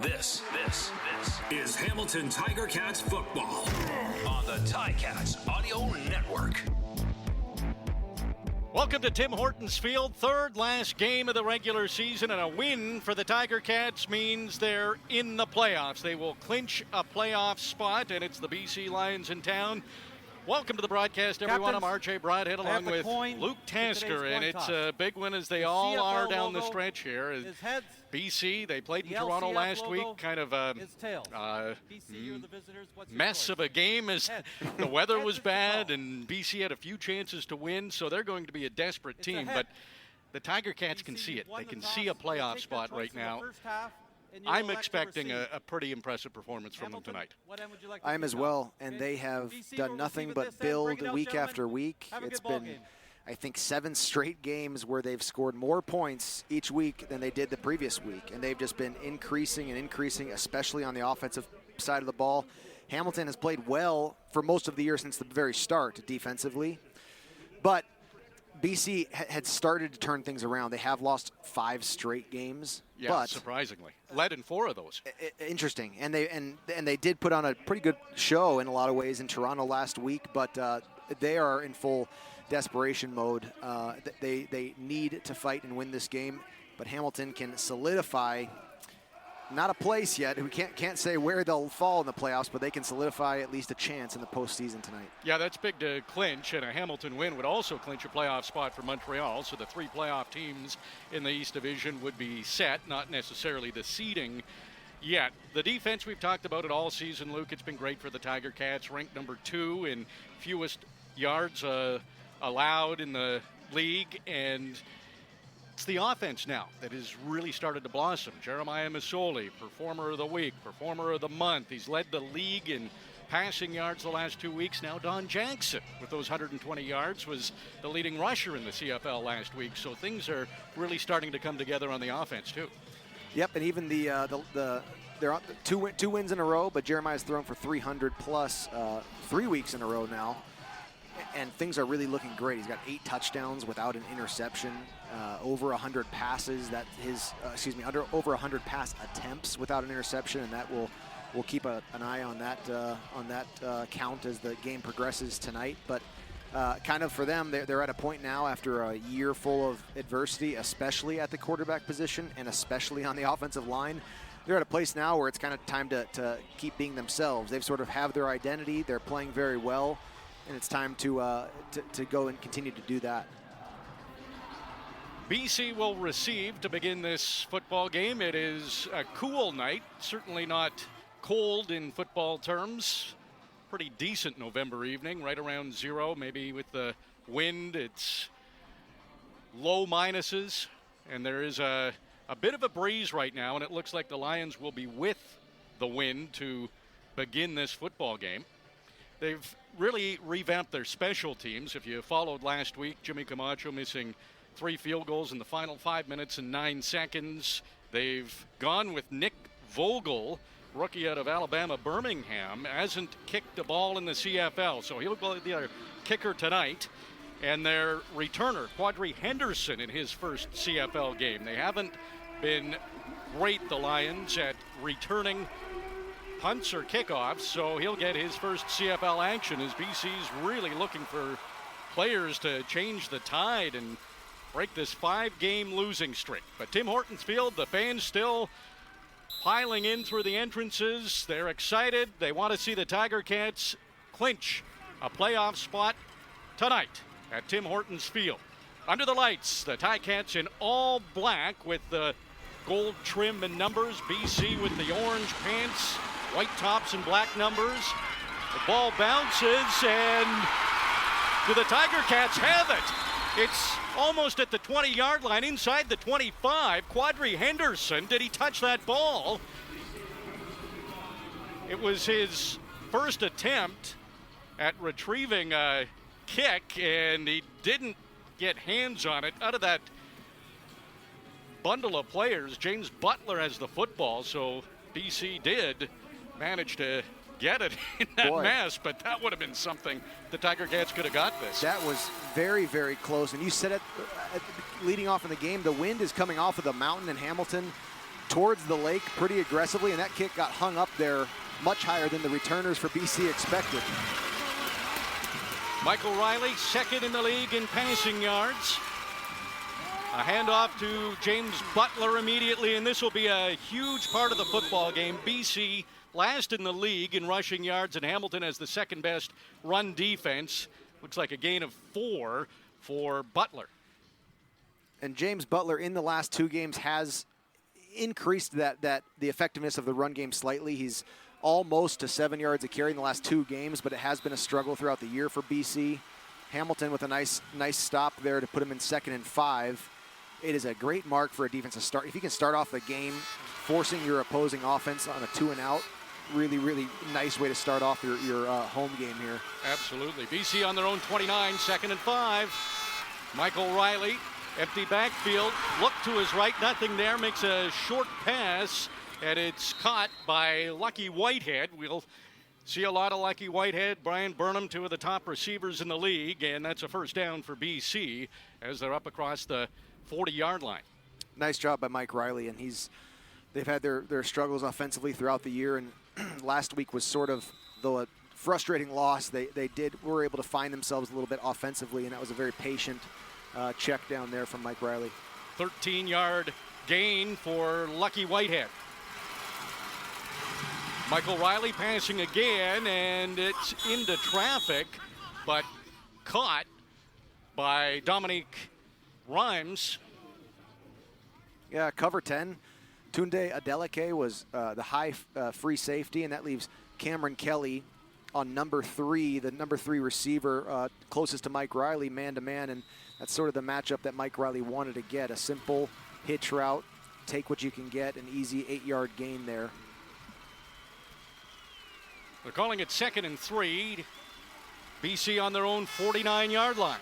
This is Hamilton Tiger Cats football on the Ticats Audio Network. Welcome to Tim Hortons Field, third last game of the regular season, and a win for the Tiger Cats means they're in the playoffs. They will clinch a playoff spot, and it's the BC Lions in town. Welcome to the broadcast, everyone. I'm RJ Broadhead along with Luke Tasker, and it's a big win as they all are down the stretch here. BC, they played in Toronto last week, kind of a mess of a game as the weather was bad, and BC had a few chances to win, so they're going to be a desperate team. But the Tiger Cats can see it. They can see a playoff spot right now. I'm expecting a pretty impressive performance from them tonight. I am as well, and they have done nothing but build week after week. It's been, I think, 7 straight games where they've scored more points each week than they did the previous week, and they've just been increasing and increasing, especially on the offensive side of the ball. Hamilton has played well for most of the year since the very start defensively, but BC had started to turn things around. They have lost 5 straight games. Yeah, but surprisingly. Led in 4 of those. Interesting. And they did put on a pretty good show in a lot of ways in Toronto last week, but they are in full desperation mode. They need to fight and win this game, but Hamilton can solidify, not a place yet. We can't say where they'll fall in the playoffs, but they can solidify at least a chance in the postseason tonight. Yeah, that's big to clinch, and a Hamilton win would also clinch a playoff spot for Montreal, so the 3 playoff teams in the East Division would be set, not necessarily the seeding yet. The defense, we've talked about it all season, Luke. It's been great for the Tiger Cats, ranked number 2 in fewest yards allowed in the league, and it's the offense now that has really started to blossom. Jeremiah Masoli, performer of the week, performer of the month. He's led the league in passing yards the last 2 weeks. Now Don Jackson, with those 120 yards, was the leading rusher in the CFL last week. So things are really starting to come together on the offense too. Yep, and even they're on 2 wins in a row, but Jeremiah's thrown for 300 plus 3 weeks in a row now. And things are really looking great. He's got 8 touchdowns without an interception, over 100 passes. Over 100 pass attempts without an interception, and that will keep an eye on that count as the game progresses tonight. But kind of for them, they're at a point now after a year full of adversity, especially at the quarterback position and especially on the offensive line. They're at a place now where it's kind of time to keep being themselves. They've sort of have their identity. They're playing very well. And it's time to go and continue to do that. BC will receive to begin this football game. It is a cool night, certainly not cold in football terms. Pretty decent November evening, right around 0, maybe with the wind. It's low minuses, and there is a bit of a breeze right now, and it looks like the Lions will be with the wind to begin this football game. They've really revamped their special teams. If you followed last week, Jimmy Camacho missing 3 field goals in the final 5 minutes and 9 seconds. They've gone with Nick Vogel, rookie out of Alabama Birmingham, hasn't kicked a ball in the CFL, so he'll go the other kicker tonight. And their returner, Quadri Henderson, in his first CFL game. They haven't been great, the Lions, at returning punts or kickoffs, so he'll get his first CFL action as BC's really looking for players to change the tide and break this 5-game losing streak. But Tim Hortons Field, the fans still piling in through the entrances. They're excited. They want to see the Tiger Cats clinch a playoff spot tonight at Tim Hortons Field. Under the lights, the Ticats in all black with the gold trim and numbers. BC with the orange pants, white tops and black numbers. The ball bounces, and do the Tiger Cats have it? It's almost at the 20-yard line, inside the 25. Quadri Henderson, did he touch that ball? It was his first attempt at retrieving a kick, and he didn't get hands on it. Out of that bundle of players, James Butler has the football, so BC did manage to get it in that mess, but that would have been something the Tiger Cats could have got this. That was very, very close. And you said it leading off in the game, the wind is coming off of the mountain in Hamilton towards the lake pretty aggressively, and that kick got hung up there much higher than the returners for BC expected. Michael Riley, second in the league in passing yards. A handoff to James Butler immediately, and this will be a huge part of the football game. BC last in the league in rushing yards, and Hamilton has the second best run defense. Looks like a gain of 4 for Butler. And James Butler in the last 2 games has increased the effectiveness of the run game slightly. He's almost to 7 yards a carry in the last 2 games, but it has been a struggle throughout the year for BC. Hamilton with a nice stop there to put him in 2nd and 5. It is a great mark for a defense to start. If you can start off the game forcing your opposing offense on a 2-and-out, really, really nice way to start off your home game here. Absolutely. BC on their own 29, 2nd and 5. Michael Riley, empty backfield, look to his right, nothing there, makes a short pass, and it's caught by Lucky Whitehead. We'll see a lot of Lucky Whitehead, Brian Burnham, 2 of the top receivers in the league, and that's a first down for BC as they're up across the 40-yard line. Nice job by Mike Riley, and they've had their struggles offensively throughout the year, and last week was sort of, though a frustrating loss, they were able to find themselves a little bit offensively, and that was a very patient check down there from Mike Riley. 13-yard gain for Lucky Whitehead. Michael Riley passing again, and it's into traffic, but caught by Dominique Rhymes. Yeah, cover 10. Tunde Adeleke was the high free safety, and that leaves Cameron Kelly on number 3, the number 3 receiver closest to Mike Riley, man-to-man, and that's sort of the matchup that Mike Riley wanted to get. A simple hitch route, take what you can get, an easy 8-yard gain there. They're calling it 2nd and 3. BC on their own 49-yard line.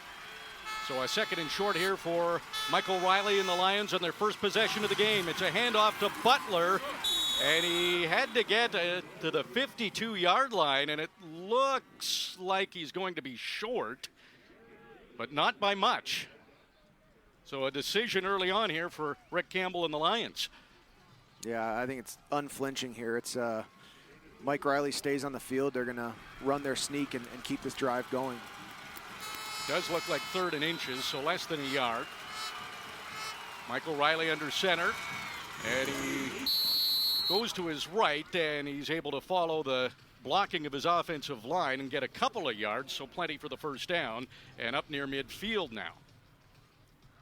So a 2nd and short here for Michael Riley and the Lions on their first possession of the game. It's a handoff to Butler, and he had to get to the 52-yard line, and it looks like he's going to be short, but not by much. So a decision early on here for Rick Campbell and the Lions. Yeah, I think it's unflinching here. It's Mike Riley stays on the field. They're going to run their sneak and keep this drive going. Does look like 3rd and inches, so less than a yard. Michael Riley under center, and he goes to his right, and he's able to follow the blocking of his offensive line and get a couple of yards, so plenty for the first down, and up near midfield now.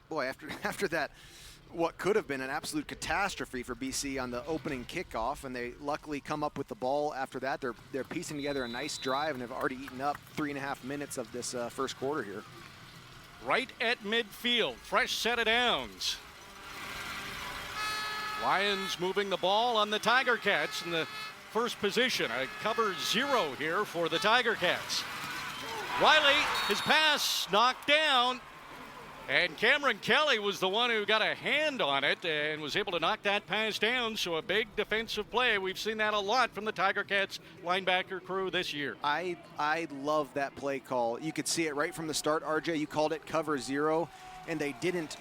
Boy, after that, what could have been an absolute catastrophe for BC on the opening kickoff, and they luckily come up with the ball after that. They're piecing together a nice drive and have already eaten up 3.5 minutes of this first quarter here. Right at midfield, fresh set of downs. Lions moving the ball on the Tiger Cats in the first position. A cover 0 here for the Tiger Cats. Riley, his pass knocked down. And Cameron Kelly was the one who got a hand on it and was able to knock that pass down. So a big defensive play. We've seen that a lot from the Tiger Cats linebacker crew this year. I love that play call. You could see it right from the start, RJ. You called it cover 0, and they didn't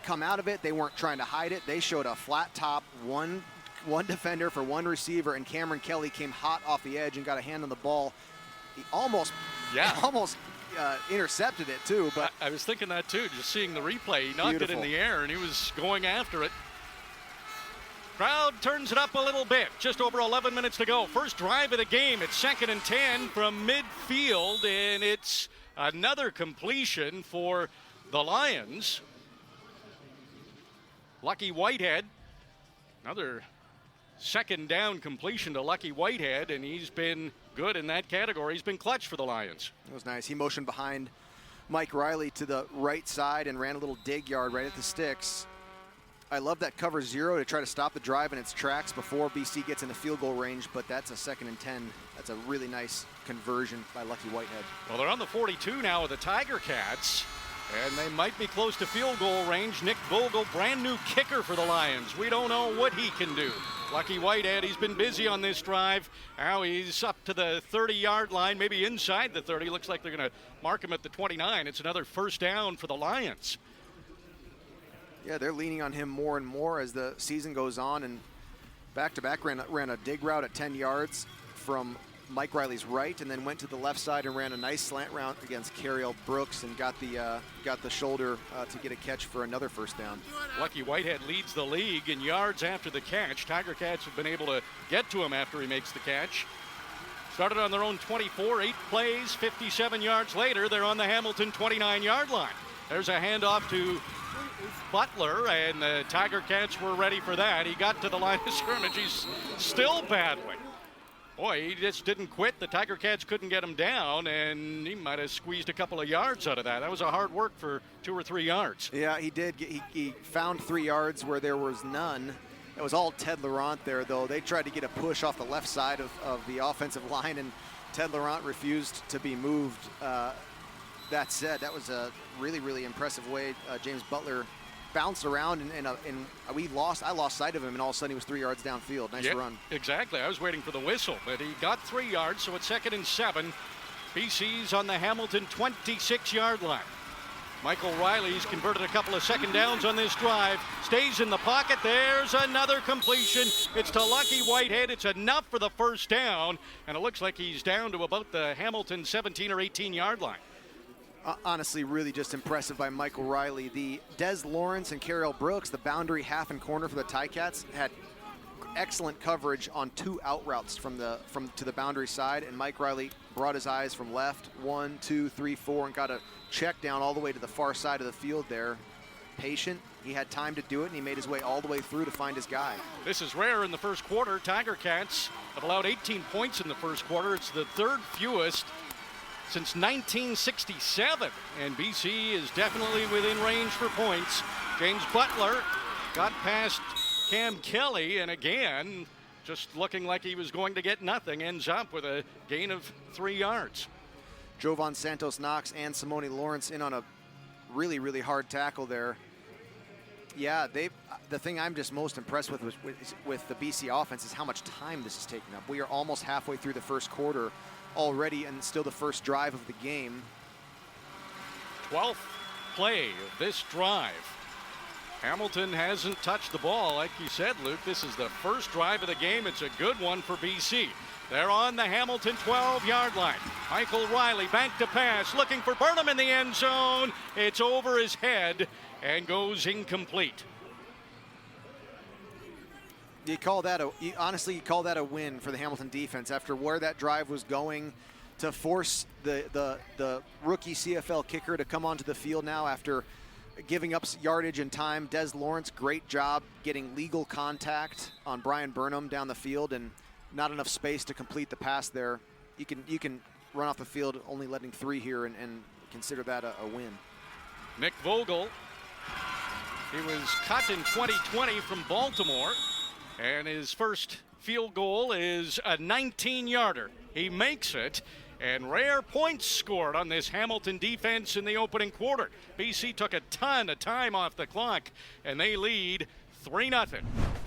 come out of it. They weren't trying to hide it. They showed a flat top, one defender for one receiver, and Cameron Kelly came hot off the edge and got a hand on the ball. He almost intercepted it too, but I was thinking that too, just seeing the replay. He knocked it in the air and he was going after it. Crowd turns it up a little bit. Just over 11 minutes to go. First drive of the game. It's 2nd and 10 from midfield, and it's another completion for the Lions. Lucky Whitehead, another 2nd down completion to Lucky Whitehead, and he's been good in that category. He's been clutch for the Lions. It was nice. He motioned behind Mike Riley to the right side and ran a little dig yard right at the sticks. I love that cover 0 to try to stop the drive in its tracks before BC gets into field goal range, but that's a 2nd and 10. That's a really nice conversion by Lucky Whitehead. Well, they're on the 42 now of the Tiger Cats, and they might be close to field goal range. Nick Vogel, brand new kicker for the Lions. We don't know what he can do. Lucky Whitehead, he's been busy on this drive. Now he's up to the 30-yard line, maybe inside the 30. Looks like they're going to mark him at the 29. It's another first down for the Lions. Yeah, they're leaning on him more and more as the season goes on, and back-to-back ran a dig route at 10 yards from Mike Riley's right, and then went to the left side and ran a nice slant route against Cariel Brooks and got the shoulder to get a catch for another first down. Lucky Whitehead leads the league in yards after the catch. Tiger Cats have been able to get to him after he makes the catch. Started on their own 24, 8 plays, 57 yards later, they're on the Hamilton 29-yard line. There's a handoff to Butler, and the Tiger Cats were ready for that. He got to the line of scrimmage. He's still battling. Boy, he just didn't quit. The Tiger Cats couldn't get him down, and he might have squeezed a couple of yards out of that. That was a hard work for 2 or 3 yards. Yeah, he did. He found 3 yards where there was none. It was all Ted Laurent there, though. They tried to get a push off the left side of the offensive line, and Ted Laurent refused to be moved. That said, that was a really, really impressive way James Butler bounced around, and I lost sight of him, and all of a sudden he was 3 yards downfield. Nice run. Exactly. I was waiting for the whistle, but he got 3 yards, so it's 2nd and 7. BC's on the Hamilton 26-yard line. Michael Riley's converted a couple of second downs on this drive. Stays in the pocket. There's another completion. It's to Lucky Whitehead. It's enough for the first down, and it looks like he's down to about the Hamilton 17 or 18-yard line. Honestly, really just impressive by Michael Riley. The Des Lawrence and Cariel Brooks, the boundary half and corner for the Ticats, had excellent coverage on 2 out routes to the boundary side, and Mike Riley brought his eyes from left, 1, 2, 3, 4, and got a check down all the way to the far side of the field there. Patient. He had time to do it, and he made his way all the way through to find his guy. This is rare in the first quarter. Tiger Cats have allowed 18 points in the first quarter. It's the 3rd fewest since 1967, and BC is definitely within range for points. James Butler got past Cam Kelly, and again, just looking like he was going to get nothing, ends up with a gain of 3 yards. Jovan Santos Knox and Simone Lawrence in on a really, really hard tackle there. Yeah, the thing I'm just most impressed with the BC offense is how much time this is taking up. We are almost halfway through the first quarter already, and still the first drive of the game. 12th play of this drive. Hamilton hasn't touched the ball. Like you said, Luke, this is the first drive of the game. It's a good one for BC. They're on the Hamilton 12-yard line. Michael Riley back to pass, looking for Burnham in the end zone. It's over his head and goes incomplete. You call that a win for the Hamilton defense after where that drive was going, to force the rookie CFL kicker to come onto the field now after giving up yardage and time. Des Lawrence, great job getting legal contact on Brian Burnham down the field, and not enough space to complete the pass there. You can run off the field only letting 3 here and consider that a win. Nick Vogel, he was cut in 2020 from Baltimore, and his first field goal is a 19-yarder. He makes it, and rare points scored on this Hamilton defense in the opening quarter. BC took a ton of time off the clock, and they lead 3-0.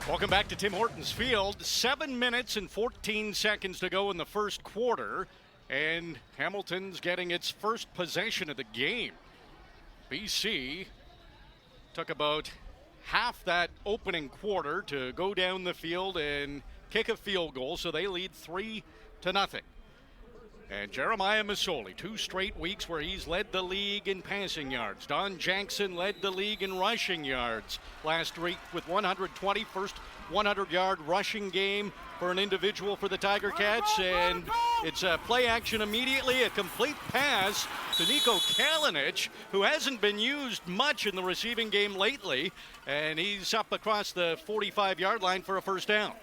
Welcome back to Tim Hortons Field. 7 minutes and 14 seconds to go in the first quarter, and Hamilton's getting its first possession of the game. BC took about half that opening quarter to go down the field and kick a field goal, so they lead 3-0. And Jeremiah Masoli, 2 straight weeks where he's led the league in passing yards. Don Jackson led the league in rushing yards last week with 120, first 100-yard rushing game for an individual for the Tiger Cats, and it's a play action immediately, a complete pass to Nico Kalinic, who hasn't been used much in the receiving game lately, and he's up across the 45-yard line for a first down.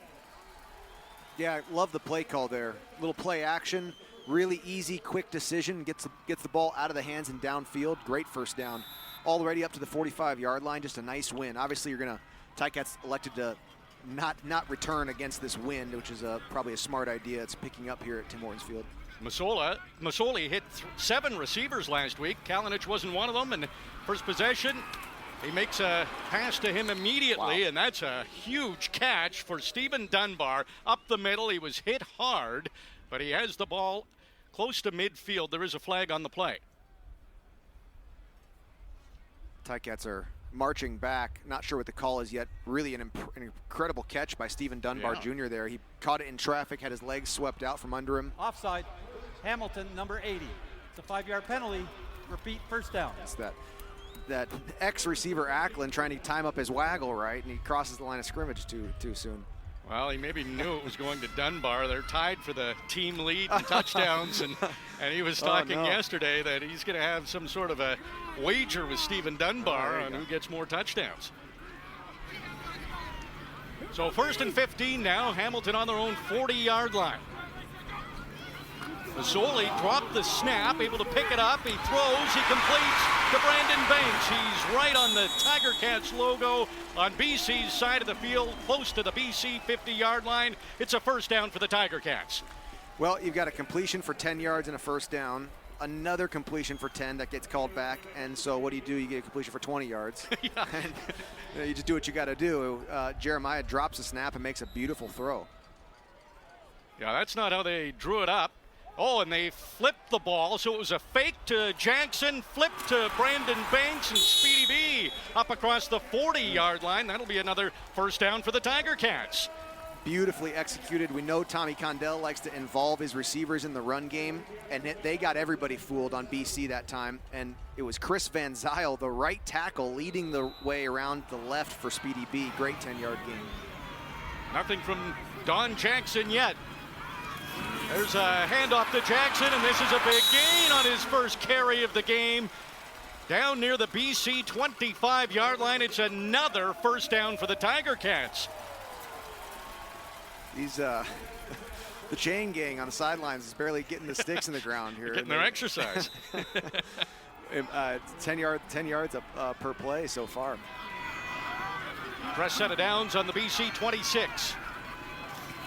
Yeah, I love the play call there. Little play action, really easy, quick decision, gets the ball out of the hands and downfield. Great first down. Already up to the 45-yard line, just a nice win. Obviously, Ticats elected to not return against this wind, which is probably a smart idea. It's picking up here at Tim Hortons Field. Masoli hit 7 receivers last week. Kalinic wasn't one of them, and first possession, he makes a pass to him immediately, and that's a huge catch for Stephen Dunbar. Up the middle, he was hit hard, but he has the ball close to midfield. There is a flag on the play. Ticats are marching back. Not sure what the call is yet. Really an incredible catch by Stephen Dunbar Jr. there. He caught it in traffic, had his legs swept out from under him. Offside. Hamilton, number 80. It's a 5-yard penalty. Repeat, first down. It's that ex-receiver Ackland trying to time up his waggle right, and he crosses the line of scrimmage too soon. Well, he maybe knew it was going to Dunbar. They're tied for the team lead in touchdowns, and he was talking yesterday that he's going to have some sort of a wager with Stephen Dunbar on who gets more touchdowns. So 1st and 15 now, Hamilton on their own 40-yard line. Mazzoli dropped the snap, able to pick it up. He throws, he completes to Brandon Banks. He's right on the Tiger Cats logo on BC's side of the field, close to the BC 50-yard line. It's a first down for the Tiger Cats. Well, you've got a completion for 10 yards and a first down. Another completion for 10 that gets called back. And so what do? You get a completion for 20 yards. And you just do what you got to do. Jeremiah drops a snap and makes a beautiful throw. Yeah, that's not how they drew it up. Oh, and they flipped the ball, so it was a fake to Jackson, flip to Brandon Banks, and Speedy B up across the 40-yard line. That'll be another first down for the Tiger Cats. Beautifully executed. We know Tommy Condell likes to involve his receivers in the run game, and they got everybody fooled on BC that time. And it was Chris Van Zyl, the right tackle, leading the way around the left for Speedy B. Great 10-yard gain. Nothing from Don Jackson yet. There's a handoff to Jackson, and this is a big gain on his first carry of the game. Down near the BC 25-yard line, it's another first down for the Tiger Cats. These the chain gang on the sidelines is barely getting the sticks in the ground here. Getting their exercise. 10 yards per play so far. Press set of downs on the BC 26.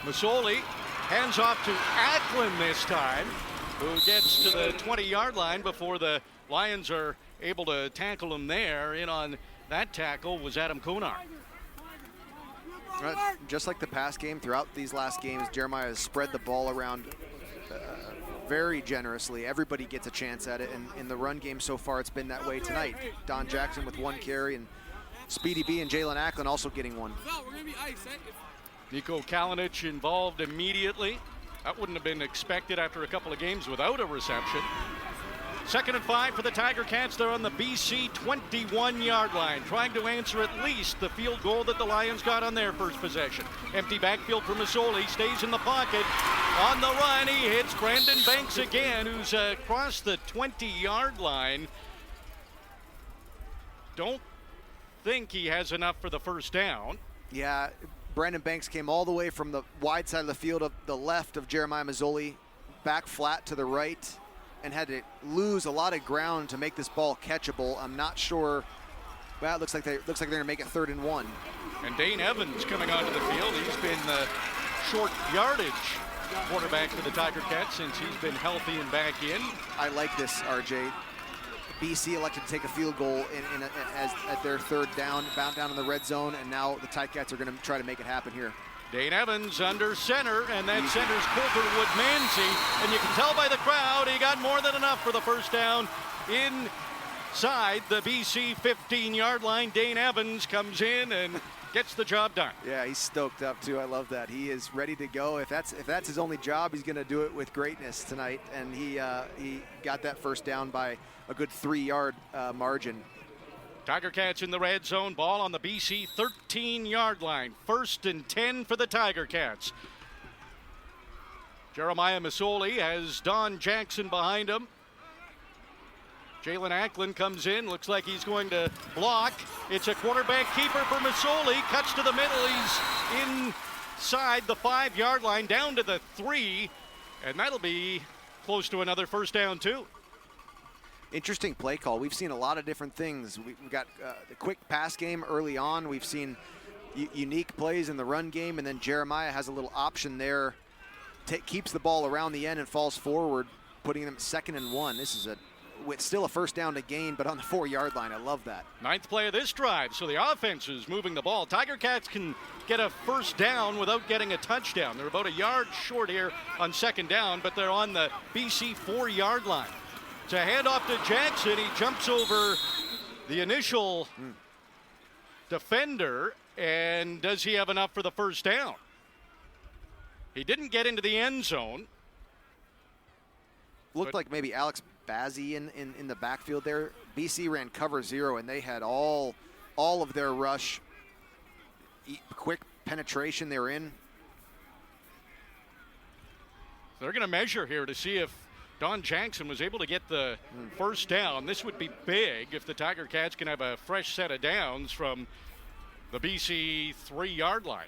Mazzoli hands off to Ackland this time, who gets to the 20-yard line before the Lions are able to tackle him there. In on that tackle was Adam Konar. Just like the pass game, throughout these last games, Jeremiah has spread the ball around very generously. Everybody gets a chance at it, and in the run game so far, it's been that way tonight. Don Jackson with 1 carry, and Speedy B and Jalen Ackland also getting 1. Nico Kalinic involved immediately. That wouldn't have been expected after a couple of games without a reception. 2nd and 5 for the Tiger Cats. They're on the BC 21-yard line, trying to answer at least the field goal that the Lions got on their first possession. Empty backfield for Mazzoli, stays in the pocket. On the run, he hits Brandon Banks again, who's across the 20-yard line. Don't think he has enough for the first down. Yeah, Brandon Banks came all the way from the wide side of the field of the left of Jeremiah Mazzoli, back flat to the right, and had to lose a lot of ground to make this ball catchable. I'm not sure. Well, it looks like they're going to make it 3rd and 1. And Dane Evans coming onto the field. He's been the short yardage quarterback for the Tiger Cats since he's been healthy and back in. I like this, RJ. BC elected to take a field goal at their 3rd down, bound down in the red zone, and now the Ticats are going to try to make it happen here. Dane Evans under center, and that center's Coulter Woodmansey, and you can tell by the crowd he got more than enough for the first down. Inside the BC 15-yard line, Dane Evans comes in and gets the job done. Yeah, he's stoked up too. I love that. He is ready to go. If that's his only job, he's going to do it with greatness tonight, and he got that first down by a good 3-yard margin. Tiger Cats in the red zone, ball on the BC 13-yard line. 1st and 10 for the Tiger Cats. Jeremiah Mazzoli has Don Jackson behind him. Jalen Ackland comes in, looks like he's going to block. It's a quarterback keeper for Mazzoli, cuts to the middle. He's inside the 5-yard line, down to the 3, and that'll be close to another first down too. Interesting play call. We've seen a lot of different things. We've got the quick pass game early on. We've seen unique plays in the run game, and then Jeremiah has a little option there. Keeps the ball around the end and falls forward, putting them 2nd and 1. This is still a first down to gain, but on the 4-yard line. I love that. 9th play of this drive, so the offense is moving the ball. Tiger Cats can get a first down without getting a touchdown. They're about a yard short here on 2nd down, but they're on the BC 4-yard line. It's a handoff to Jackson. He jumps over the initial defender, and does he have enough for the first down? He didn't get into the end zone. Looked like maybe Alex Bazzi in the backfield there. BC ran cover 0, and they had all of their rush, quick penetration they were in. They're going to measure here to see if Don Jackson was able to get the first down. This would be big if the Tiger Cats can have a fresh set of downs from the BC 3-yard line.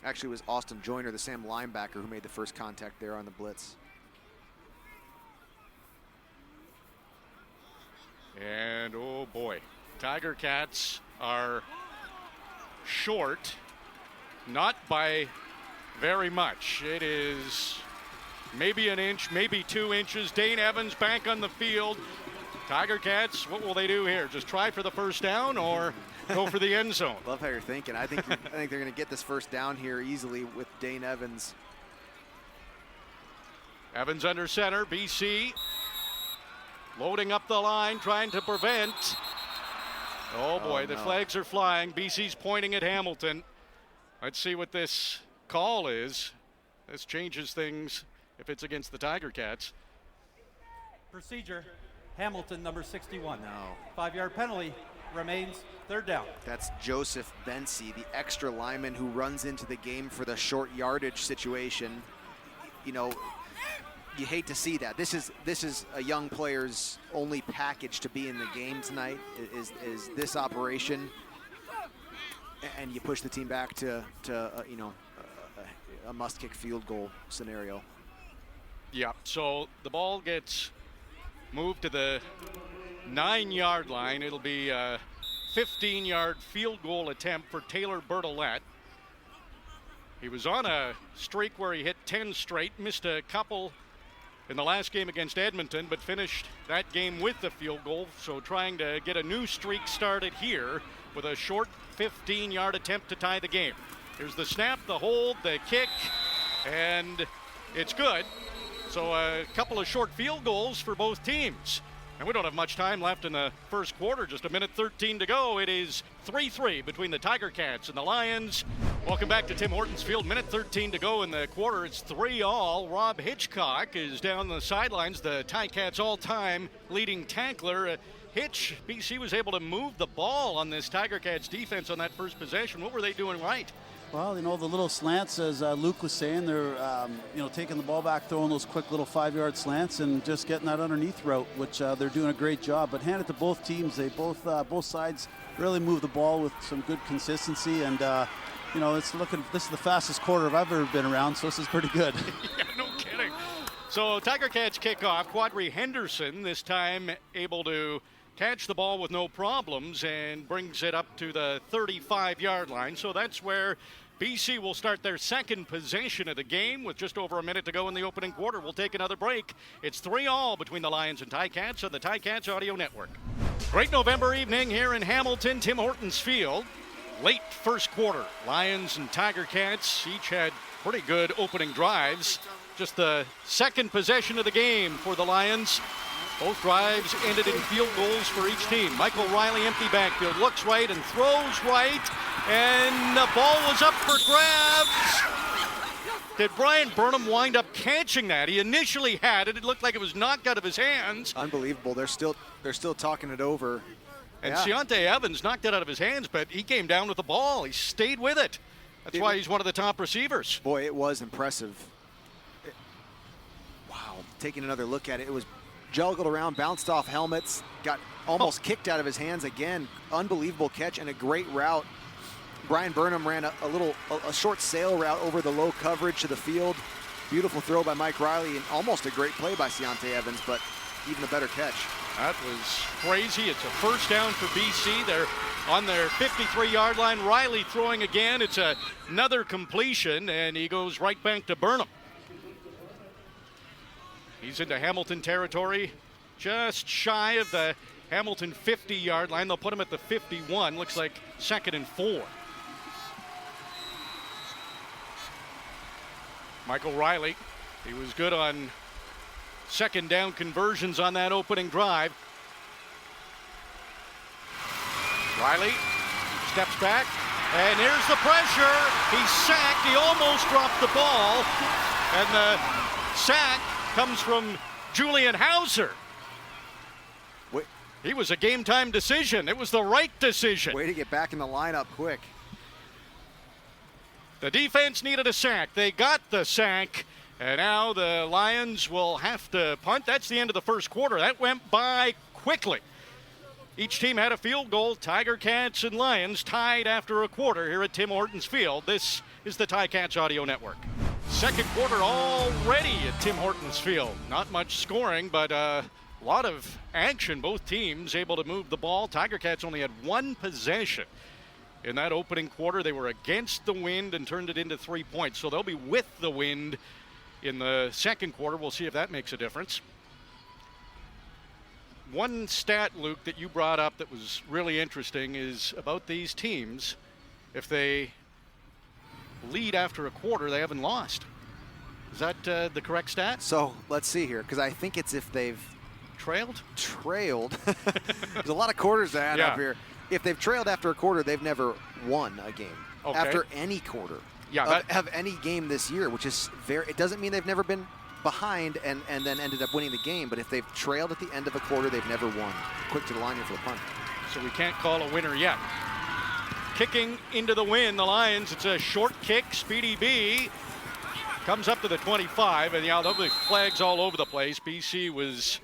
Actually, it was Austin Joyner, the Sam linebacker, who made the first contact there on the blitz. And, oh boy, Tiger Cats are short, not by very much. It is maybe an inch, maybe 2 inches. Dane Evans back on the field. Tiger Cats, what will they do here? Just try for the first down or go for the end zone? Love how you're thinking. I think they're going to get this first down here easily with Dane Evans. Evans under center, BC loading up the line, trying to prevent. Oh boy, the flags are flying. BC's pointing at Hamilton. Let's see what this call is. This changes things if it's against the Tiger Cats. Procedure, Hamilton, number 61. No. 5-yard penalty, remains third down. That's Joseph Bensi, the extra lineman who runs into the game for the short yardage situation. You know, you hate to see that. This is a young player's only package to be in the game tonight, is this operation. And you push the team back to a must-kick field goal scenario. Yeah, so the ball gets moved to the 9-yard line. It'll be a 15-yard field goal attempt for Taylor Bertolette. He was on a streak where he hit 10 straight, missed a couple in the last game against Edmonton, but finished that game with the field goal. So trying to get a new streak started here with a short 15-yard attempt to tie the game. Here's the snap, the hold, the kick, and it's good. So a couple of short field goals for both teams. And we don't have much time left in the first quarter, just a minute 13 to go. It is 3-3 between the Tiger Cats and the Lions. Welcome back to Tim Hortons Field. Minute 13 to go in the quarter. It's 3-all. Rob Hitchcock is down the sidelines, the Ticats all-time leading tackler. Hitch, BC was able to move the ball on this Tiger Cats defense on that first possession. What were they doing right? Well, the little slants, as Luke was saying, they're, taking the ball back, throwing those quick little 5-yard slants and just getting that underneath route, which they're doing a great job. But hand it to both teams. They both sides really move the ball with some good consistency. And, this is the fastest quarter I've ever been around, so this is pretty good. Yeah, no kidding. So Tiger Cats kick off. Quadri Henderson this time able to catch the ball with no problems and brings it up to the 35-yard line. So that's where BC will start their second possession of the game with just over a minute to go in the opening quarter. We'll take another break. It's 3-all between the Lions and Ticats on the Ticats Audio Network. Great November evening here in Hamilton, Tim Hortons Field. Late first quarter, Lions and Tiger Cats each had pretty good opening drives. Just the second possession of the game for the Lions. Both drives ended in field goals for each team. Michael Riley, empty backfield, looks right and throws right, and the ball was up for grabs. Did Brian Burnham wind up catching that? He initially had it. It looked like it was knocked out of his hands. Unbelievable. They're still talking it over. And Ciante Evans knocked it out of his hands, but he came down with the ball. He stayed with it. That's why he's one of the top receivers. Boy, it was impressive. Wow. Taking another look at it, it was juggled around, bounced off helmets, got almost kicked out of his hands again. Unbelievable catch and a great route. Brian Burnham ran a short sail route over the low coverage to the field. Beautiful throw by Mike Riley and almost a great play by Ciante Evans, but even a better catch. That was crazy. It's a first down for BC. They're on their 53-yard line. Riley throwing again. It's another completion, and he goes right back to Burnham. He's into Hamilton territory, just shy of the Hamilton 50-yard line. They'll put him at the 51. Looks like 2nd and 4. Michael Riley, he was good on second down conversions on that opening drive. Riley Steps back, and there's the pressure. He's sacked. He almost dropped the ball, and the sack comes from Julian Hauser. He was a game-time decision. It was the right decision. Way to get back in the lineup quick. The defense needed a sack. They got the sack, and now the Lions will have to punt. That's the end of the first quarter. That went by quickly. Each team had a field goal. Tiger Cats and Lions tied after a quarter here at Tim Hortons Field. This is the Ticats Audio Network. Second quarter already at Tim Hortons Field. Not much scoring, but a lot of action. Both teams able to move the ball. Tiger Cats only had one possession in that opening quarter. They were against the wind and turned it into 3 points. So they'll be with the wind in the second quarter. We'll see if that makes a difference. One stat, Luke, that you brought up that was really interesting is about these teams. If they lead after a quarter, they haven't lost. Is that the correct stat? So let's see here, because I think it's if they've Trailed. There's a lot of quarters to add up here. If they've trailed after a quarter, they've never won a game after any quarter of any game this year, which is it doesn't mean they've never been behind and then ended up winning the game, but if they've trailed at the end of a quarter, they've never won. Quick to the line here for the punt. So we can't call a winner yet. Kicking into the wind, the Lions. It's a short kick. Speedy B comes up to the 25, and there'll be flags all over the place. BC was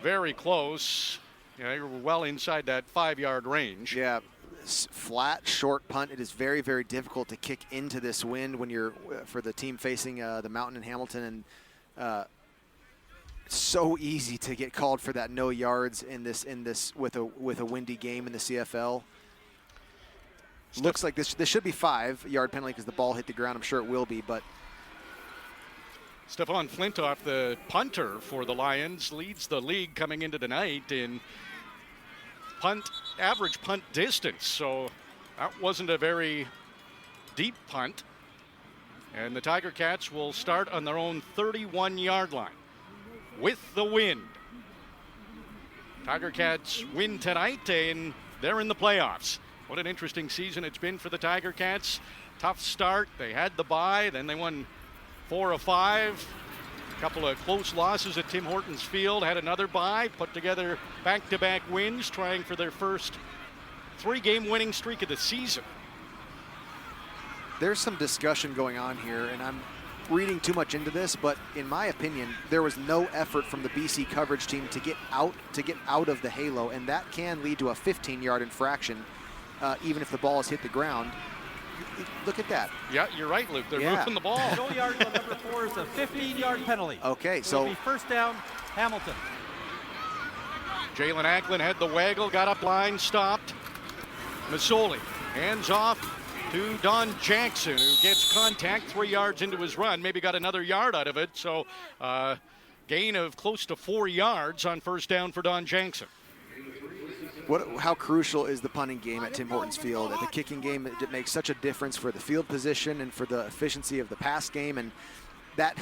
very close. You're well inside that 5-yard range. Yeah, flat, short punt. It is very, very difficult to kick into this wind when you're for the team facing the mountain in Hamilton, and so easy to get called for that no yards in this with a windy game in the CFL. Looks like this should be 5-yard penalty because the ball hit the ground. I'm sure it will be, but. Stefan Flintoff, the punter for the Lions, leads the league coming into tonight in average punt distance. So that wasn't a very deep punt. And the Tiger Cats will start on their own 31-yard line with the wind. Tiger Cats win tonight, and they're in the playoffs. What an interesting season it's been for the Tiger Cats. Tough start. They had the bye, then they won 4 of 5. A couple of close losses at Tim Hortons Field. Had another bye. Put together back-to-back wins, trying for their first 3-game winning streak of the season. There's some discussion going on here, and I'm reading too much into this, but in my opinion, there was no effort from the BC coverage team to get out of the halo, and that can lead to a 15-yard infraction, even if the ball has hit the ground. Look at that. Yeah, you're right, Luke. They're moving the ball. No yards on number 4 is a 15-yard penalty. Okay, so it'll be first down, Hamilton. Jalen Acklin had the waggle, got up line, stopped. Masoli hands off to Don Jackson, who gets contact 3 yards into his run. Maybe got another yard out of it. So gain of close to 4 yards on first down for Don Jackson. How crucial is the punting game at Tim Hortons Field? At the kicking game, it makes such a difference for the field position and for the efficiency of the pass game. And that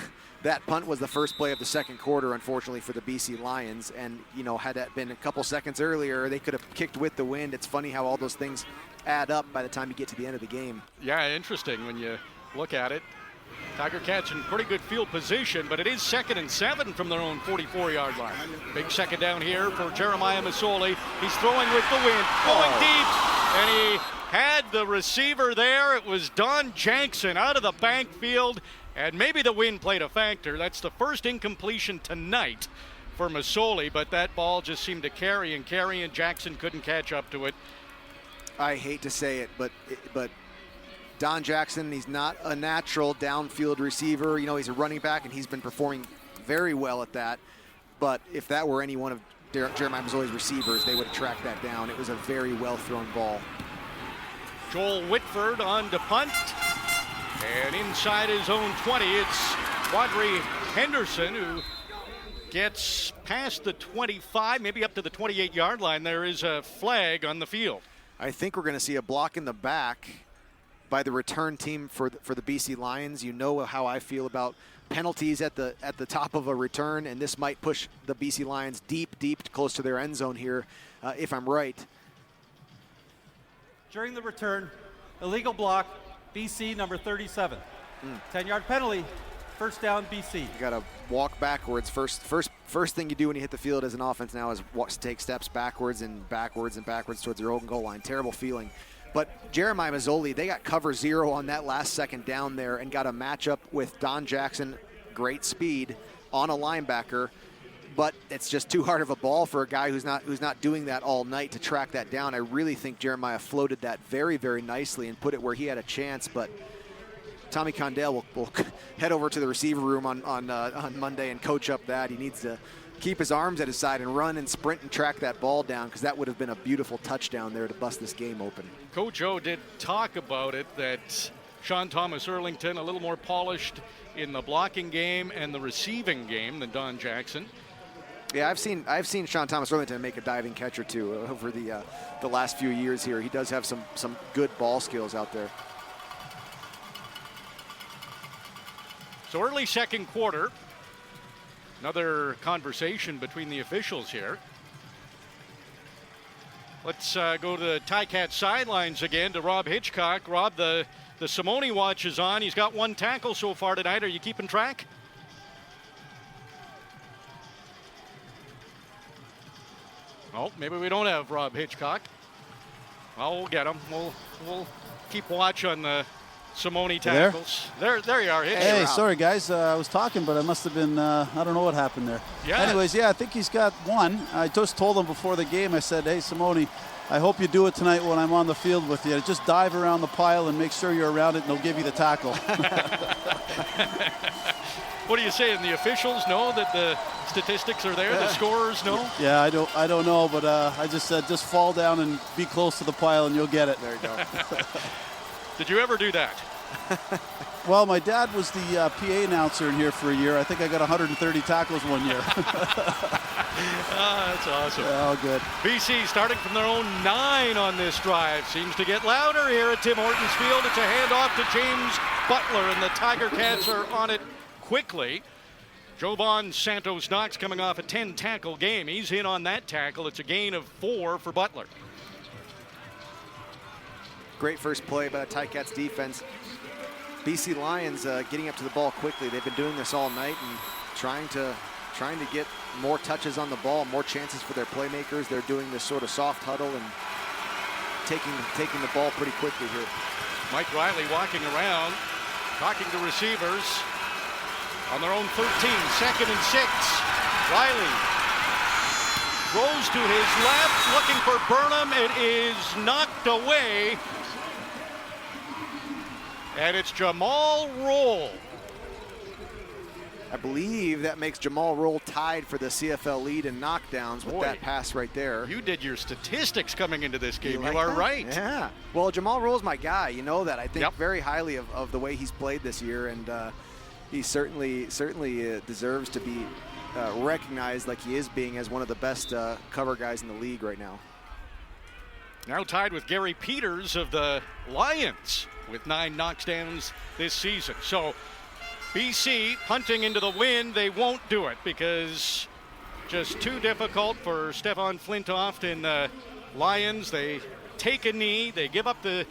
punt was the first play of the second quarter, unfortunately, for the BC Lions. And, had that been a couple seconds earlier, they could have kicked with the wind. It's funny how all those things add up by the time you get to the end of the game. Yeah, interesting when you look at it. Tiger Cats in pretty good field position, but it is 2nd and 7 from their own 44-yard line. Big second down here for Jeremiah Masoli. He's throwing with the wind, going deep, and he had the receiver there. It was Don Jackson out of the backfield, and maybe the wind played a factor. That's the first incompletion tonight for Masoli, but that ball just seemed to carry, and Jackson couldn't catch up to it. I hate to say it, but Don Jackson, he's not a natural downfield receiver. He's a running back, and he's been performing very well at that. But if that were any one of Jeremiah Masoli's receivers, they would have tracked that down. It was a very well-thrown ball. Joel Whitford on to punt. And inside his own 20, it's Quadri Henderson who gets past the 25, maybe up to the 28-yard line. There is a flag on the field. I think we're going to see a block in the back by the return team for the BC Lions. You know how I feel about penalties at the top of a return, and this might push the BC Lions deep close to their end zone here, if I'm right. During the return, illegal block, BC number 37. 10-yard penalty, first down BC. You got to walk backwards. First thing you do when you hit the field as an offense now is take steps backwards and backwards and backwards towards your own goal line. Terrible feeling. But Jeremiah Mazzoli, they got cover 0 on that last second down there and got a matchup with Don Jackson, great speed, on a linebacker. But it's just too hard of a ball for a guy who's not doing that all night to track that down. I really think Jeremiah floated that very, very nicely and put it where he had a chance. But Tommy Condell will head over to the receiver room on Monday and coach up that. He needs to keep his arms at his side and run and sprint and track that ball down, because that would have been a beautiful touchdown there to bust this game open. Coach O did talk about it, that Sean Thomas Erlington a little more polished in the blocking game and the receiving game than Don Jackson. Yeah, I've seen Sean Thomas Erlington make a diving catch or two over the last few years here. He does have some good ball skills out there. So early second quarter, another conversation between the officials here. Let's go to the Ticats sidelines again to Rob Hitchcock. Rob, the Simone watch is on. He's got 1 tackle so far tonight. Are you keeping track? Oh, maybe we don't have Rob Hitchcock. Well, we'll get him. We'll keep watch on the Simone tackles. There you are, Hitchcock. Hey, sorry guys, I was talking, but I must have been, I don't know what happened there. Yeah. Anyways, yeah, I think he's got 1. I just told him before the game, I said, hey, Simone, I hope you do it tonight when I'm on the field with you. Just dive around the pile and make sure you're around it, and they'll give you the tackle. What are you saying? The officials know that the statistics are there? The scorers know? Yeah, I don't know, but I just said just fall down and be close to the pile and you'll get it. There you go. Did you ever do that? Well, my dad was the PA announcer in here for a year. I think I got 130 tackles one year. That's awesome. Oh, good. BC starting from their own 9 on this drive. Seems to get louder here at Tim Hortons Field. It's a handoff to James Butler, and the Tiger Cats are on it quickly. Jovan Santos Knox coming off a 10-tackle game. He's in on that tackle. It's a gain of 4 for Butler. Great first play by the Ticats defense. BC Lions getting up to the ball quickly. They've been doing this all night and trying to get more touches on the ball, more chances for their playmakers. They're doing this sort of soft huddle and taking the ball pretty quickly here. Mike Riley walking around, talking to receivers on their own 13, 2nd and 6. Riley throws to his left, looking for Burnham. It is knocked away. And it's Jamal Roll. I believe that makes Jamal Roll tied for the CFL lead in knockdowns with that pass right there. You did your statistics coming into this game. You are that? right. Yeah. Well, Jamal Roll's my guy. You know that. I think very highly of the way he's played this year, and he certainly deserves to be recognized like he is being as one of the best cover guys in the league right now. Now tied with Gary Peters of the Lions with 9 knockdowns this season. So BC punting into the wind. They won't do it because just too difficult for Stefan Flintoft and the Lions. They take a knee. They give up the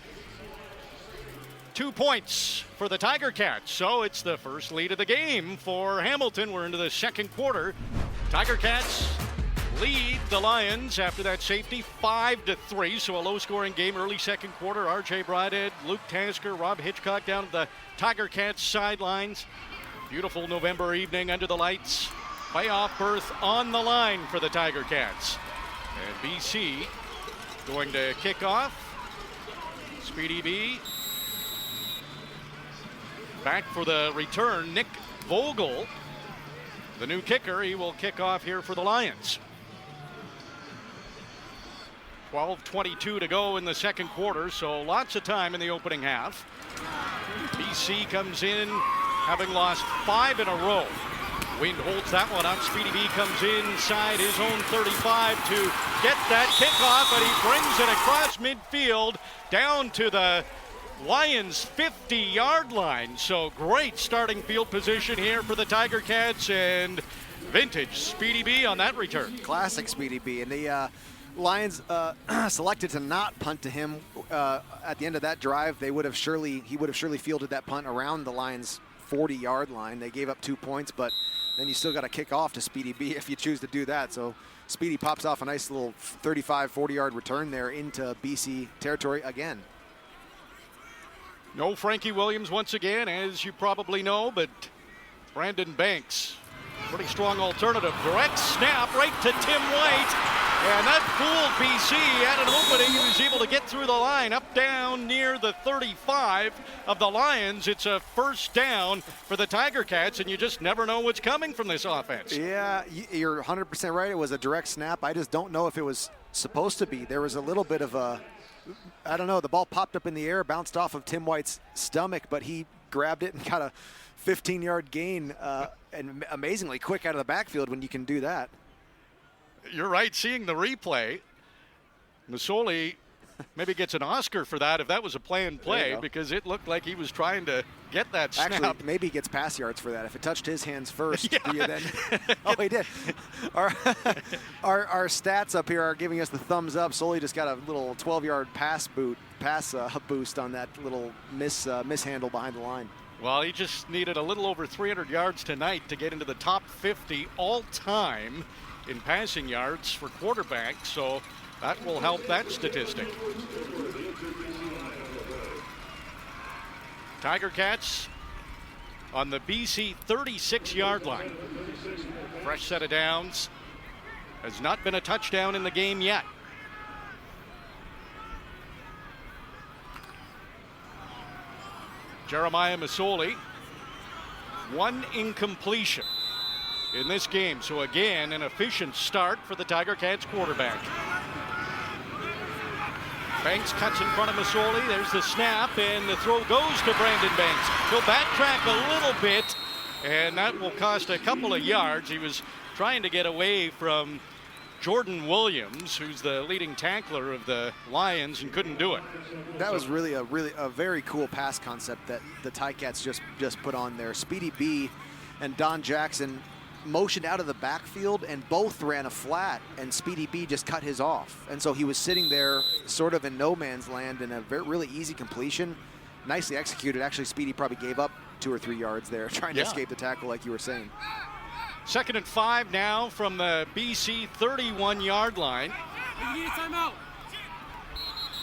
2 points for the Tiger Cats. So it's the first lead of the game for Hamilton. We're into the second quarter. Tiger Cats lead the Lions after that safety 5-3. So a low-scoring game early second quarter. RJ Broadhead, Luke Tasker, Rob Hitchcock down at the Tiger Cats sidelines. Beautiful November evening under the lights. Playoff berth on the line for the Tiger Cats. And BC going to kick off. Speedy B back for the return. Nick Vogel, the new kicker, he will kick off here for the Lions. 12:22 to go in the second quarter, so lots of time in the opening half. BC comes in having lost 5 in a row. Wind holds that one up. Speedy B comes inside his own 35 to get that kickoff, but he brings it across midfield down to the Lions 50-yard line. So great starting field position here for the Tiger Cats, and vintage Speedy B on that return. Classic Speedy B. And the Lions selected to not punt to him at the end of that drive. He would have surely fielded that punt around the Lions' 40-yard line. They gave up 2 points, but then you still got to kick off to Speedy B if you choose to do that. So Speedy pops off a nice little 35, 40-yard return there into BC territory again. No Frankie Williams once again, as you probably know, but Brandon Banks, pretty strong alternative. Direct snap right to Tim White. And that fooled BC. Had an opening. He was able to get through the line, up down near the 35 of the Lions. It's a first down for the Tiger Cats, and you just never know what's coming from this offense. Yeah, you're 100% right. It was a direct snap. I just don't know if it was supposed to be. There was a little bit of a, I don't know, the ball popped up in the air, bounced off of Tim White's stomach, but he grabbed it and got a 15-yard gain, and amazingly quick out of the backfield when you can do that. You're right. Seeing the replay, Masoli maybe gets an Oscar for that if that was a planned play, because it looked like he was trying to get that snap. Actually, maybe he gets pass yards for that. If it touched his hands first, Yeah. do you then? Oh, he did. Our stats up here are giving us the thumbs up. Soli just got a little 12-yard pass boost on that little mishandle behind the line. Well, he just needed a little over 300 yards tonight to get into the top 50 all-time in passing yards for quarterbacks, so that will help that statistic. Tiger Cats on the BC 36-yard line. Fresh set of downs. Has not been a touchdown in the game yet. Jeremiah Masoli, one incompletion in this game. So again, an efficient start for the Tiger Cats quarterback. Banks cuts in front of Masoli. There's the snap, and the throw goes to Brandon Banks. He'll backtrack a little bit, and that will cost a couple of yards. He was trying to get away from Jordan Williams, who's the leading tackler of the Lions, and couldn't do it. That was really a very cool pass concept that the Ticats just put on there. Speedy B and Don Jackson motioned out of the backfield and both ran a flat, and Speedy B just cut his off. And so he was sitting there sort of in no man's land in a really easy completion. Nicely executed. Actually, Speedy probably gave up 2 or 3 yards there trying to escape the tackle like you were saying. 2nd and 5 now from the BC 31-yard line. You need a timeout.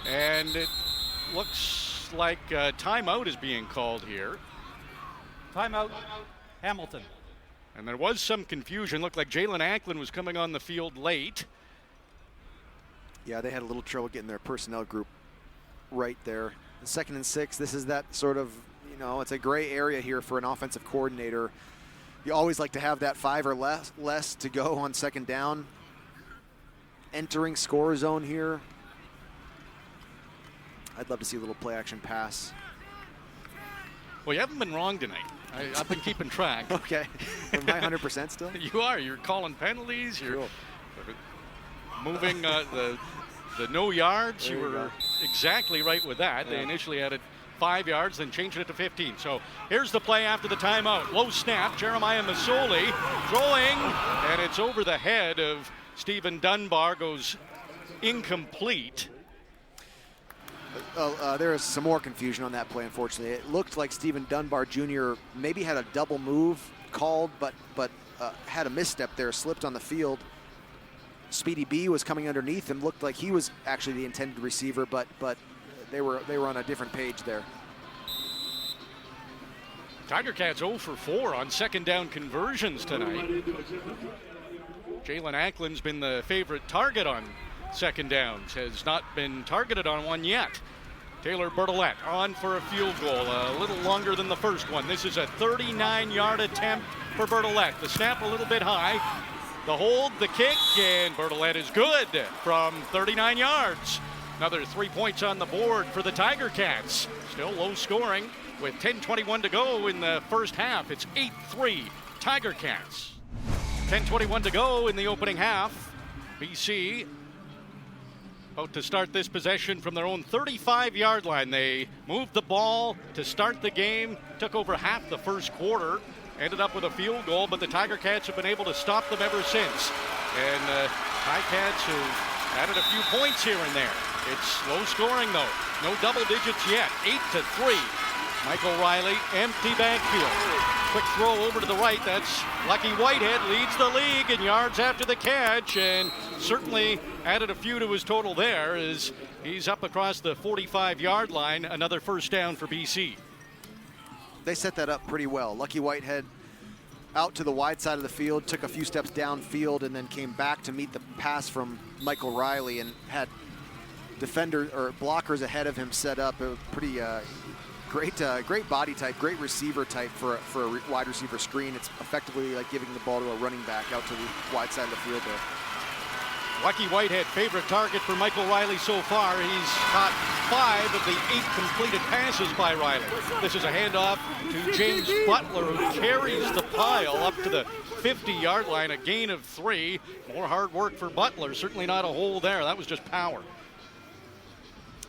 And it looks like a timeout is being called here. Timeout, Hamilton. And there was some confusion. Looked like Jalen Acklin was coming on the field late. Yeah, they had a little trouble getting their personnel group right there. 2nd and 6, this is that sort of, it's a gray area here for an offensive coordinator. You always like to have that 5 or less to go on 2nd down. Entering score zone here. I'd love to see a little play action pass. Well, you haven't been wrong tonight. I've been keeping track. Okay. Am I 100% still? You are. You're calling penalties. You're Cool. moving the no yards. There You you were go. exactly right with that. They initially had it 5 yards, then changed it to 15. So here's the play after the timeout. Low snap. Jeremiah Masoli throwing, and it's over the head of Stephen Dunbar. Goes incomplete. There is some more confusion on that play, unfortunately. It looked like Stephen Dunbar Jr. maybe had a double move called, but had a misstep there, slipped on the field. Speedy B was coming underneath and looked like he was actually the intended receiver, but they were on a different page there. Tiger Cats 0 for 4 on 2nd down conversions tonight. Jalen Acklin's been the favorite target on 2nd downs, has not been targeted on one yet. Taylor Bertolette on for a field goal, a little longer than the first one. This is a 39-yard attempt for Bertolette. The snap a little bit high, the hold, the kick, and Bertolette is good from 39 yards. Another 3 points on the board for the Tiger Cats. Still low scoring with 10:21 to go in the first half. It's 8-3 Tiger Cats. 10:21 to go in the opening half. BC about to start this possession from their own 35-yard line. They moved the ball to start the game, took over half the first quarter, ended up with a field goal, but the Tiger Cats have been able to stop them ever since. And Ticats have Added a few points here and there. It's low scoring though. No double digits yet. 8-3. Michael Riley, empty backfield. Quick throw over to the right. That's Lucky Whitehead, leads the league in yards after the catch, and certainly added a few to his total there as he's up across the 45-yard line. Another first down for BC. They set that up pretty well. Lucky Whitehead out to the wide side of the field, took a few steps downfield, and then came back to meet the pass from Michael Riley and had defenders or blockers ahead of him set up. It was pretty great body type, great receiver type for a wide receiver screen. It's effectively like giving the ball to a running back out to the wide side of the field there. Lucky Whitehead, favorite target for Michael Riley so far. He's caught 5 of the 8 completed passes by Riley. This is a handoff to James Butler, who carries the pile up to the 50-yard line, a gain of 3. More hard work for Butler. Certainly not a hole there. That was just power.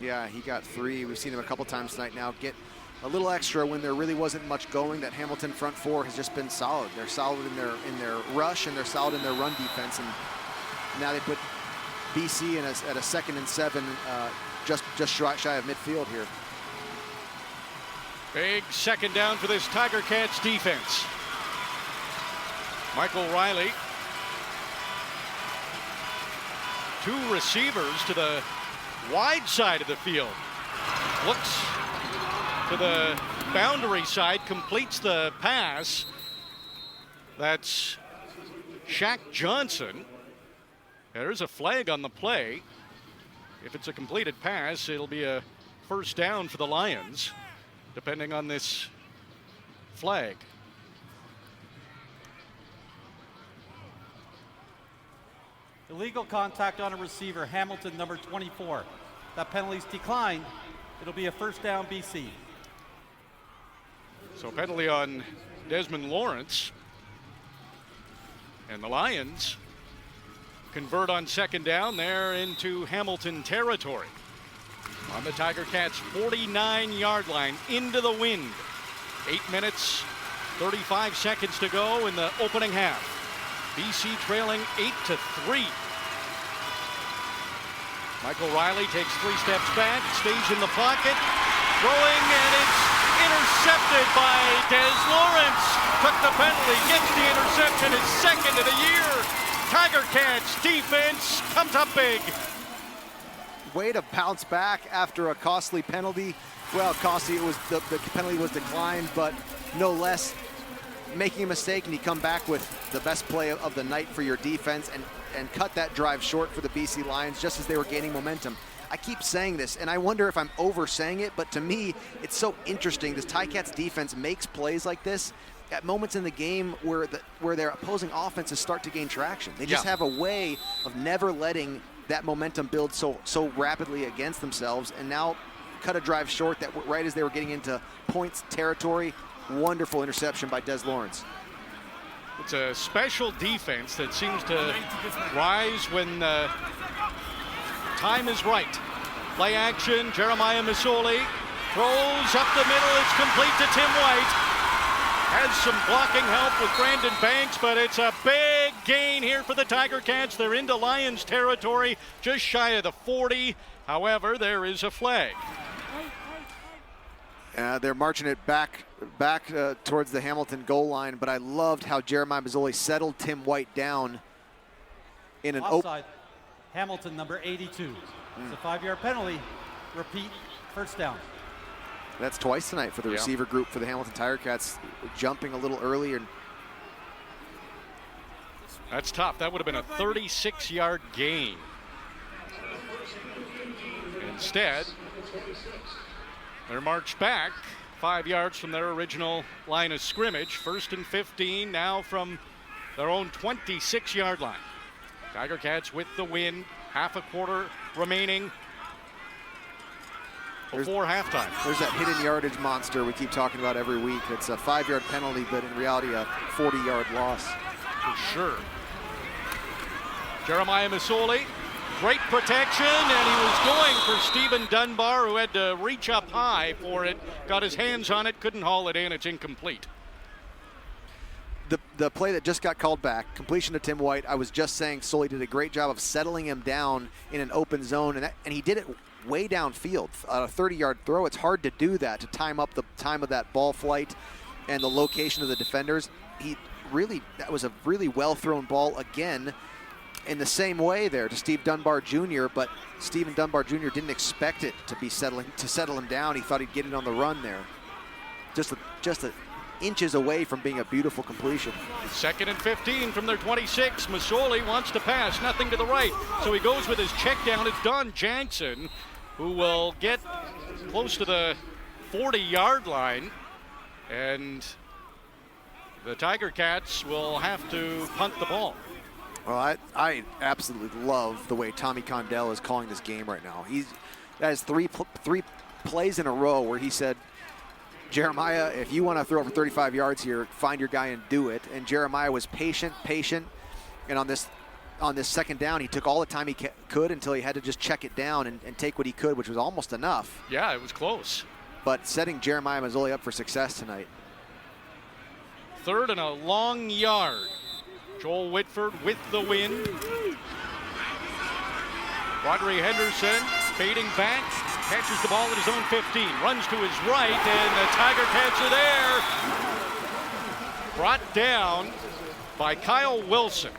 Yeah, he got 3. We've seen him a couple times tonight now get a little extra when there really wasn't much going. That Hamilton front four has just been solid. They're solid in their rush, and they're solid in their run defense. And now they put BC in at a 2nd and 7, just shy of midfield here. Big second down for this Tiger Cats defense. Michael Riley. 2 receivers to the wide side of the field. Looks to the boundary side, completes the pass. That's Shaq Johnson. There's a flag on the play. If it's a completed pass, it'll be a first down for the Lions, depending on this flag. Illegal contact on a receiver, Hamilton, number 24. That penalty's declined. It'll be a first down, BC. So penalty on Desmond Lawrence. And the Lions convert on second down. They're into Hamilton territory. On the Tiger Cats' 49-yard line, into the wind. 8 minutes, 35 seconds to go in the opening half. BC trailing 8-3. Michael Riley takes 3 steps back, stays in the pocket, throwing, and it's intercepted by Des Lawrence. Took the penalty, gets the interception, his 2nd of the year. Tiger Cats defense comes up big. Way to bounce back after a costly penalty. Well, costly, it was the penalty was declined, but no less making a mistake, and you come back with the best play of the night for your defense and cut that drive short for the BC Lions just as they were gaining momentum. I keep saying this, and I wonder if I'm oversaying it, but to me, it's so interesting. This Ticats defense makes plays like this at moments in the game where their opposing offenses start to gain traction. They just have a way of never letting that momentum build so rapidly against themselves, and now cut a drive short that right as they were getting into points territory. Wonderful interception by Des Lawrence. It's a special defense that seems to rise when time is right. Play action, Jeremiah Masoli throws up the middle, it's complete to Tim White. Has some blocking help with Brandon Banks, but it's a big gain here for the Tiger Cats. They're into Lions territory, just shy of the 40. However, there is a flag. They're marching it back towards the Hamilton goal line, but I loved how Jeremiah Mazzoli settled Tim White down in an offside. Hamilton, number 82. It's a 5-yard penalty. Repeat, first down. That's twice tonight for the receiver group for the Hamilton Tiger Cats, jumping a little earlier. That's tough. That would have been a 36-yard gain. Instead, they're marched back 5 yards from their original line of scrimmage. 1st and 15 now from their own 26-yard line. Tiger Cats with the win. Half a quarter remaining before halftime. There's that hidden yardage monster we keep talking about every week. It's a 5-yard penalty, but in reality a 40-yard loss. For sure. Jeremiah Masoli, great protection, and he was going for Stephen Dunbar, who had to reach up high for it. Got his hands on it, couldn't haul it in. It's incomplete. the play that just got called back, completion to Tim White, I was just saying Sully did a great job of settling him down in an open zone, and he did it way downfield. On a 30-yard throw, it's hard to do that, to time up the time of that ball flight and the location of the defenders. That was a really well-thrown ball again in the same way there to Steve Dunbar Jr., but Stephen Dunbar Jr. didn't expect it to settle him down. He thought he'd get it on the run there. Just inches away from being a beautiful completion. 2nd and 15 from their 26. Masoli wants to pass, nothing to the right. So he goes with his check down. It's Don Jackson, who will get close to the 40-yard line. And the Tiger Cats will have to punt the ball. Well, I absolutely love the way Tommy Condell is calling this game right now. That is three plays in a row where he said, Jeremiah, if you want to throw for 35 yards here, find your guy and do it. And Jeremiah was patient. And on this second down, he took all the time he could until he had to just check it down and take what he could, which was almost enough. Yeah, it was close. But setting Jeremiah Masoli up for success tonight. 3rd and a long yard. Joel Whitford with the win. Quadri Henderson fading back. Catches the ball at his own 15. Runs to his right, and the Tiger Cats are there. Brought down by Kyle Wilson.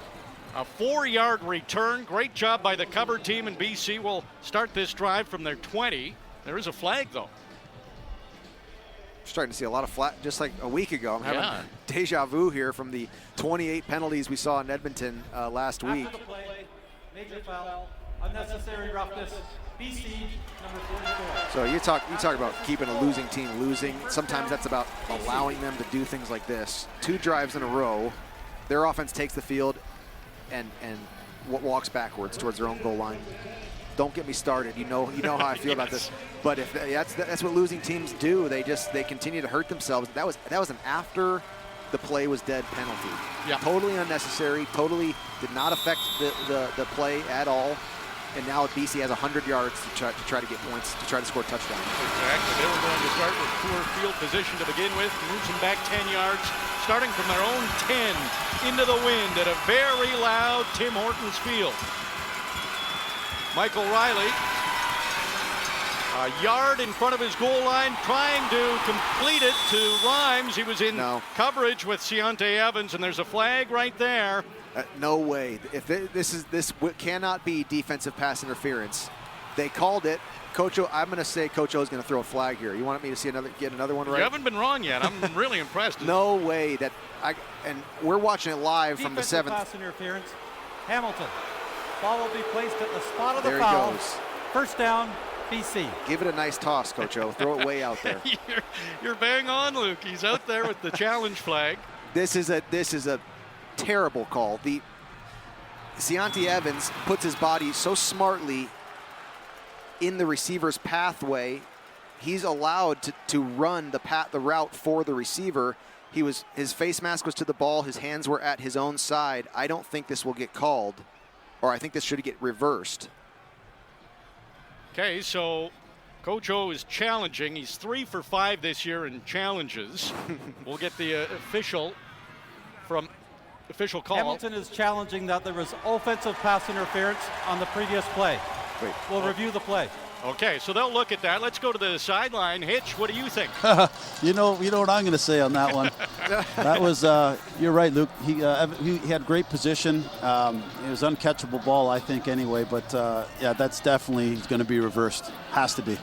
A 4-yard return. Great job by the cover team, and BC will start this drive from their 20. There is a flag, though. Starting to see a lot of flat, just like a week ago. I'm having deja vu here from the 28 penalties we saw in Edmonton last week. After the play, major foul, unnecessary roughness, BC number 44. So you talk about keeping a losing team losing. Sometimes that's about allowing them to do things like this. 2 drives in a row, their offense takes the field and walks backwards towards their own goal line. Don't get me started. You know how I feel about this. But if that's what losing teams do, they continue to hurt themselves. That was an after the play was dead penalty. Yeah. Totally unnecessary. Totally did not affect the play at all. And now BC has 100 yards to try to get points, to try to score touchdowns. Exactly. They were going to start with poor field position to begin with. Moves them back 10 yards, starting from their own 10 into the wind at a very loud Tim Hortons field. Michael Riley, a yard in front of his goal line, trying to complete it to Rhymes. He was in coverage with Ciante Evans, and there's a flag right there. No way. If this cannot be defensive pass interference. They called it. Coach O, I'm going to say Coach O is going to throw a flag here. You want me to get another one right? You haven't been wrong yet. I'm really impressed. No way and we're watching it live from the 7th. Pass interference. Hamilton. Ball will be placed at the spot of the there foul. He goes. First down, BC. Give it a nice toss, Coach O. Throw it way out there. You're bang on, Luke. He's out there with the challenge flag. This is a terrible call. The Ciante Evans puts his body so smartly in the receiver's pathway. He's allowed to run the route for the receiver. His face mask was to the ball. His hands were at his own side. I don't think this will get called, or I think this should get reversed. Okay, so Coach O is challenging. He's 3 for 5 this year in challenges. We'll get the official call. Hamilton is challenging that there was offensive pass interference on the previous play. We'll review the play. Okay, so they'll look at that. Let's go to the sideline. Hitch, what do you think? You know what I'm going to say on that one. That was, you're right, Luke. He had great position. It was uncatchable ball, I think, anyway. But yeah, that's definitely going to be reversed. Has to be.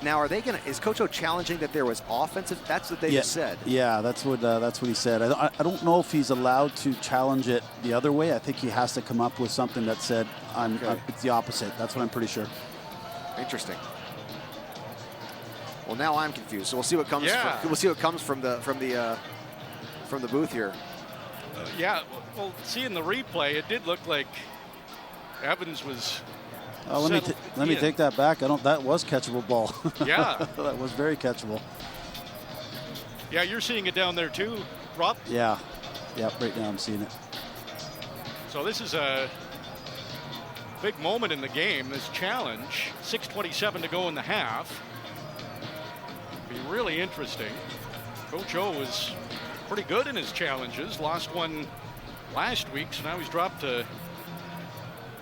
Now, is Coach O challenging that there was offensive? That's what they just said. Yeah, that's what he said. I don't know if he's allowed to challenge it the other way. I think he has to come up with something that said it's the opposite. That's what I'm pretty sure. Interesting. Well, now I'm confused. So we'll see what comes. We'll see what comes from the booth here. Yeah. Well, seeing the replay, it did look like Evans was. Let me take that back. That was catchable ball. Yeah. That was very catchable. Yeah, you're seeing it down there too, Rob. Yeah. Yep. Right now I'm seeing it. So this is a big moment in the game, this challenge. 6:27 to go in the half. Be really interesting. Coach O is pretty good in his challenges. Lost one last week, so now he's dropped to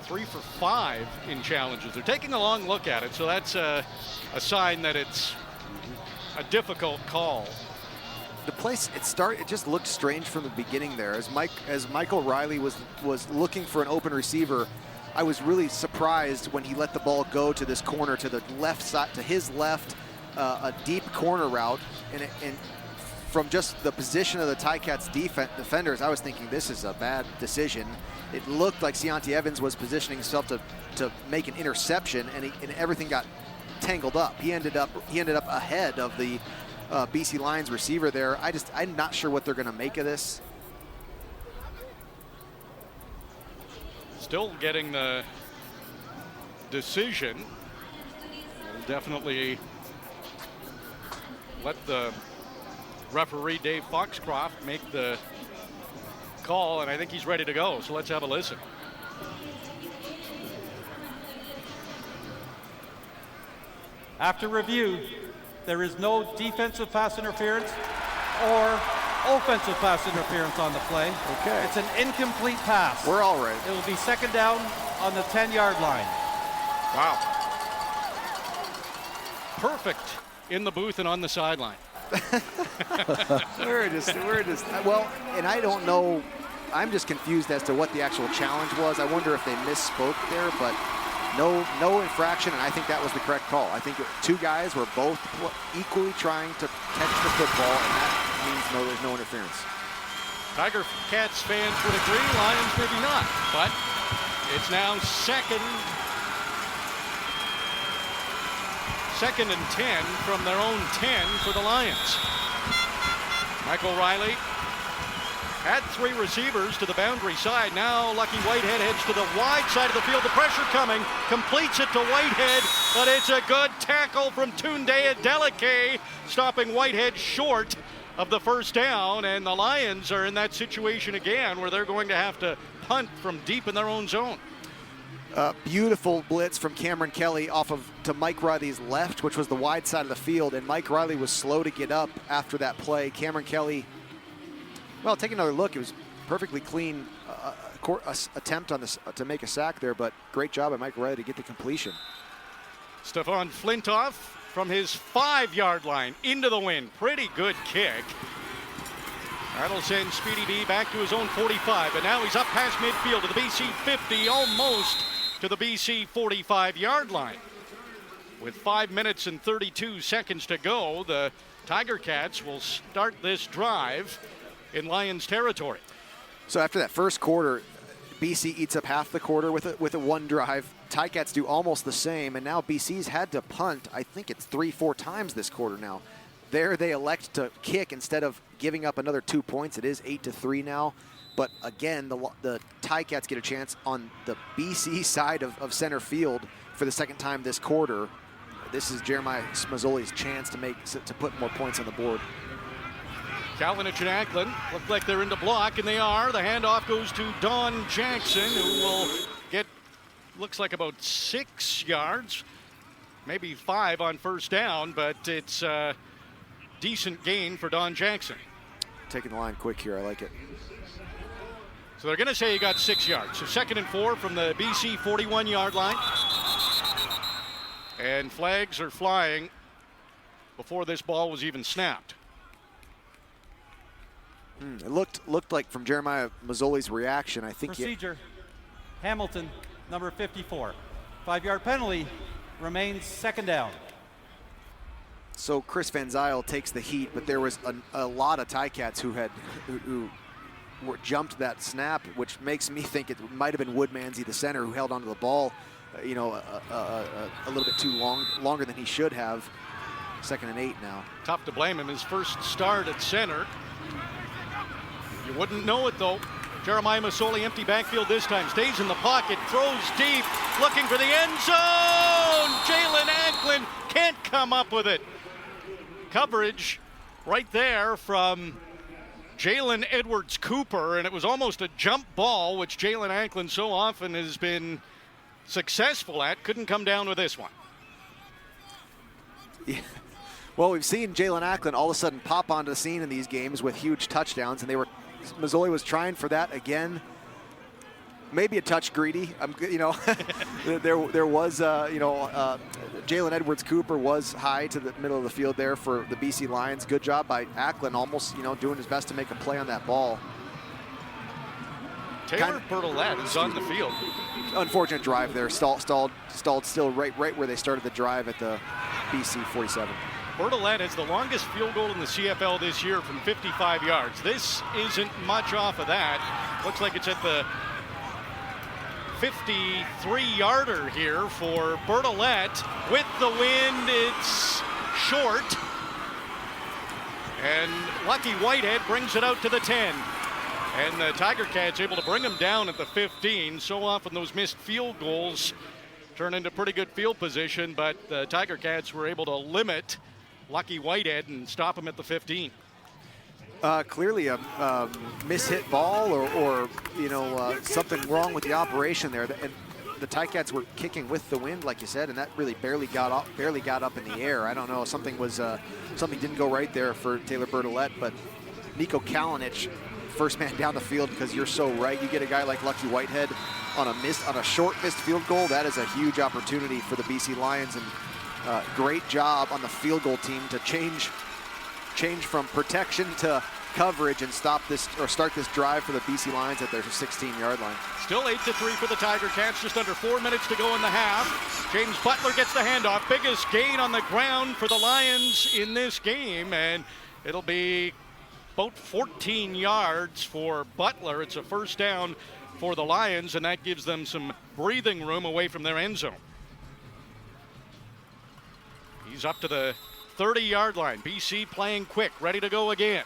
3 for 5 in challenges. They're taking a long look at it, so that's a sign that it's a difficult call. The place it just looked strange from the beginning there. As Michael Riley was looking for an open receiver, I was really surprised when he let the ball go to this corner to the left side, to his left, a deep corner route, and from just the position of the Ticats defenders, I was thinking this is a bad decision. It looked like Cianti Evans was positioning himself to make an interception, and everything got tangled up. He ended up ahead of the BC Lions receiver there. I'm not sure what they're going to make of this. Still getting the decision. We'll definitely let the referee Dave Foxcroft make the call, and I think he's ready to go, so let's have a listen. After review, there is no defensive pass interference or offensive pass interference on the play. Okay. It's an incomplete pass. We're all right. It will be second down on the 10-yard line. Wow. Perfect in the booth and on the sideline. we're just well, and I don't know. I'm just confused as to what the actual challenge was. I wonder if they misspoke there, but no infraction, and I think that was the correct call. I think two guys were both equally trying to catch the football, and that means there's no interference. Tiger Cats fans would agree, Lions maybe not, but it's now second and 10 from their own 10 for the Lions. Michael Riley had 3 receivers to the boundary side. Now Lucky Whitehead heads to the wide side of the field. The pressure coming, completes it to Whitehead, but it's a good tackle from Tunde Adeleke, stopping Whitehead short of the first down, and the Lions are in that situation again where they're going to have to punt from deep in their own zone. Beautiful blitz from Cameron Kelly to Mike Riley's left, which was the wide side of the field, and Mike Riley was slow to get up after that play. Cameron Kelly, well, take another look. It was perfectly clean attempt on this to make a sack there, but great job by Mike Riley to get the completion. Stefan Flintoff from his 5-yard line into the wind. Pretty good kick. That'll send Speedy D back to his own 45, and now he's up past midfield to the BC 50, almost to the BC 45-yard line. With 5 minutes and 32 seconds to go, the Tiger Cats will start this drive in Lions territory. So after that first quarter, BC eats up half the quarter with a one drive. Ticats do almost the same, and now BC's had to punt. I think it's 3-4 times this quarter now. There they elect to kick instead of giving up another 2 points. It is 8-3 now. But again, the Ticats get a chance on the BC side of center field for the second time this quarter. This is Jeremiah Smazzoli's chance to put more points on the board. Kalinic and Acklin look like they're into block, and they are. The handoff goes to Don Jackson, who will get, looks like about 6 yards, maybe 5 on first down, but it's a decent gain for Don Jackson. Taking the line quick here, I like it. So they're going to say he got 6 yards. So 2nd and 4 from the BC 41-yard line. And flags are flying before this ball was even snapped. It looked like from Jeremiah Mazzoli's reaction, I think. Procedure. Hamilton, number 54. 5-yard penalty, remains second down. So Chris Van Zyl takes the heat, but there was a lot of Ticats who jumped that snap, which makes me think it might have been Woodmansey, the center, who held onto the ball, a little bit too longer than he should have. 2nd and 8 now. Tough to blame him. His first start at center. You wouldn't know it, though. Jeremiah Masoli, empty backfield this time. Stays in the pocket, throws deep, looking for the end zone. Jalen Acklin can't come up with it. Coverage right there from Jalen Edwards-Cooper, and it was almost a jump ball, which Jalen Acklin so often has been successful at. Couldn't come down with this one. Yeah. Well, we've seen Jalen Ackland all of a sudden pop onto the scene in these games with huge touchdowns, and Mazzoli was trying for that again. Maybe a touch greedy. There was, Jalen Edwards-Cooper was high to the middle of the field there for the BC Lions. Good job by Ackland, almost, doing his best to make a play on that ball. Taylor Bertolette is on the field. Unfortunate drive there. Stalled still right where they started the drive at the BC 47. Bertolette has the longest field goal in the CFL this year from 55 yards. This isn't much off of that. Looks like it's at the 53-yarder here for Bertolette. With the wind, it's short. And Lucky Whitehead brings it out to the 10. And the Tiger Cats able to bring him down at the 15. So often those missed field goals turn into pretty good field position, but the Tiger Cats were able to limit Lucky Whitehead and stop him at the 15. Clearly a mishit ball or something wrong with the operation there. And the Ticats were kicking with the wind, like you said, and that really barely got up in the air. I don't know, something didn't go right there for Taylor Bertolette, but Nico Kalinic, first man down the field, because you're so right. You get a guy like Lucky Whitehead on a short missed field goal. That is a huge opportunity for the BC Lions, and great job on the field goal team to change from protection to coverage and start this drive for the BC Lions at their 16-yard line. Still 8-3 for the Tiger Cats, just under 4 minutes to go in the half. James Butler gets the handoff. Biggest gain on the ground for the Lions in this game, and it'll be about 14 yards for Butler. It's a first down for the Lions, and that gives them some breathing room away from their end zone. He's up to the 30-yard line. BC playing quick, ready to go again.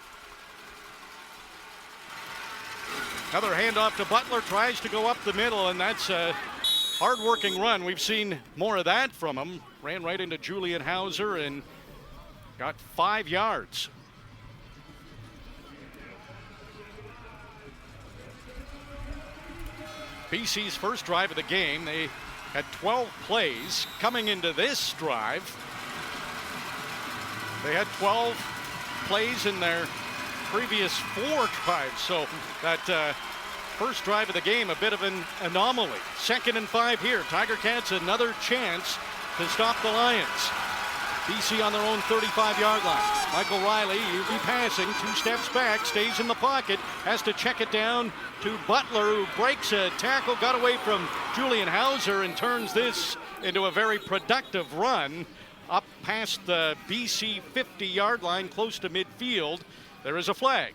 Another handoff to Butler, tries to go up the middle, and that's a hard-working run. We've seen more of that from him. Ran right into Julian Hauser and got 5 yards. BC's first drive of the game, they had 12 plays. Coming into this drive, they had 12 plays in their previous 4 drives. So that first drive of the game, a bit of an anomaly. 2nd and 5 here. Tiger Cats another chance to stop the Lions. BC on their own 35-yard line. Michael Riley, UV passing, 2 steps back, stays in the pocket, has to check it down to Butler, who breaks a tackle, got away from Julian Hauser, and turns this into a very productive run up past the BC 50-yard line, close to midfield. There is a flag.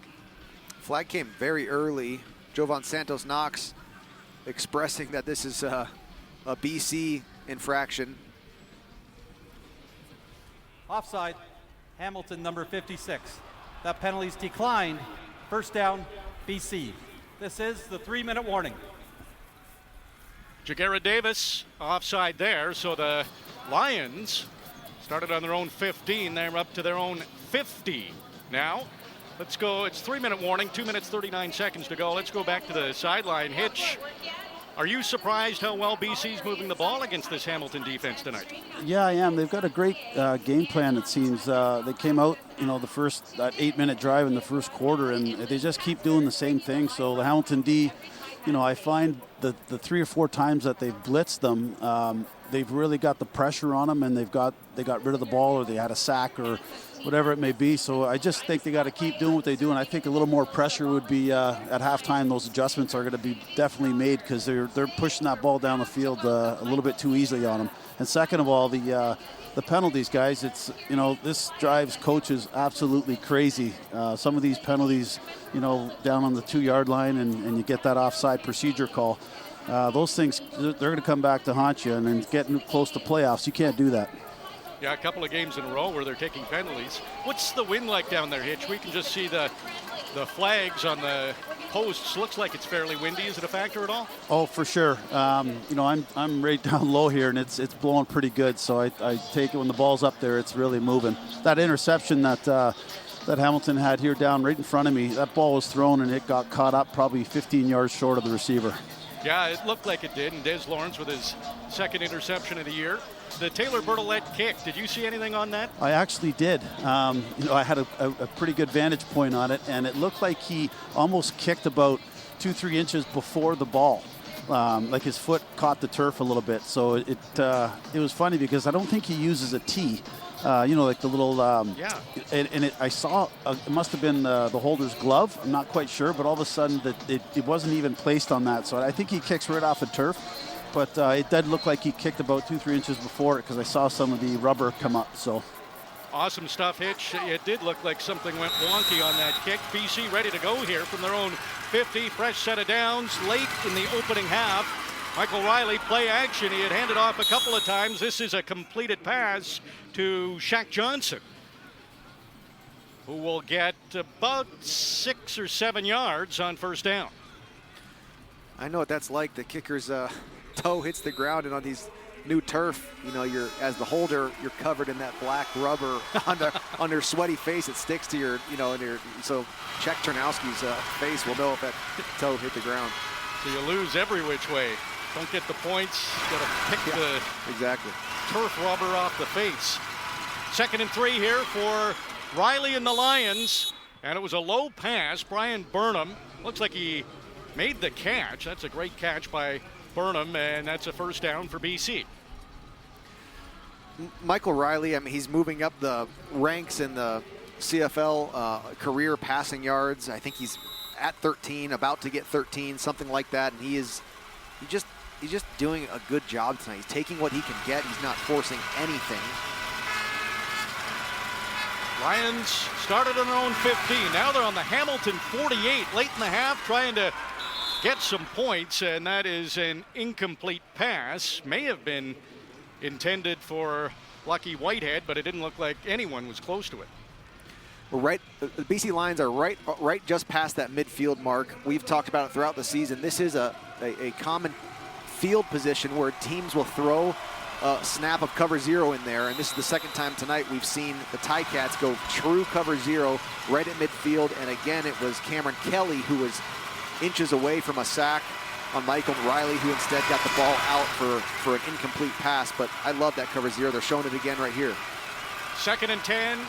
Flag came very early. Jovan Santos Knox expressing that this is a BC infraction. Offside, Hamilton, number 56. That penalty's declined. First down, BC. This is the 3-minute warning. Jagera Davis offside there, so the Lions started on their own 15. They're up to their own 50 now. Let's go. It's 3-minute warning, 2 minutes, 39 seconds to go. Let's go back to the sideline. Hitch, are you surprised how well BC's moving the ball against this Hamilton defense tonight? Yeah, I am. They've got a great game plan, it seems. They came out, the first, that 8-minute drive in the first quarter, and they just keep doing the same thing. So the Hamilton D, I find the 3 or 4 times that they've blitzed them, they've really got the pressure on them, and they got rid of the ball, or they had a sack, or whatever it may be. So I just think they got to keep doing what they do, and I think a little more pressure would be at halftime. Those adjustments are going to be definitely made, because they're pushing that ball down the field a little bit too easily on them. And second of all, the penalties, guys. It's this drives coaches absolutely crazy. Some of these penalties, down on the 2-yard line, and you get that offside procedure call. Those things, they're going to come back to haunt you, and then getting close to playoffs, you can't do that. Yeah, a couple of games in a row where they're taking penalties. What's the wind like down there, Hitch? We can just see the flags on the posts. Looks like it's fairly windy. Is it a factor at all? Oh, for sure. I'm right down low here, and it's blowing pretty good. So I take it when the ball's up there, it's really moving. That interception that Hamilton had here down right in front of me, that ball was thrown and it got caught up probably 15 yards short of the receiver. Yeah, it looked like it did, and Des Lawrence with his second interception of the year. The Taylor Bertolette kick, did you see anything on that? I actually did. I had a pretty good vantage point on it, and it looked like he almost kicked about 2-3 inches before the ball. Like his foot caught the turf a little bit. So it was funny because I don't think he uses a tee. Like the little, I saw, it must have been the holder's glove. I'm not quite sure, but all of a sudden it wasn't even placed on that. So I think he kicks right off the turf, but it did look like he kicked about 2-3 inches before it because I saw some of the rubber come up. So awesome stuff, Hitch. It did look like something went wonky on that kick. BC ready to go here from their own 50. Fresh set of downs late in the opening half. Michael Riley, play action. He had handed off a couple of times. This is a completed pass to Shaq Johnson, who will get about 6 or 7 yards on first down. I know what that's like. The kicker's toe hits the ground, and on these new turf, you're as the holder, you're covered in that black rubber on their sweaty face. It sticks to your, so Czech Ternowski's face will know if that toe hit the ground. So you lose every which way. Don't get the points. Got to pick the exactly turf rubber off the face. 2nd and 3 here for Riley and the Lions, and it was a low pass. Brian Burnham looks like he made the catch. That's a great catch by Burnham, and that's a first down for BC. Michael Riley, he's moving up the ranks in the CFL career passing yards. I think he's at 13, about to get 13, something like that, and he's just doing a good job tonight. He's taking what he can get. He's not forcing anything. Lions started on their own 15. Now they're on the Hamilton 48, late in the half, trying to get some points, and that is an incomplete pass. May have been intended for Lucky Whitehead, but it didn't look like anyone was close to it. Well, the BC Lions are right just past that midfield mark. We've talked about it throughout the season. This is a common field position where teams will throw a snap of cover zero in there, and this is the second time tonight we've seen the Ticats go true cover zero right at midfield, and again it was Cameron Kelly who was inches away from a sack on Michael Riley, who instead got the ball out for an incomplete pass. But I love that cover zero. They're showing it again right here. 2nd and 10.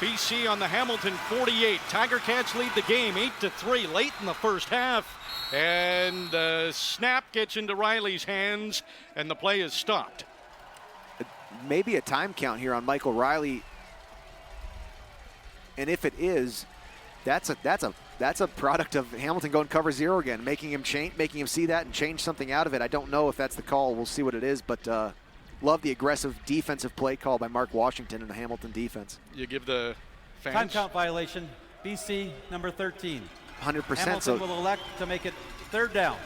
BC on the Hamilton 48. Tiger Cats lead the game 8-3 late in the first half. And the snap gets into Riley's hands, and the play is stopped. Maybe a time count here on Michael Riley. And if it is, that's a product of Hamilton going cover zero again, making him see that and change something out of it. I don't know if that's the call. We'll see what it is, but love the aggressive defensive play call by Mark Washington and the Hamilton defense. You give the fans... Time count violation, BC number 13. 100%. Hamilton will elect to make it 3rd down.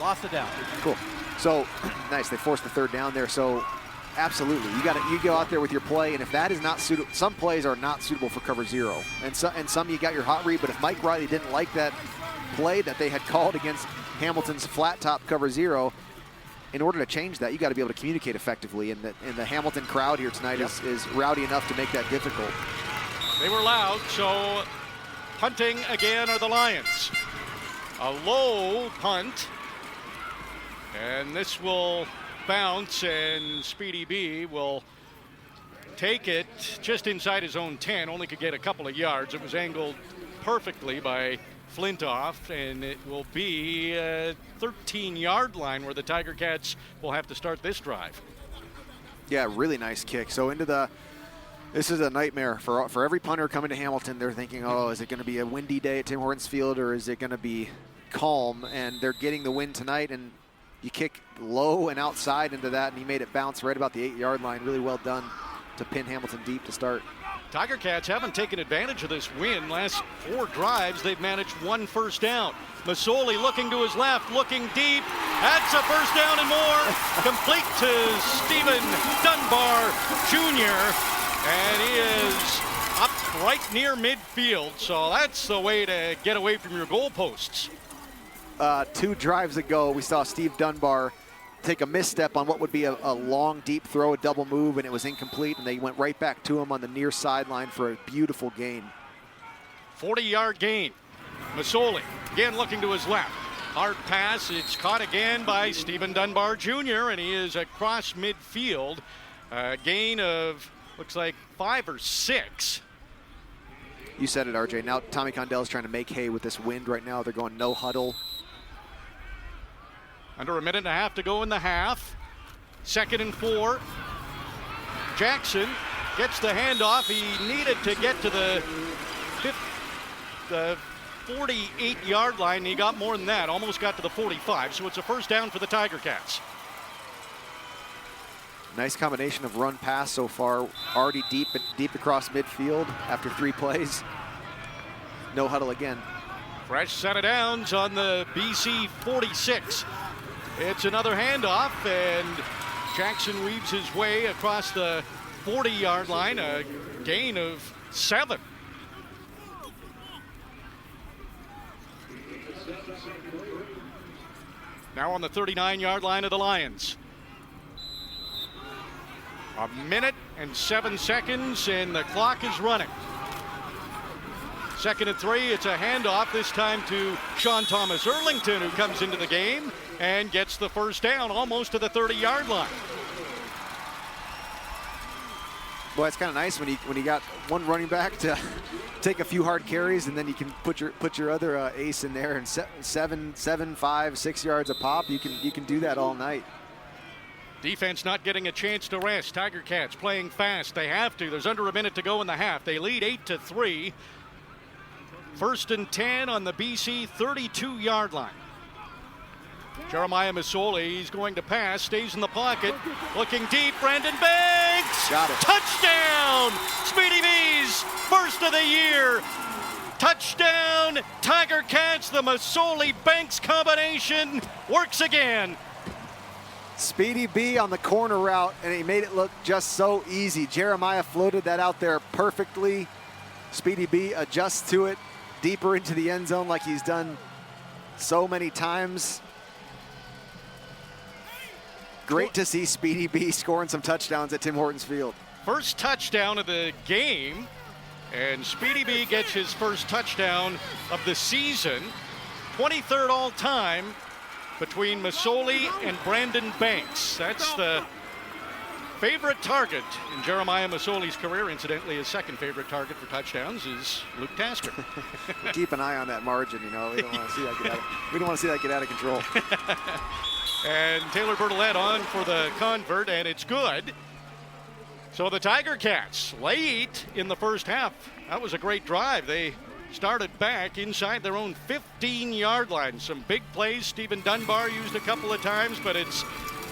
Lost it down. Cool. So, nice. They forced the 3rd down there. So, absolutely. You go out there with your play, and if that is not suitable, some plays are not suitable for cover zero. And some you got your hot read, but if Mike Riley didn't like that play that they had called against Hamilton's flat top cover zero, in order to change that, you got to be able to communicate effectively, and the Hamilton crowd here tonight is rowdy enough to make that difficult. They were loud, so punting again are the Lions. A low punt, and this will bounce, and Speedy B will take it just inside his own 10, only could get a couple of yards. It was angled perfectly by Flintoff, and it will be a 13-yard line where the Tiger Cats will have to start this drive. Yeah, really nice kick. So this is a nightmare for every punter coming to Hamilton. They're thinking, oh, is it going to be a windy day at Tim Hortons Field, or is it going to be calm? And they're getting the wind tonight, and you kick low and outside into that, and he made it bounce right about the 8-yard line. Really well done to pin Hamilton deep to start. Tiger Cats haven't taken advantage of this win. Last 4 drives, they've managed 1 first down. Masoli looking to his left, looking deep. That's a first down and more. Complete to Stephen Dunbar Jr. And he is up right near midfield. So that's the way to get away from your goalposts. 2 drives ago, we saw Steve Dunbar take a misstep on what would be a long, deep throw, a double move, and it was incomplete, and they went right back to him on the near sideline for a beautiful gain. 40-yard gain. Masoli again looking to his left. Hard pass. It's caught again by Stephen Dunbar Jr., and he is across midfield. Gain of, looks like 5 or 6. You said it, RJ. Now Tommy Condell's trying to make hay with this wind right now. They're going no huddle. Under a minute and a half to go in the half. 2nd and 4. Jackson gets the handoff. He needed to get to the 48-yard line. He got more than that, almost got to the 45. So it's a first down for the Tiger Cats. Nice combination of run pass so far. Already deep across midfield after 3 plays. No huddle again. Fresh set of downs on the BC 46. It's another handoff, and Jackson weaves his way across the 40-yard line, a gain of 7. Now on the 39-yard line of the Lions. A minute and 7 seconds, and the clock is running. 2nd and 3, it's a handoff, this time to Sean Thomas Erlington, who comes into the game and gets the first down almost to the 30-yard line. Boy, it's kind of nice when you got one running back to take a few hard carries, and then you can put your other ace in there, and 7, 5, 6 yards a pop. You can do that all night. Defense not getting a chance to rest. Tiger Cats playing fast. They have to. There's under a minute to go in the half. They lead 8-3. 1st and 10 on the BC 32-yard line. Jeremiah Masoli, he's going to pass, stays in the pocket, looking deep. Brandon Banks! Got it. Touchdown! Speedy B's first of the year. Touchdown! Tiger Cats. The Masoli-Banks combination works again. Speedy B on the corner route, and he made it look just so easy. Jeremiah floated that out there perfectly. Speedy B adjusts to it deeper into the end zone like he's done so many times. Great to see Speedy B scoring some touchdowns at Tim Hortons Field. First touchdown of the game, and Speedy B gets his first touchdown of the season. 23rd all time between Masoli and Brandon Banks. That's the favorite target in Jeremiah Masoli's career. Incidentally, his second favorite target for touchdowns is Luke Tasker. Keep an eye on that margin, you know. We don't want to see that get out of control. And Taylor Bertolette on for the convert, and it's good. So the Tiger Cats late in the first half. That was a great drive. They started back inside their own 15-yard line. Some big plays. Stephen Dunbar used a couple of times, but it's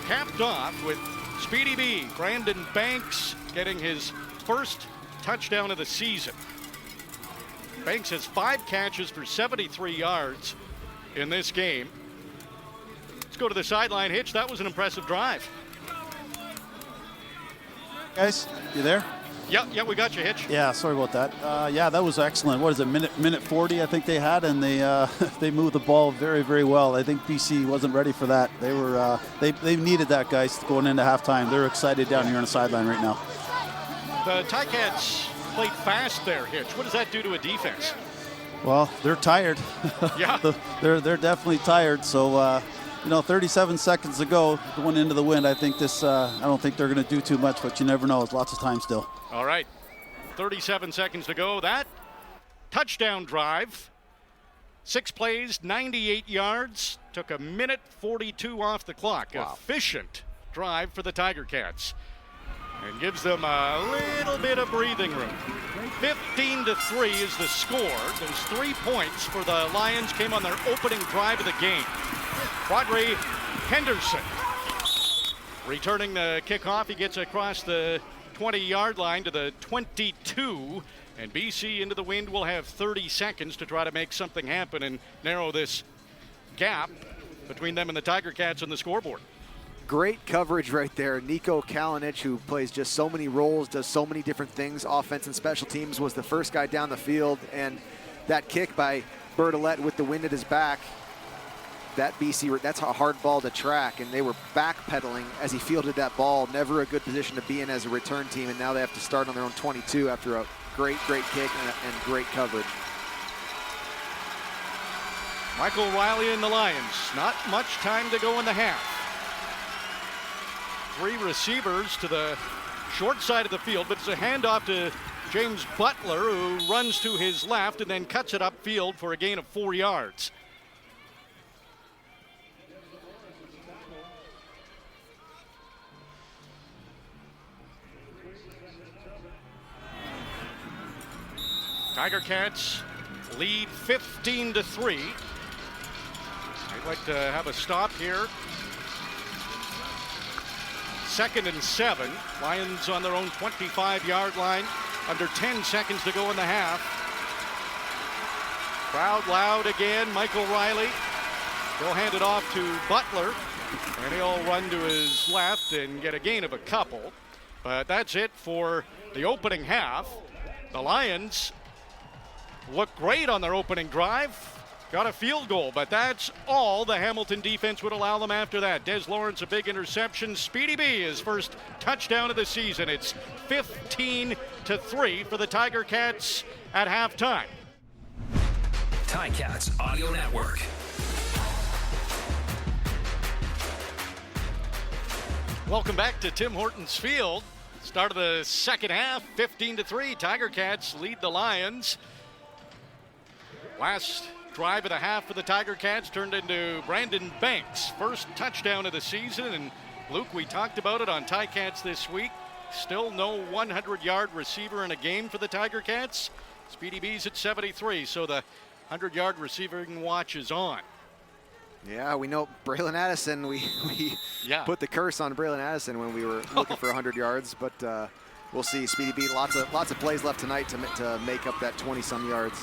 capped off with Speedy B, Brandon Banks, getting his first touchdown of the season. Banks has 5 catches for 73 yards in this game. Let's go to the sideline hitch. That was an impressive drive. Guys, you there? Yeah, we got you, Hitch. Yeah, sorry about that. Yeah, that was excellent. What is it, minute 40 I think they had, and they moved the ball very, very well. I think BC wasn't ready for that. They were they needed that, guys, going into halftime. They're excited down here on the sideline right now. The Ticats played fast there, Hitch. What does that do to a defense? Well, they're tired. Yeah. they're definitely tired. So 37 seconds to go, going into the wind. I think I don't think they're going to do too much, but you never know. There's lots of time still. All right, 37 seconds to go. That touchdown drive, 6 plays, 98 yards, took a minute 42 off the clock. Wow. Efficient drive for the Tiger Cats, and gives them a little bit of breathing room. 15-3 is the score. Those 3 points for the Lions came on their opening drive of the game. Quadri Henderson returning the kickoff. He gets across the 20-yard line to the 22, and BC into the wind will have 30 seconds to try to make something happen and narrow this gap between them and the Tiger Cats on the scoreboard. Great coverage right there. Nico Kalinic, who plays just so many roles, does so many different things, offense and special teams, was the first guy down the field, and that kick by Bertolette with the wind at his back, that's a hard ball to track, and they were backpedaling as he fielded that ball. Never a good position to be in as a return team, and now they have to start on their own 22 after a great kick and great coverage. Michael Riley and the Lions. Not much time to go in the half. 3 receivers to the short side of the field, but it's a handoff to James Butler, who runs to his left and then cuts it upfield for a gain of 4 yards. Tiger Cats lead 15-3. They'd like to have a stop here. 2nd and 7. Lions on their own 25-yard line. Under 10 seconds to go in the half. Crowd loud again. Michael Riley. He'll hand it off to Butler. And he'll run to his left and get a gain of a couple. But that's it for the opening half. The Lions look great on their opening drive. Got a field goal, but that's all the Hamilton defense would allow them after that. Des Lawrence, a big interception. Speedy B, his first touchdown of the season. It's 15-3 for the Tiger Cats at halftime. Ticats Audio Network. Welcome back to Tim Hortons Field. Start of the second half, 15-3. Tiger Cats lead the Lions. Last drive of the half for the Tiger Cats turned into Brandon Banks' first touchdown of the season. And Luke, we talked about it on Ticats this week. Still no 100-yard receiver in a game for the Tiger Cats. Speedy B's at 73, so the 100-yard receiving watch is on. Yeah, we know Braylon Addison. We put the curse on Braylon Addison when we were looking for 100 yards, but we'll see. Speedy B, lots of plays left tonight to make up that 20-some yards.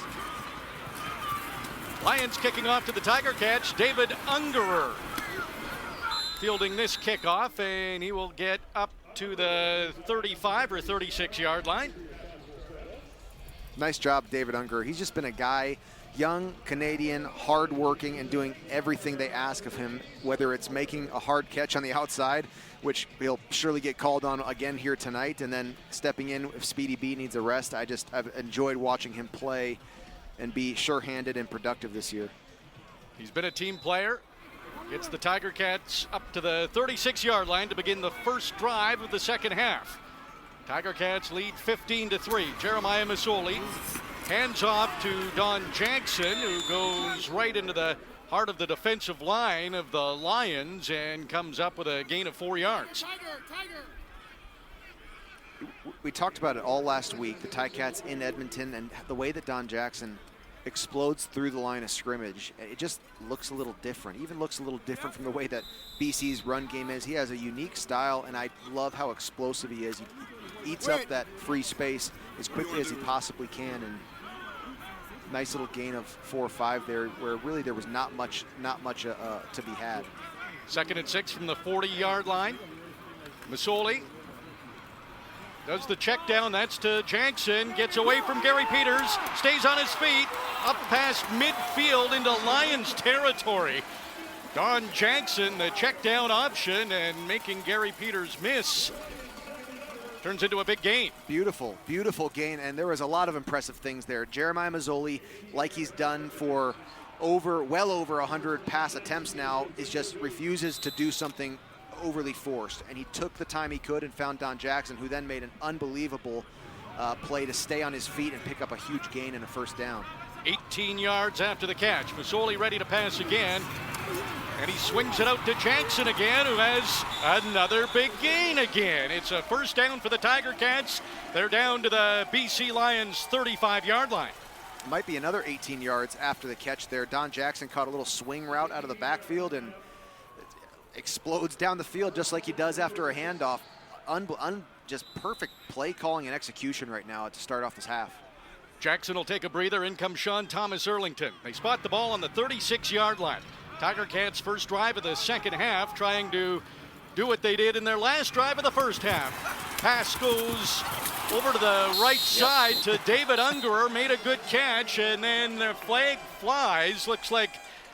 Lions kicking off to the Tiger Cats. David Ungerer fielding this kickoff, and he will get up to the 35 or 36-yard line. Nice job, David Ungerer. He's just been a guy, young, Canadian, hardworking, and doing everything they ask of him, whether it's making a hard catch on the outside, which he'll surely get called on again here tonight, and then stepping in if Speedy B needs a rest. I've enjoyed watching him play and be sure-handed and productive this year. He's been a team player. Gets the Tiger Cats up to the 36-yard line to begin the first drive of the second half. Tiger Cats lead 15-3. Jeremiah Masoli hands off to Don Jackson, who goes right into the heart of the defensive line of the Lions and comes up with a gain of 4 yards. We talked about it all last week, the Ticats in Edmonton, and the way that Don Jackson explodes through the line of scrimmage. It just looks a little different. Even looks a little different from the way that BC's run game is. He has a unique style, and I love how explosive he is. He eats up that free space as quickly as he possibly can, and nice little gain of 4 or 5 there, where really there was not much to be had. 2nd and 6 from the 40-yard line. Masoli does the check down. That's to Jackson. Gets away from Gary Peters. Stays on his feet. Up past midfield into Lions territory. Don Jackson, the check down option, and making Gary Peters miss. Turns into a big gain. Beautiful, beautiful gain. And there was a lot of impressive things there. Jeremiah Masoli, like he's done for well over 100 pass attempts now, is just refuses to do something overly forced, and he took the time he could and found Don Jackson, who then made an unbelievable play to stay on his feet and pick up a huge gain and a first down. 18 yards after the catch. Masoli ready to pass again, and he swings it out to Jackson again, who has another big gain again. It's a first down for the Tiger Cats. They're down to the BC Lions 35-yard line. Might be another 18 yards after the catch there. Don Jackson caught a little swing route out of the backfield and explodes down the field just like he does after a handoff. Just perfect play calling and execution right now to start off this half. Jackson will take a breather. In comes Sean Thomas Erlington. They spot the ball on the 36-yard line. Tiger Cats' first drive of the second half, trying to do what they did in their last drive of the first half. Pass goes over to the right side to David Ungerer. Made a good catch, and then the flag flies. Looks like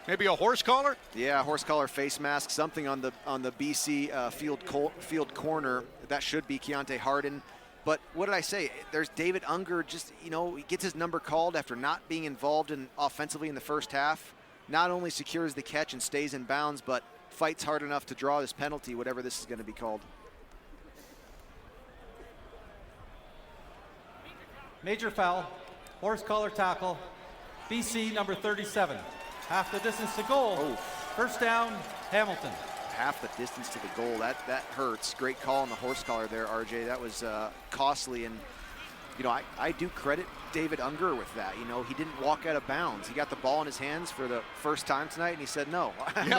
maybe a horse collar? Yeah, horse collar, face mask, something on the BC field corner. That should be Keontae Harden. But what did I say? There's David Ungerer, just, he gets his number called after not being involved offensively in the first half. not only secures the catch and stays in bounds, but fights hard enough to draw this penalty, whatever this is going to be called. Major foul, horse collar tackle, BC number 37. Half the distance to goal. Oh. First down, Hamilton. Half the distance to the goal. That hurts. Great call on the horse collar there, RJ. That was costly. And, you know, I do credit David Unger with that. You know, he didn't walk out of bounds. He got the ball in his hands for the first time tonight, and he said, no, I'm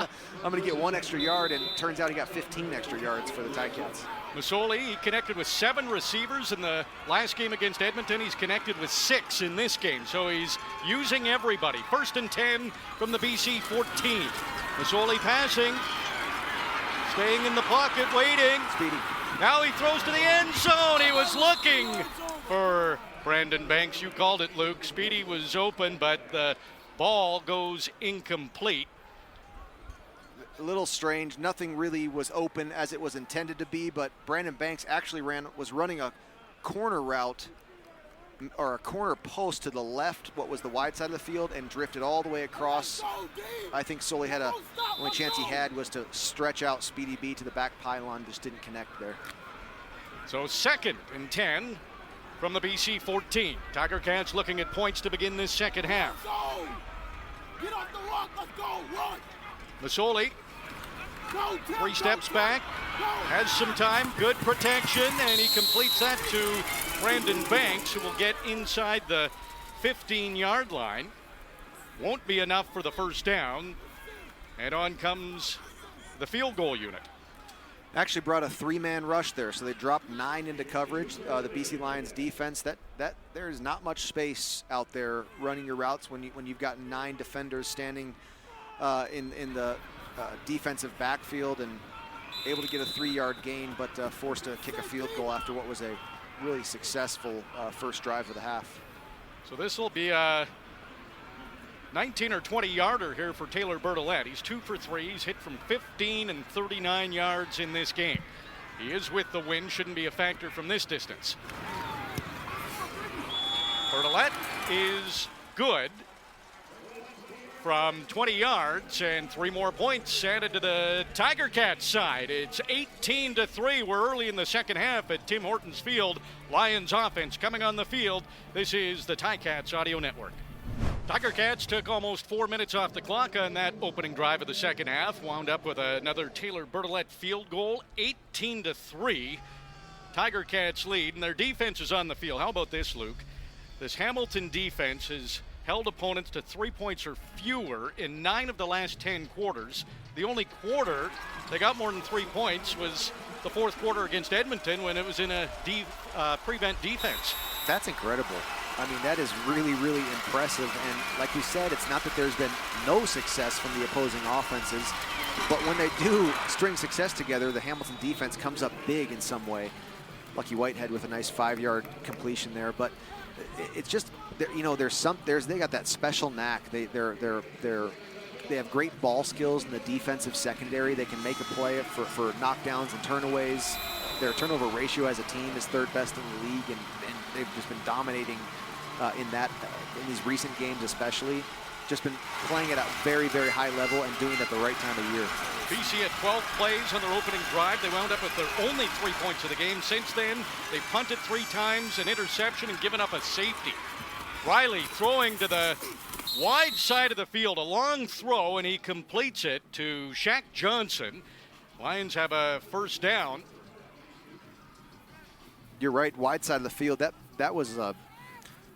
going to get 1 extra yard, and turns out he got 15 extra yards for the Ticats. Masoli, he connected with 7 receivers in the last game against Edmonton. He's connected with 6 in this game, so he's using everybody. 1st and 10 from the BC 14. Masoli passing, staying in the pocket, waiting. Speedy. Now he throws to the end zone. He was looking for Brandon Banks. You called it, Luke. Speedy was open, but the ball goes incomplete. A little strange. Nothing really was open as it was intended to be, but Brandon Banks actually was running a corner route or a corner post to the left, what was the wide side of the field, and drifted all the way across. I think Sully had only chance he had was to stretch out Speedy B to the back pylon, just didn't connect there. So 2nd and 10 from the BC 14. Tiger Cats looking at points to begin this second half. Get off the rock, let's go, run! Masoli, 3 steps back, has some time, good protection, and he completes that to Brandon Banks, who will get inside the 15-yard line. Won't be enough for the first down, and on comes the field goal unit. Actually brought a 3-man rush there, so they dropped 9 into coverage. The BC Lions defense, that there is not much space out there running your routes when you've got 9 defenders standing in the defensive backfield, and able to get a 3-yard gain, but forced to kick a field goal after what was a really successful first drive of the half. So this will be a 19 or 20-yarder here for Taylor Bertolette. He's 2 for 3. He's hit from 15 and 39 yards in this game. He is with the wind, shouldn't be a factor from this distance. Bertolette is good from 20 yards, and 3 more points added to the Tiger Cats side. It's 18-3. We're early in the second half at Tim Hortons Field. Lions offense coming on the field. This is the Ticats Audio Network. Tiger Cats took almost 4 minutes off the clock on that opening drive of the second half. Wound up with another Taylor Bertolette field goal, 18-3. Tiger Cats lead, and their defense is on the field. How about this, Luke? This Hamilton defense has held opponents to 3 points or fewer in 9 of the last 10 quarters. The only quarter they got more than 3 points was the fourth quarter against Edmonton, when it was in a prevent defense. That's incredible. I mean, that is really, really impressive. And like you said, it's not that there's been no success from the opposing offenses, but when they do string success together, the Hamilton defense comes up big in some way. Lucky Whitehead with a nice 5-yard completion there, but it's just, you know, they got that special knack. They have great ball skills in the defensive secondary. They can make a play for knockdowns and turnaways. Their turnover ratio as a team is 3rd best in the league, and they've just been dominating in these recent games especially. Just been playing at a very, very high level and doing it at the right time of year. BC had 12 plays on their opening drive. They wound up with their only 3 points of the game. Since then, they punted 3 times, an interception, and given up a safety. Riley throwing to the wide side of the field, a long throw, and he completes it to Shaq Johnson. Lions have a first down. You're right, wide side of the field. That was a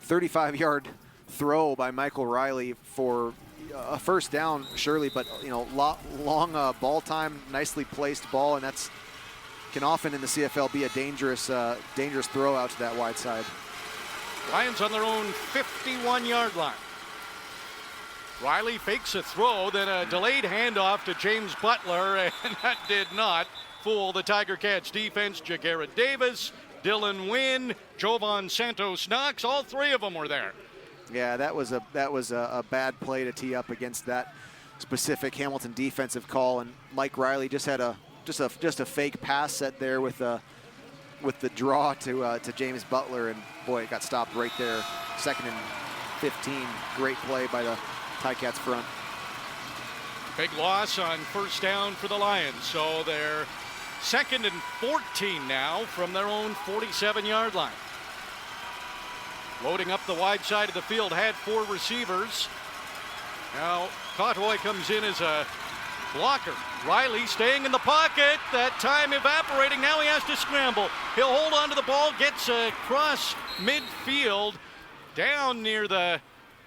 35-yard throw by Michael Riley for a first down, surely, but you know, long ball time, nicely placed ball, and that's can often in the CFL be a dangerous throw out to that wide side. Lions on their own 51-yard line. Riley fakes a throw, then a delayed handoff to James Butler, and that did not fool the Tiger Cats defense. Jagarrett Davis, Dylan Wynn, Jovan Santos Knox, all 3 of them were there. Yeah, that was a bad play to tee up against that specific Hamilton defensive call, and Mike Riley just had a fake pass set there with the draw to James Butler, and boy, it got stopped right there. 2nd and 15, great play by the Ticats front. Big loss on first down for the Lions. So they're 2nd and 14 now from their own 47-yard line. Loading up the wide side of the field, had 4 receivers. Now Cottoy comes in as a blocker. Riley staying in the pocket, that time evaporating. Now he has to scramble. He'll hold on to the ball, gets across midfield, down near the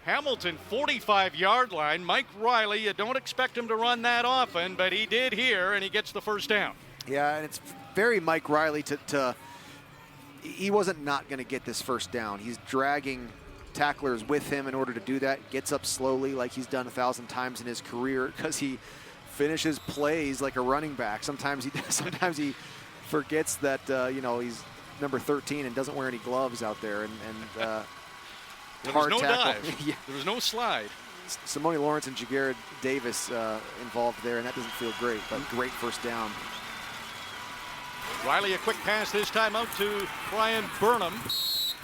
Hamilton 45-yard line. Mike Riley, you don't expect him to run that often, but he did here, and he gets the first down. Yeah, and it's very Mike Riley to he wasn't not going to get this first down. He's dragging tacklers with him in order to do that. Gets up slowly like he's done 1,000 times in his career because he finishes plays like a running back. Sometimes he forgets that he's number 13 and doesn't wear any gloves out there. There hard was no tackle. dive. Yeah. There was no slide. Simone Lawrence and Jagarrett Davis involved there, and that doesn't feel great, but great first down. Riley, a quick pass this time out to Brian Burnham.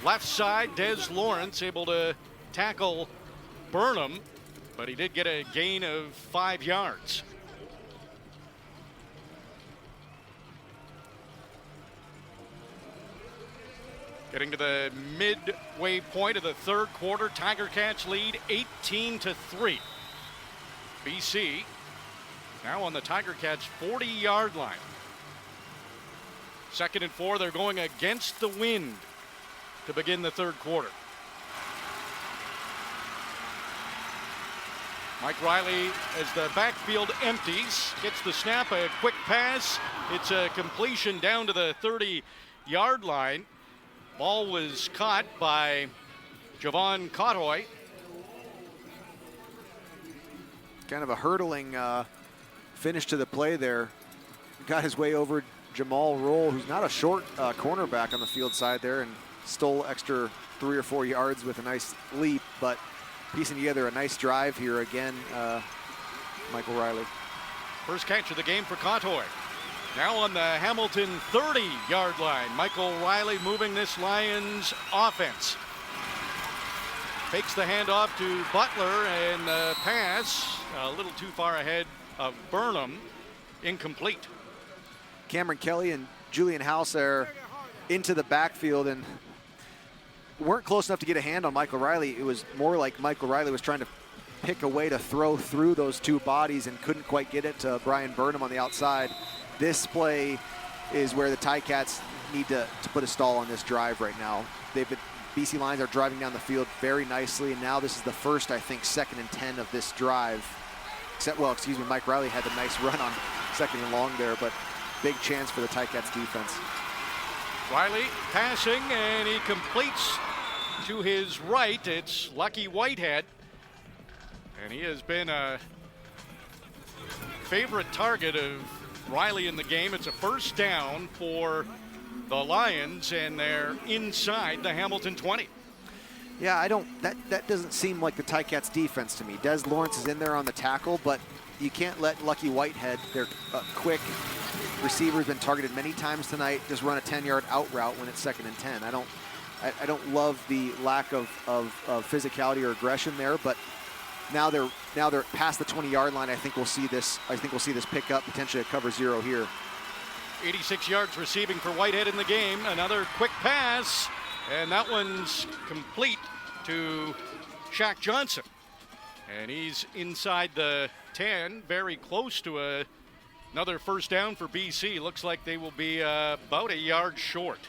Left side, Des Lawrence able to tackle Burnham, but he did get a gain of 5 yards. Getting to the midway point of the third quarter, Tiger Cats lead 18-3. BC now on the Tiger Cats 40-yard line. 2nd and 4, they're going against the wind to begin the third quarter. Mike Riley, as the backfield empties, gets the snap, a quick pass. It's a completion down to the 30-yard line. Ball was caught by Javon Cottoy. Kind of a hurdling finish to the play there. Got his way over Jamal Roll, who's not a short cornerback on the field side there, and stole extra 3 or 4 yards with a nice leap, but piecing together a nice drive here again, Michael Riley. First catch of the game for Cottoy. Now on the Hamilton 30-yard line, Michael Riley moving this Lions offense. Takes the handoff to Butler, and the pass a little too far ahead of Burnham, incomplete. Cameron Kelly and Julian House are into the backfield and weren't close enough to get a hand on Michael Riley. It was more like Michael Riley was trying to pick a way to throw through those 2 bodies and couldn't quite get it to Brian Burnham on the outside. This play is where the Ticats need to put a stall on this drive right now. BC Lions are driving down the field very nicely, and now this is the first, I think, 2nd and 10 of this drive. Mike Riley had the nice run on 2nd and long there, but big chance for the Ticats defense. Riley passing, and he completes to his right. It's Lucky Whitehead, and he has been a favorite target of Riley in the game. It's a first down for the Lions, and they're inside the Hamilton 20. Yeah, that doesn't seem like the Ticats defense to me. Des Lawrence is in there on the tackle, but you can't let Lucky Whitehead, their quick receiver, has been targeted many times tonight, just run a 10-yard out route when it's 2nd and 10. I don't love the lack of physicality or aggression there, but now they're past the 20-yard line. I think we'll see this pick up, potentially a cover 0 here. 86 yards receiving for Whitehead in the game. Another quick pass, and that one's complete to Shaq Johnson. And he's inside the 10, very close to another first down for BC. Looks like they will be about a yard short.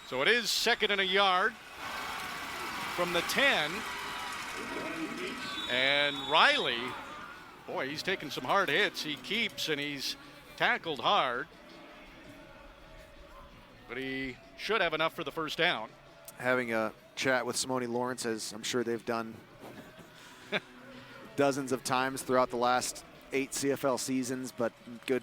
So it is 2nd and a yard from the 10. And Riley, boy, he's taken some hard hits. He keeps, and he's tackled hard. But he should have enough for the first down. Having a chat with Simone Lawrence, as I'm sure they've done dozens of times throughout the last 8 CFL seasons, but good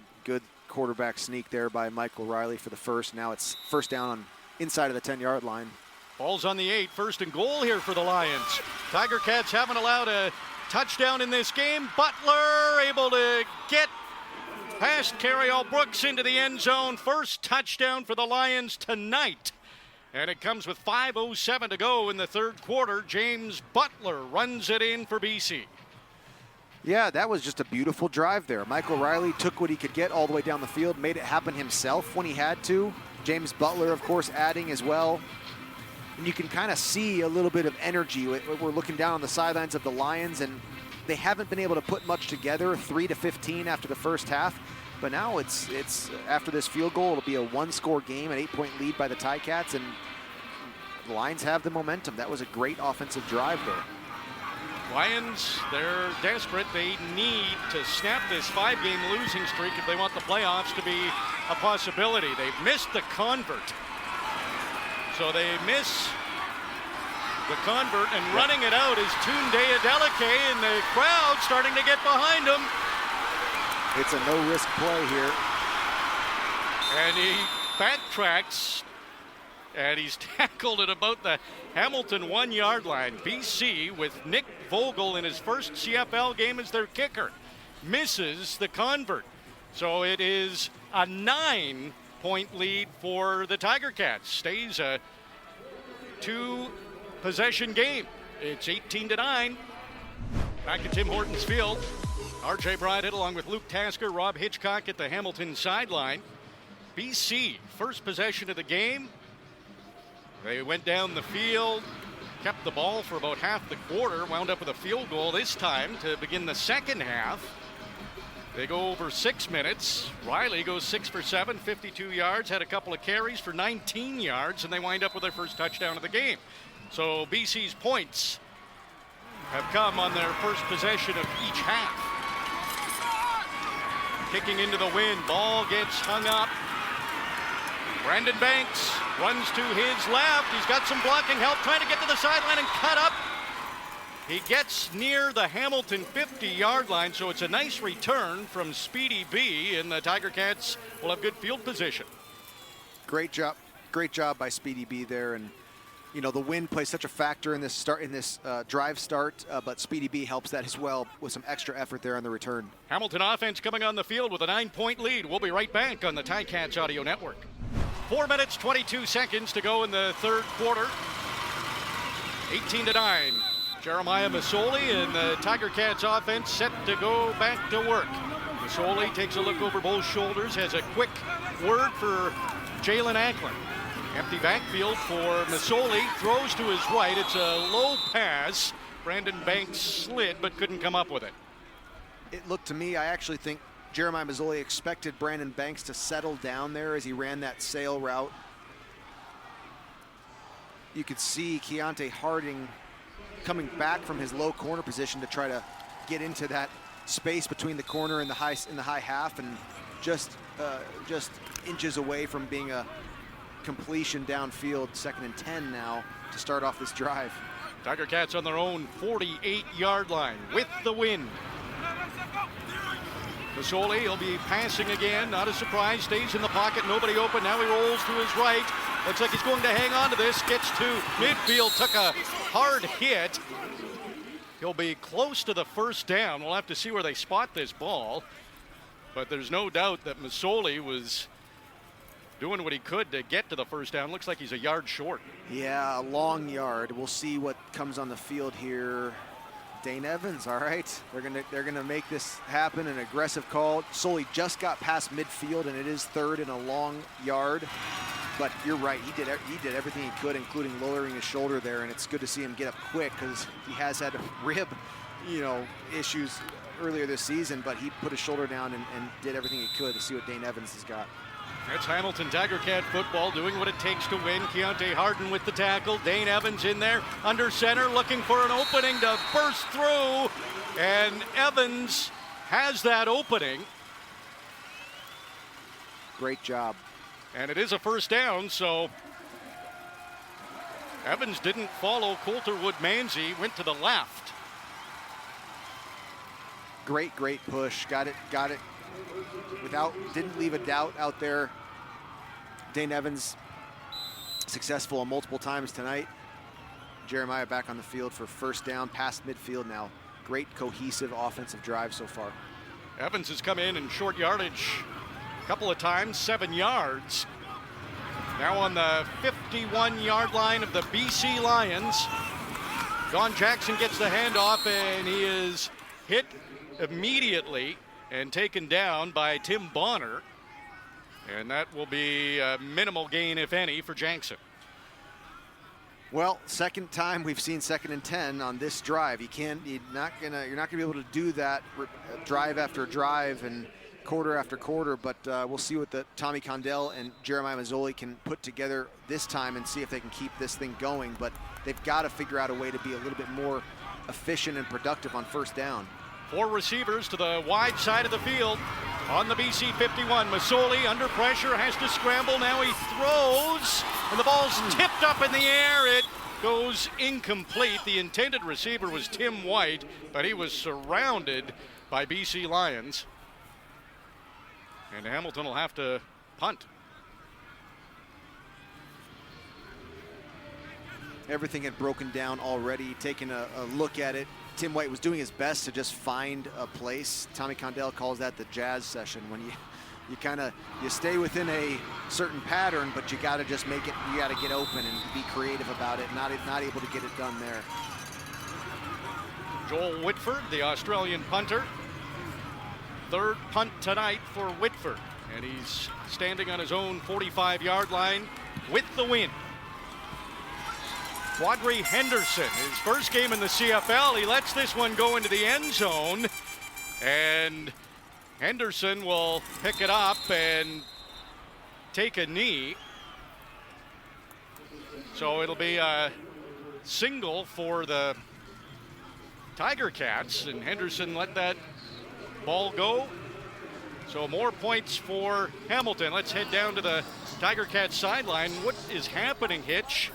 quarterback sneak there by Michael Riley for the first. Now it's first down on inside of the 10-yard line. Ball's on the 8, 1st and goal here for the Lions. Tiger Cats haven't allowed a touchdown in this game. Butler able to get past Carriol Brooks into the end zone. First touchdown for the Lions tonight And it comes with 5:07 to go in the third quarter. James Butler runs it in for BC. Yeah, that was just a beautiful drive there. Michael Riley took what he could get all the way down the field, made it happen himself when he had to. James Butler, of course, adding as well. And you can kind of see a little bit of energy. We're looking down on the sidelines of the Lions, and they haven't been able to put much together, 3-15 after the first half. But now it's after this field goal, it'll be a one-score game, an 8-point lead by the Ticats, and the Lions have the momentum. That was a great offensive drive there. Lions, they're desperate. They need to snap this 5-game losing streak if they want the playoffs to be a possibility. They've missed the convert. So they miss the convert, and running it out is Tunde Adeleke, and the crowd starting to get behind him. It's a no-risk play here. And he backtracks, and he's tackled at about the Hamilton 1-yard line. BC, with Nick Vogel in his first CFL game as their kicker, misses the convert. So it is a 9-point lead for the Tiger Cats. Stays a 2-possession game. It's 18-9. Back at Tim Hortons Field. RJ Broadhead along with Luke Tasker, Rob Hitchcock at the Hamilton sideline. BC, first possession of the game. They went down the field, kept the ball for about half the quarter, wound up with a field goal this time to begin the second half. They go over 6 minutes. Riley goes 6 for 7, 52 yards, had a couple of carries for 19 yards, and they wind up with their first touchdown of the game. So BC's points have come on their first possession of each half. Kicking into the wind, ball gets hung up. Brandon Banks runs to his left. He's got some blocking help, trying to get to the sideline and cut up. He gets near the Hamilton 50-yard line, so it's a nice return from Speedy B, and the Tiger Cats will have good field position. Great job by Speedy B there, and you know the wind plays such a factor in this drive start, but Speedy B helps that as well with some extra effort there on the return. Hamilton offense coming on the field with a 9-point lead. We'll be right back on the Ticats Audio Network. 4 minutes, 22 seconds to go in the third quarter. 18-9. Jeremiah Masoli and the Tiger Cats offense set to go back to work. Masoli takes a look over both shoulders, has a quick word for Jalen Ackland. Empty backfield for Masoli, throws to his right. It's a low pass. Brandon Banks slid but couldn't come up with it. It looked to me, I actually think Jeremiah Masoli expected Brandon Banks to settle down there as he ran that sail route. You could see Keontae Harding coming back from his low corner position to try to get into that space between the corner and the high half, and just inches away from being a completion downfield. 2nd and 10 now to start off this drive. Tiger Cats on their own 48-yard line with the wind. Masoli, he'll be passing again, not a surprise, stays in the pocket, nobody open, now he rolls to his right. Looks like he's going to hang on to this, gets to midfield, took a hard hit. He'll be close to the first down. We'll have to see where they spot this ball. But there's no doubt that Masoli was doing what he could to get to the first down. Looks like he's a yard short. Yeah, a long yard. We'll see what comes on the field here. Dane Evans, all right. They're gonna make this happen. An aggressive call. Masoli just got past midfield, and it is 3rd and a long yard. But you're right, he did everything he could, including lowering his shoulder there, and it's good to see him get up quick because he has had rib, issues earlier this season, but he put his shoulder down and did everything he could to see what Dane Evans has got. It's Hamilton Tiger Cat football, doing what it takes to win. Keontae Hardin with the tackle. Dane Evans in there under center, looking for an opening to burst through, and Evans has that opening. Great job. And it is a first down, so Evans didn't follow Coulterwood-Manzi, went to the left. Great push. Got it. Didn't leave a doubt out there. Dane Evans successful multiple times tonight. Jeremiah back on the field for first down, past midfield now. Great cohesive offensive drive so far. Evans has come in short yardage a couple of times, 7 yards. Now on the 51-yard line of the BC Lions. Don Jackson gets the handoff, and he is hit immediately and taken down by Tim Bonner. And that will be a minimal gain, if any, for Jackson. Well, second time we've seen 2nd and 10 on this drive. You're not gonna be able to do that drive after drive and quarter after quarter. But we'll see what the Tommy Condell and Jeremiah Mazzoli can put together this time and see if they can keep this thing going. But they've got to figure out a way to be a little bit more efficient and productive on first down. 4 receivers to the wide side of the field on the BC 51. Mazzoli under pressure, has to scramble. Now he throws, and the ball's tipped up in the air. It goes incomplete. The intended receiver was Tim White, but he was surrounded by BC Lions. And Hamilton will have to punt. Everything had broken down already. Taking a look at it, Tim White was doing his best to just find a place. Tommy Condell calls that the jazz session, when you stay within a certain pattern, but you got to just make it. You got to get open and be creative about it. Not able to get it done there. Joel Whitford, the Australian punter. 3rd punt tonight for Whitford, and he's standing on his own 45-yard line with the win. Quadri Henderson, his first game in the CFL, he lets this one go into the end zone, and Henderson will pick it up and take a knee. So it'll be a single for the Tiger Cats, and Henderson let that ball go. So more points for Hamilton. Let's head down to the Tiger Cats sideline. What is happening, Hitch?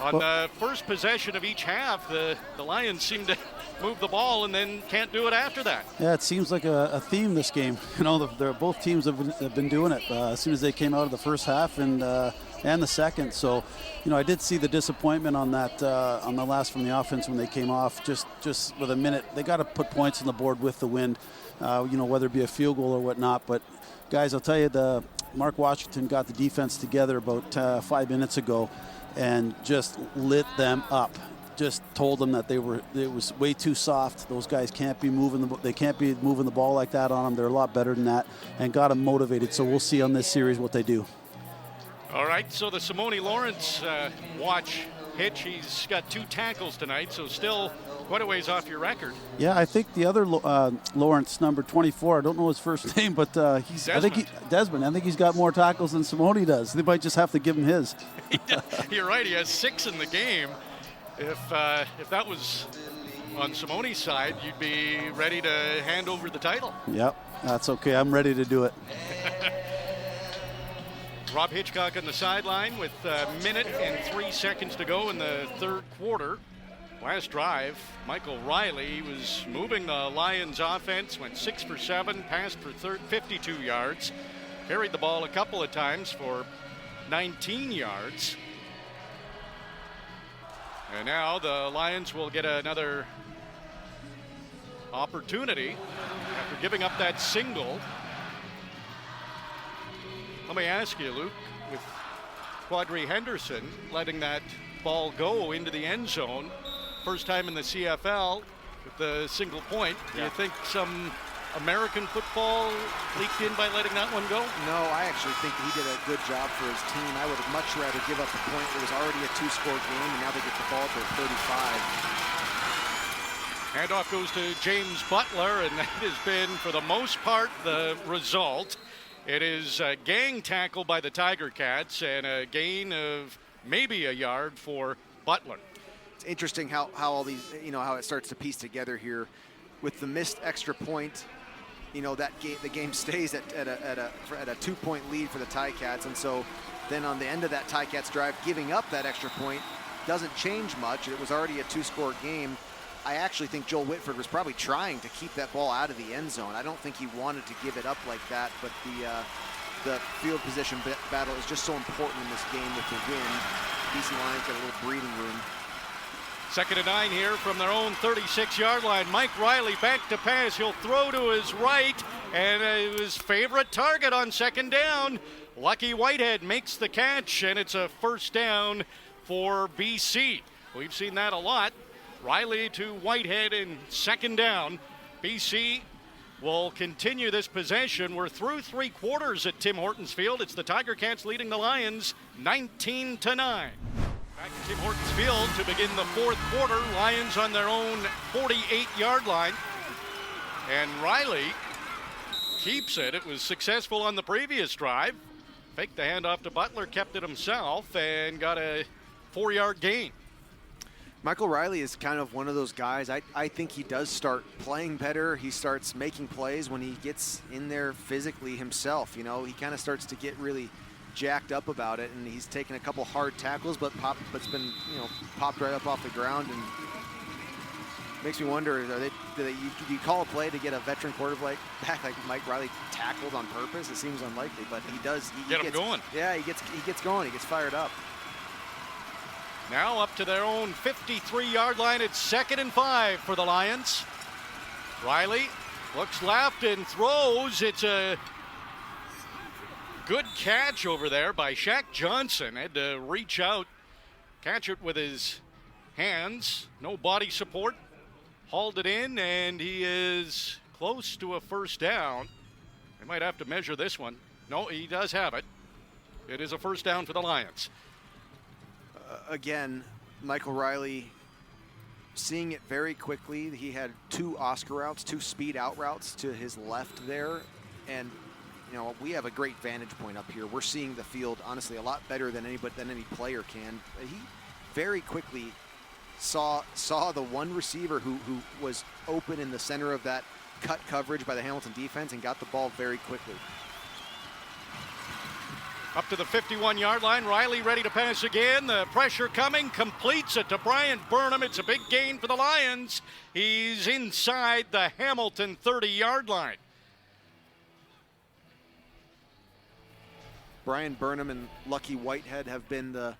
On the first possession of each half, the Lions seem to move the ball and then can't do it after that. Yeah, it seems like a theme this game. You know, both teams have been doing it as soon as they came out of the first half and the second. So, you know, I did see the disappointment on that on the last from the offense when they came off. Just with a minute, they got to put points on the board with the wind. You know, whether it be a field goal or whatnot. But guys, I'll tell you, Mark Washington got the defense together about 5 minutes ago and just lit them up. Just told them that it was way too soft. Those guys can't be moving the ball like that on them. They're a lot better than that, and got them motivated. So we'll see on this series what they do. All right, so the Simone Lawrence watch, Hitch, he's got 2 tackles tonight, so still quite a ways off your record. Yeah, I think the other Lawrence, number 24, I don't know his first name, but Desmond. I think he's got more tackles than Simone does. They might just have to give him his. You're right, he has 6 in the game. If that was on Simone's side, you'd be ready to hand over the title. Yep, that's okay. I'm ready to do it. Rob Hitchcock on the sideline with a minute and 3 seconds to go in the 3rd quarter. Last drive, Michael Riley was moving the Lions offense, went 6 for 7, passed for 52 yards, carried the ball a couple of times for 19 yards. And now the Lions will get another opportunity after giving up that single. Let me ask you, Luke, with Quadri Henderson letting that ball go into the end zone, first time in the CFL with the single point, do you think some American football leaked in by letting that one go? No, I actually think he did a good job for his team. I would have much rather give up the point. It was already a 2-score game, and now they get the ball to 35. Handoff goes to James Butler, and that has been, for the most part, the result. It is a gang tackle by the Tiger Cats and a gain of maybe a yard for Butler. It's interesting how all these, how it starts to piece together here. With the missed extra point, the game stays at a 2-point lead for the Ticats, and so then on the end of that Ticats drive, giving up that extra point doesn't change much. It was already a 2-score game. I actually think Joel Whitford was probably trying to keep that ball out of the end zone. I don't think he wanted to give it up like that, but the field position battle is just so important in this game with the win. BC Lions got a little breathing room. 2nd and 9 here from their own 36-yard line. Mike Riley back to pass. He'll throw to his right, and his favorite target on 2nd down. Lucky Whitehead makes the catch, and it's a first down for BC. We've seen that a lot. Riley to Whitehead in second down. BC will continue this possession. We're through 3 quarters at Tim Hortons Field. It's the Tiger Cats leading the Lions 19-9. Back to Tim Hortons Field to begin the fourth quarter. Lions on their own 48-yard line. And Riley keeps it. It was successful on the previous drive. Faked the handoff to Butler, kept it himself, and got a 4-yard gain. Michael Riley is kind of one of those guys. I think he does start playing better. He starts making plays when he gets in there physically himself. You know, he kind of starts to get really jacked up about it, and he's taken a couple hard tackles, but it's been, you know, popped right up off the ground, and makes me wonder: do you call a play to get a veteran quarterback back like Mike Riley tackled on purpose? It seems unlikely, but he does. He get him going. Yeah, he gets going. He gets fired up. Now up to their own 53-yard line. It's 2nd and 5 for the Lions. Riley looks left and throws. It's a good catch over there by Shaq Johnson. Had to reach out, catch it with his hands. No body support. Hauled it in, and he is close to a first down. They might have to measure this one. No, he does have it. It is a first down for the Lions. Again, Michael Riley seeing it very quickly. He had 2 Oscar routes, 2 speed out routes to his left there. And, you know, we have a great vantage point up here. We're seeing the field, honestly, a lot better than any player can. He very quickly saw the one receiver who was open in the center of that cut coverage by the Hamilton defense and got the ball very quickly. Up to the 51-yard line. Riley ready to pass again. The pressure coming. Completes it to Brian Burnham. It's a big gain for the Lions. He's inside the Hamilton 30-yard line. Brian Burnham and Lucky Whitehead have been the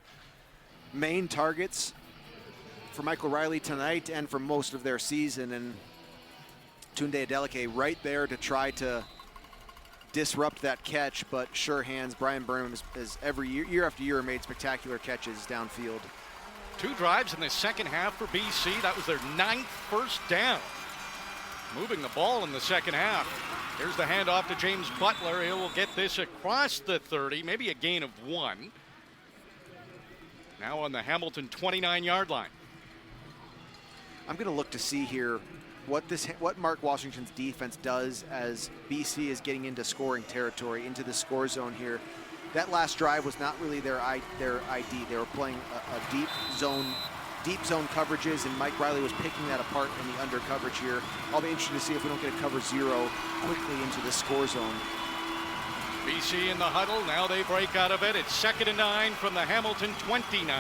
main targets for Michael Riley tonight and for most of their season. And Tunde Adeleke right there to try to disrupt that catch, but sure hands. Brian Burnham has every year after year made spectacular catches downfield. 2 drives in the second half for BC. That was their 9th first down. Moving the ball in the second half. Here's the handoff to James Butler. He will get this across the 30, maybe a gain of 1. Now on the Hamilton 29-yard line. I'm going to look to see here what Mark Washington's defense does as BC is getting into scoring territory, into the score zone here. That last drive was not really their ID. They were playing a deep zone coverages, and Mike Riley was picking that apart in the under coverage here. I'll be interested to see if we don't get a cover 0 quickly into the score zone. BC in the huddle. Now they break out of it. It's 2nd and 9 from the Hamilton 29.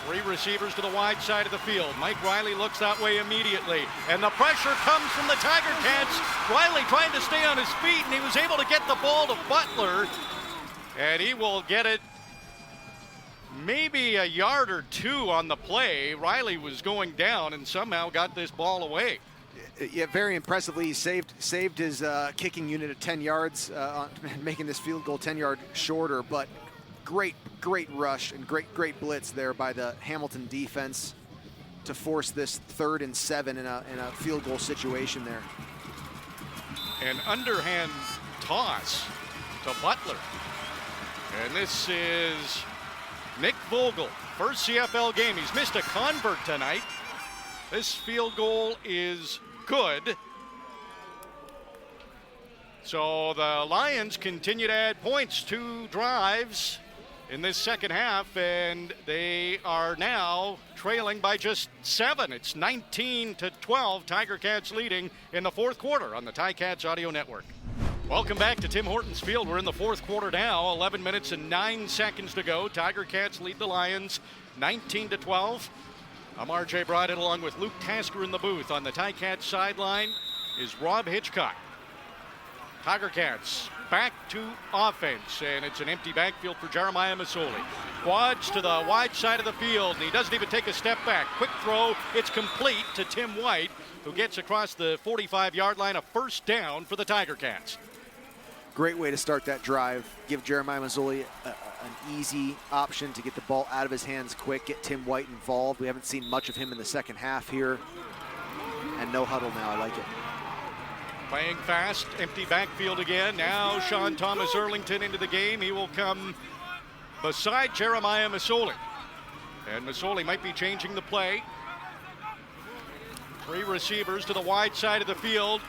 3 receivers to the wide side of the field. Mike Riley looks that way immediately. And the pressure comes from the Tiger Cats. Riley trying to stay on his feet, and he was able to get the ball to Butler. And he will get it maybe a yard or 2 on the play. Riley was going down and somehow got this ball away. Yeah, very impressively, he saved his kicking unit at 10 yards, making this field goal 10 yards shorter, but great rush and great blitz there by the Hamilton defense to force this 3rd and 7 in a field goal situation there. An underhand toss to Butler. And this is Nick Vogel, first CFL game. He's missed a convert tonight. This field goal is good. So the Lions continue to add points. 2 drives in this second half, and they are now trailing by just 7. It's 19-12. Tiger Cats leading in the fourth quarter on the Ticats Audio Network. Welcome back to Tim Hortons Field. We're in the fourth quarter now. 11 minutes and 9 seconds to go. Tiger Cats lead the Lions 19-12. I'm RJ Broadhead along with Luke Tasker in the booth. On the Ticats sideline is Rob Hitchcock. Tiger Cats back to offense, and it's an empty backfield for Jeremiah Masoli. Quads to the wide side of the field, and he doesn't even take a step back. Quick throw, it's complete to Tim White, who gets across the 45-yard line, a first down for the Tiger Cats. Great way to start that drive. Give Jeremiah Mazzoli an easy option to get the ball out of his hands quick, get Tim White involved. We haven't seen much of him in the second half here. And no huddle now, I like it. Playing fast, empty backfield again. Now Sean Thomas Erlington into the game. He will come beside Jeremiah Mazzoli. And Mazzoli might be changing the play. 3 receivers to the wide side of the field.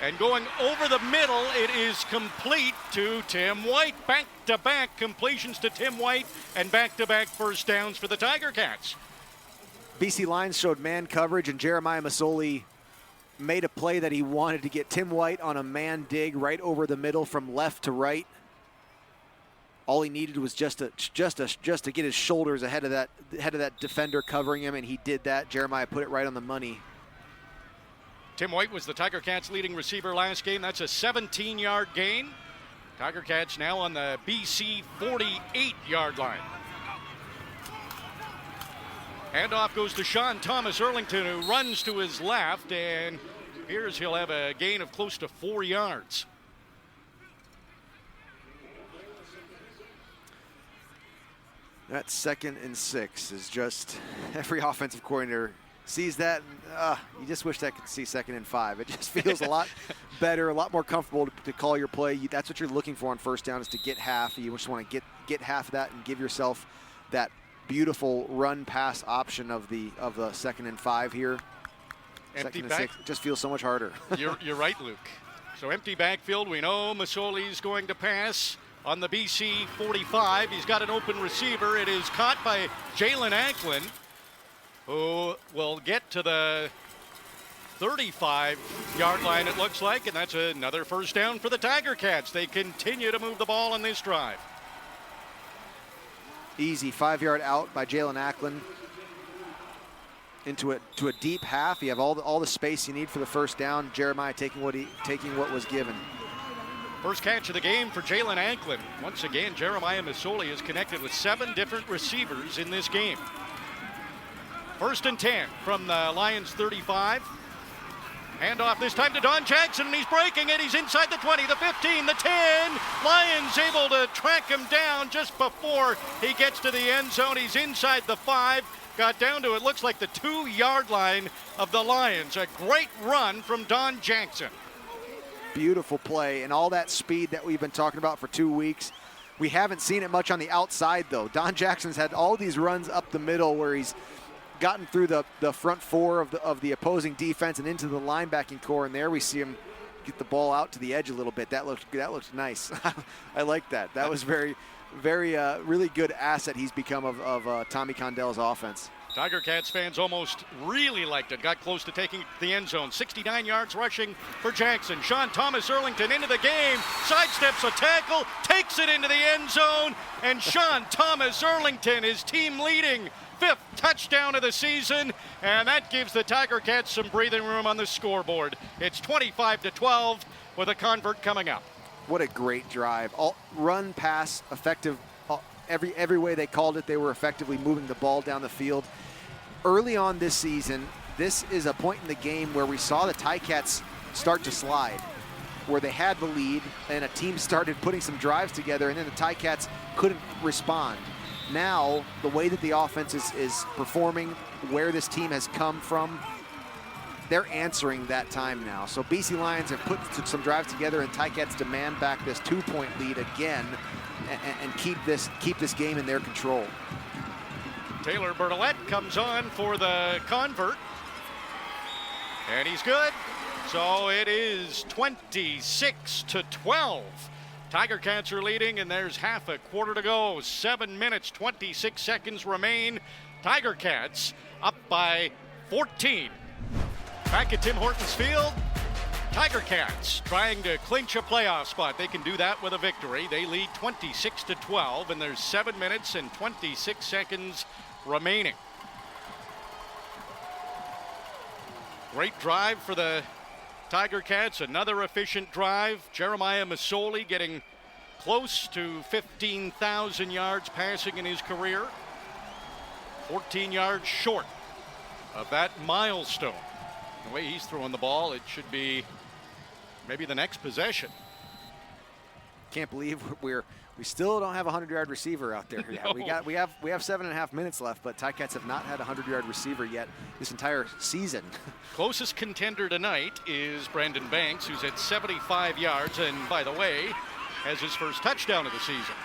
And going over the middle, it is complete to Tim White. Back-to-back completions to Tim White and back-to-back first downs for the Tiger Cats. BC Lions showed man coverage, and Jeremiah Mazzoli made a play that he wanted to get Tim White on a man dig right over the middle from left to right. All he needed was just to get his shoulders ahead of that defender covering him, and he did that. Jeremiah put it right on the money. Tim White was the Tiger Cats' leading receiver last game. That's a 17-yard gain. Tiger Cats now on the BC 48-yard line. Handoff goes to Sean Thomas Erlington, who runs to his left, and appears he'll have a gain of close to 4 yards. That 2nd and 6 is just, every offensive coordinator sees that, and you just wish that could see 2nd and 5. It just feels a lot better, a lot more comfortable to call your play. That's what you're looking for on first down, is to get half. You just want to get half of that and give yourself that beautiful run pass option of the 2nd and 5 here. Empty 2nd and back. 6 just feels so much harder. You're right, Luke. So empty backfield. We know Mazzoli's going to pass on the BC 45. He's got an open receiver. It is caught by Jalen Anklin, who will get to the 35-yard line, it looks like, and that's another first down for the Tiger Cats. They continue to move the ball on this drive. Easy 5-yard out by Jalen Anklin into a deep half. You have all the space you need for the first down. Jeremiah taking what was given. First catch of the game for Jalen Anklin. Once again, Jeremiah Mazzoli is connected with 7 different receivers in this game. 1st and 10 from the Lions 35. Handoff this time to Don Jackson, and he's breaking it. He's inside the 20, the 15, the 10. Lions able to track him down just before he gets to the end zone. He's inside the 5. Got down to, it looks like, the 2-yard line of the Lions. A great run from Don Jackson. Beautiful play, and all that speed that we've been talking about for 2 weeks. We haven't seen it much on the outside, though. Don Jackson's had all these runs up the middle where he's gotten through the front 4 of the opposing defense and into the linebacking core, and there we see him get the ball out to the edge a little bit. That looked nice. I like that. That was very really good asset he's become of Tommy Condell's offense. Tiger Cats fans almost really liked it. Got close to taking the end zone. 69 yards rushing for Jackson. Sean Thomas Erlington into the game. Sidesteps a tackle. Takes it into the end zone. And Sean Thomas Erlington is team leading. 5th touchdown of the season. And that gives the Tiger Cats some breathing room on the scoreboard. It's 25-12 with a convert coming up. What a great drive. All run, pass, effective. Every way they called it, they were effectively moving the ball down the field. Early on this season, this is a point in the game where we saw the Ticats start to slide, where they had the lead and a team started putting some drives together, and then the Ticats couldn't respond. Now, the way that the offense is performing, where this team has come from, they're answering that time now. So BC Lions have put some drives together, and Ticats demand back this 2-point lead again and keep this game in their control. Taylor Bertolette comes on for the convert, and he's good. So it is 26-12. Tiger Cats are leading, and there's half a quarter to go. 7 minutes, 26 seconds remain. Tiger Cats up by 14. Back at Tim Hortons Field, Tiger Cats trying to clinch a playoff spot. They can do that with a victory. They lead 26-12, and there's 7 minutes and 26 seconds remaining. Great drive for the Tiger Cats. Another efficient drive. Jeremiah Mazzoli getting close to 15,000 yards passing in his career. 14 yards short of that milestone. The way he's throwing the ball, it should be maybe the next possession. can't believe we still don't have a 100-yard receiver out there. No. Yeah, we have 7.5 minutes left, but Ticats have not had a 100-yard receiver yet this entire season. Closest contender tonight is Brandon Banks, who's at 75 yards, and by the way, has his first touchdown of the season.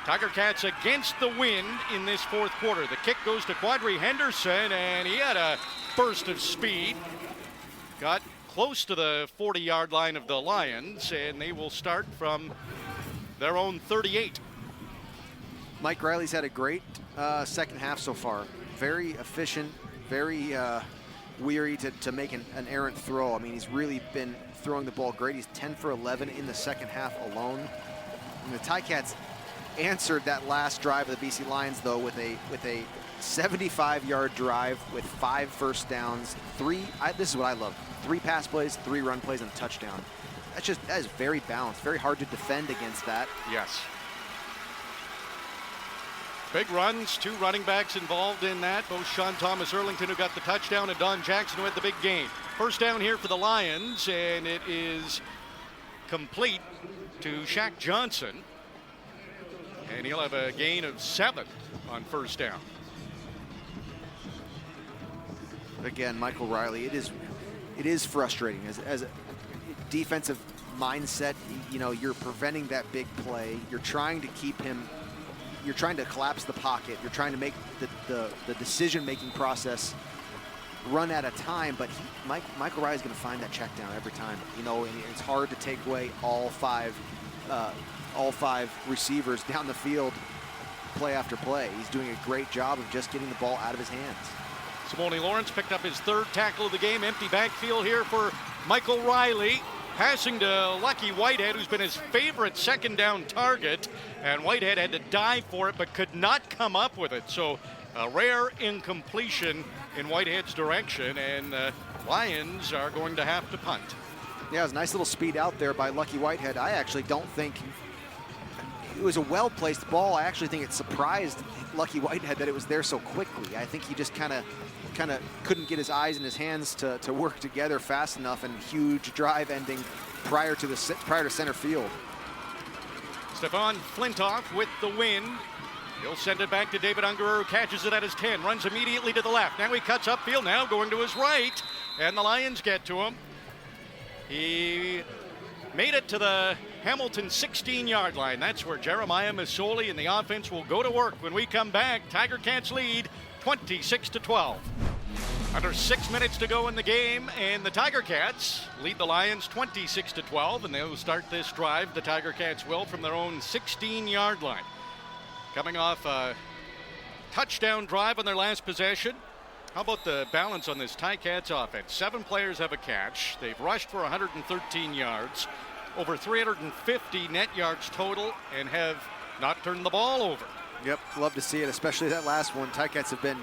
Tiger Cats against the wind in this fourth quarter. The kick goes to Quadri Henderson, and he had a burst of speed. Got close to the 40-yard line of the Lions, and they will start from their own 38. Mike Riley's had a great second half so far. Very efficient, very weary to make an errant throw. I mean, he's really been throwing the ball great. He's 10 for 11 in the second half alone. And the Ticats answered that last drive of the BC Lions, though, with a 75-yard drive with 5 first downs. This is what I love. 3 pass plays, 3 run plays, and a touchdown. That is very balanced. Very hard to defend against that. Yes. Big runs, 2 running backs involved in that. Both Sean Thomas Erlington, who got the touchdown, and Don Jackson, who had the big gain. First down here for the Lions, and it is complete to Shaq Johnson. And he'll have a gain of 7 on first down. Again, Michael Riley, it is frustrating as a defensive mindset. You know, you're preventing that big play. You're trying to keep him. You're trying to collapse the pocket. You're trying to make the decision-making process run at a time. But Michael Riley's going to find that check down every time. You know, and it's hard to take away all five receivers down the field play after play. He's doing a great job of just getting the ball out of his hands. Simone Lawrence picked up his 3rd tackle of the game. Empty backfield here for Michael Riley. Passing to Lucky Whitehead, who's been his favorite second down target. And Whitehead had to dive for it, but could not come up with it. So a rare incompletion in Whitehead's direction, and Lions are going to have to punt. Yeah, it was a nice little speed out there by Lucky Whitehead. I actually don't think it was a well-placed ball. I actually think it surprised Lucky Whitehead that it was there so quickly. I think he just kind of couldn't get his eyes and his hands to work together fast enough, and huge drive ending prior to center field. Stefan Flintoff with the win. He'll send it back to David Ungerer, who catches it at his 10, runs immediately to the left. Now he cuts upfield, now going to his right, and the Lions get to him. He made it to the Hamilton 16-yard line. That's where Jeremiah Masoli and the offense will go to work when we come back. Tiger Cats lead 26-12. Under 6 minutes to go in the game, and the Tiger Cats lead the Lions 26-12, and they'll start this drive, the Tiger Cats will, from their own 16-yard line. Coming off a touchdown drive on their last possession. How about the balance on this Ticats offense? 7 players have a catch. They've rushed for 113 yards, over 350 net yards total, and have not turned the ball over. Yep, love to see it, especially that last one. Ticats have been...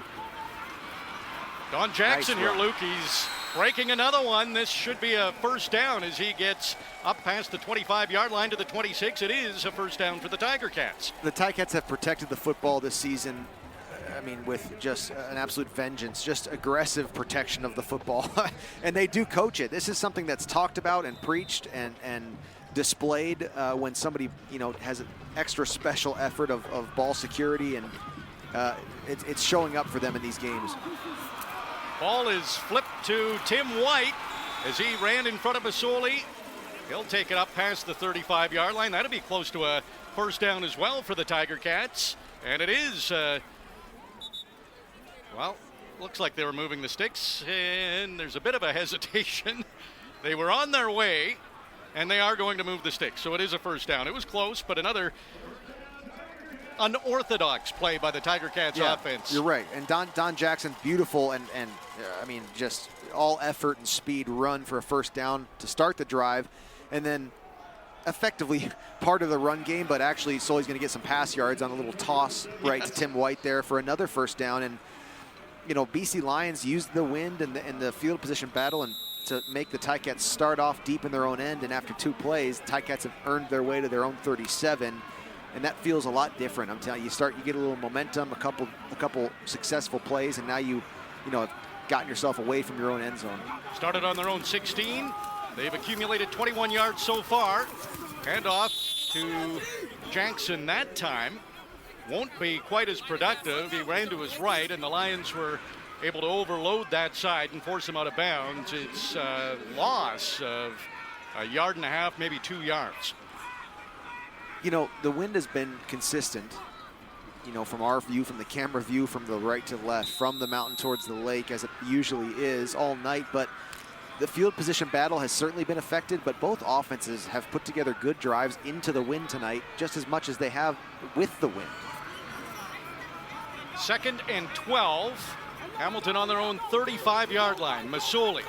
Don Jackson nice here, Luke. He's breaking another one. This should be a first down as he gets up past the 25-yard line to the 26. It is a first down for the Tiger Cats. The Ticats have protected the football this season, I mean, with just an absolute vengeance, just aggressive protection of the football. And they do coach it. This is something that's talked about and preached and displayed when somebody, you know, has an extra special effort of ball security, and it's showing up for them in these games. Ball is flipped to Tim White as he ran in front of Masoli. He'll take it up past the 35-yard line. That'll be close to a first down as well for the Tiger Cats. And it is, well, looks like they were moving the sticks, and there's a bit of a hesitation. They were on their way, and they are going to move the sticks. So it is a first down. It was close, but another unorthodox play by the Tiger Cats offense. You're right. And Don Jackson, beautiful and I mean, just all effort and speed run for a first down to start the drive, and then effectively part of the run game, but actually Sully's going to get some pass yards on a little toss right to Tim White there for another first down. And, you know, BC Lions used the wind and the field position battle and to make the Ticats start off deep in their own end, and after 2 plays, Ticats have earned their way to their own 37. And that feels a lot different. I'm telling you, you get a little momentum, a couple successful plays, and now you have gotten yourself away from your own end zone. Started on their own 16. They've accumulated 21 yards so far. Handoff to Jackson that time. Won't be quite as productive. He ran to his right, and the Lions were able to overload that side and force him out of bounds. It's a loss of a yard and a half, maybe 2 yards. You know, the wind has been consistent, you know, from our view, from the camera view, from the right to the left, from the mountain towards the lake, as it usually is all night. But the field position battle has certainly been affected, but both offenses have put together good drives into the wind tonight, just as much as they have with the wind. 2nd and 12. Hamilton on their own 35-yard line. Masoli.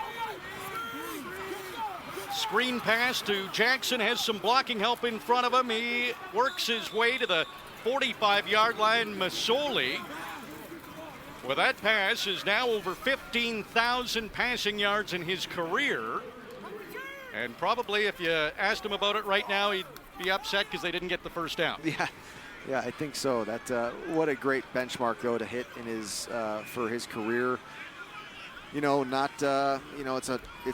Screen pass to Jackson, has some blocking help in front of him. He works his way to the 45-yard line. Masoli, with that pass, is now over 15,000 passing yards in his career. And probably if you asked him about it right now, he'd be upset because they didn't get the first down. Yeah, I think so. That what a great benchmark though to hit in his for his career. You know, it's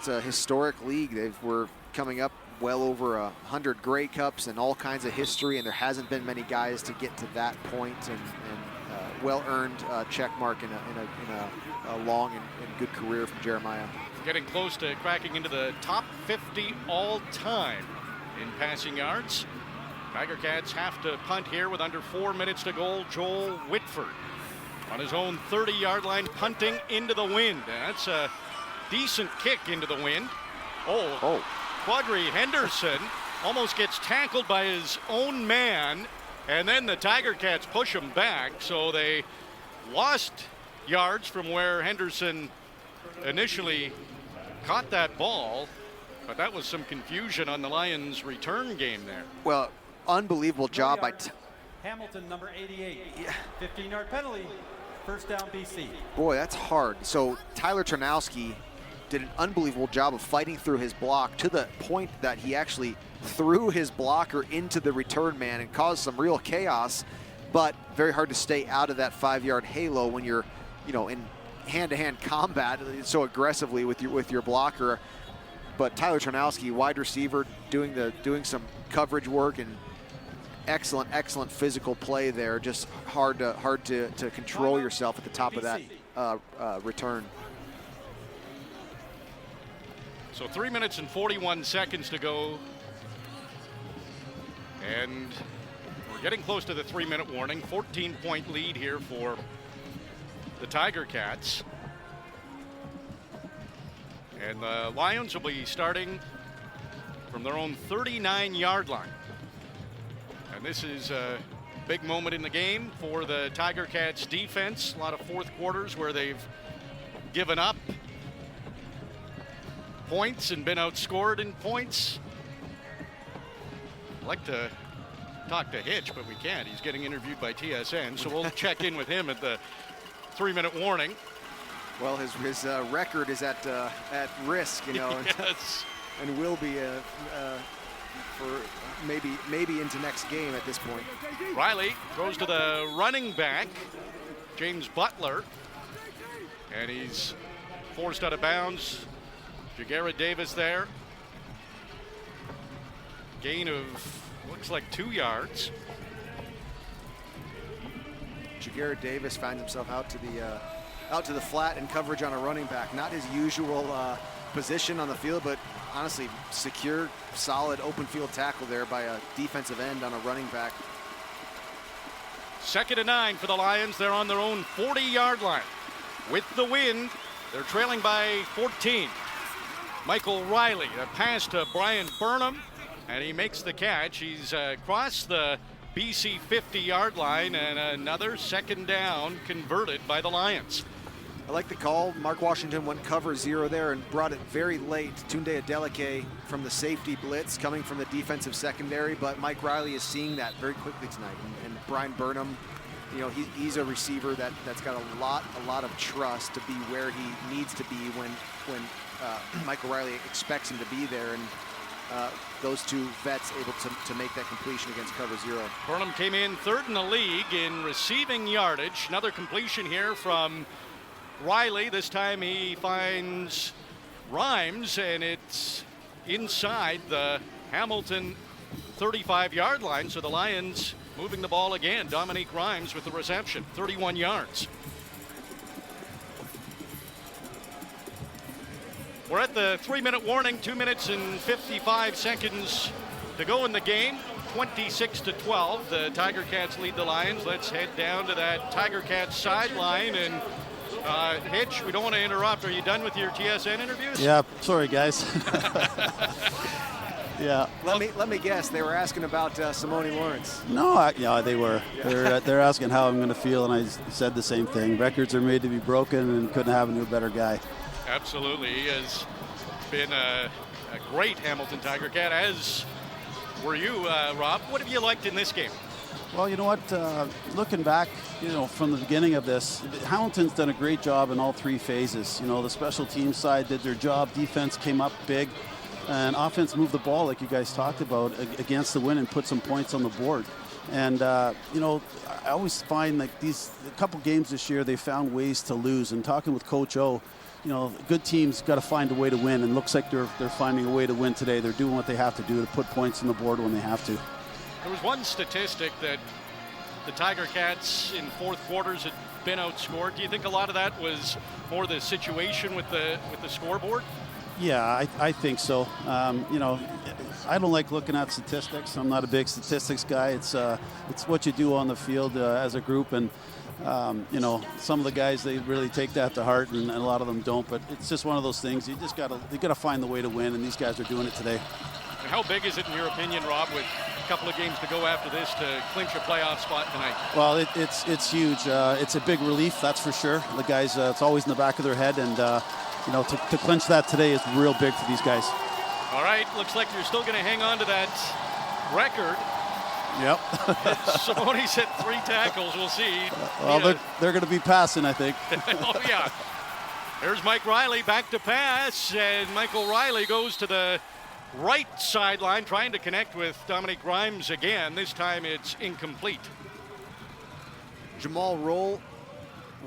a historic league. We're coming up well over 100 Grey Cups and all kinds of history, and there hasn't been many guys to get to that point, and well-earned check mark in a long and good career from Jeremiah. Getting close to cracking into the top 50 all-time in passing yards. Tiger Cats have to punt here with under 4 minutes to go. Joel Whitford on his own 30-yard line, punting into the wind. And that's a decent kick into the wind. Quadri Henderson almost gets tackled by his own man, and then the Tiger Cats push him back, so they lost yards from where Henderson initially caught that ball, but that was some confusion on the Lions' return game there. Well, unbelievable job by Hamilton, number 88. 15-yard penalty. First down, BC. Boy, that's hard. So Tyler Ternowski did an unbelievable job of fighting through his block to the point that he actually threw his blocker into the return man and caused some real chaos, but very hard to stay out of that 5-yard halo when you're, you know, in hand-to-hand combat so aggressively with your blocker. But Tyler Ternowski, wide receiver, doing some coverage work and excellent physical play there. Just hard to control yourself at the top of that return. So 3 minutes and 41 seconds to go. And we're getting close to the 3-minute warning. 14-point lead here for the Tiger Cats. And the Lions will be starting from their own 39-yard line. And this is a big moment in the game for the Tiger Cats defense. A lot of fourth quarters where they've given up points and been outscored in points. I'd like to talk to Hitch, but we can't. He's getting interviewed by TSN, so we'll check in with him at the 3-minute warning. Well, his record is at risk, you know, Yes. and will be for maybe into next game at this point. Riley throws to the running back, James Butler, and he's forced out of bounds. Jagera Davis there. Gain of looks like 2 yards. Jagera Davis finds himself out to the flat in coverage on a running back. Not his usual position on the field, but honestly, secure, solid open field tackle there by a defensive end on a running back. 2nd and 9 for the Lions. They're on their own 40-yard line. With the wind, they're trailing by 14. Michael Riley, a pass to Brian Burnham, and he makes the catch. He's across the BC 50-yard line, and another 2nd down converted by the Lions. I like the call. Mark Washington went cover 0 there and brought it very late. Tunde Adeleke from the safety blitz coming from the defensive secondary, but Mike Riley is seeing that very quickly tonight. And Brian Burnham, you know, he's a receiver that's got a lot of trust to be where he needs to be when Michael Riley expects him to be there, and those two vets able to make that completion against cover 0. Burnham came in 3rd in the league in receiving yardage. Another completion here from Riley. This time he finds Rhymes, and it's inside the Hamilton 35-yard line, so the Lions moving the ball again. Dominique Rhymes with the reception, 31 yards. We're at the 3-minute warning, 2 minutes and 55 seconds to go in the game. 26-12, the Tiger Cats lead the Lions. Let's head down to that Tiger Cats sideline. And Hitch, we don't want to interrupt. Are you done with your TSN interviews? Yeah, sorry guys. Yeah. Let me guess. They were asking about Simone Lawrence. No, yeah, they were. They're asking how I'm going to feel, and I said the same thing. Records are made to be broken, and couldn't have a better guy. Absolutely. He has been a great Hamilton Tiger Cat, as were you, Rob. What have you liked in this game? Well, you know what? Looking back, from the beginning of this, Hamilton's done a great job in all three phases. The special team side did their job. Defense came up big, and offense moved the ball, like you guys talked about, against the win and put some points on the board. And, I always find like a couple games this year, they found ways to lose. And talking with Coach O, good teams got to find a way to win, and looks like they're finding a way to win today. They're doing what they have to do to put points on the board when they have to. There was one statistic that the Tiger Cats in fourth quarters had been outscored. Do you think a lot of that was more the situation with the scoreboard? Yeah, I think so. I don't like looking at statistics. I'm not a big statistics guy. It's what you do on the field as a group, and some of the guys, they really take that to heart, and a lot of them don't. But it's just one of those things. You gotta find the way to win, and these guys are doing it today. And how big is it in your opinion, Rob, with a couple of games to go after this to clinch a playoff spot tonight? Well, it's huge. It's a big relief, that's for sure. The guys, it's always in the back of their head, and to clinch that today is real big for these guys. All right, looks like you're still going to hang on to that record. Yep. Simone's hit 3 tackles. We'll see. Well, they're going to be passing, I think. Oh, yeah. There's Mike Riley back to pass, and Michael Riley goes to the right sideline trying to connect with Dominique Rhymes again. This time it's incomplete. Jamal Roll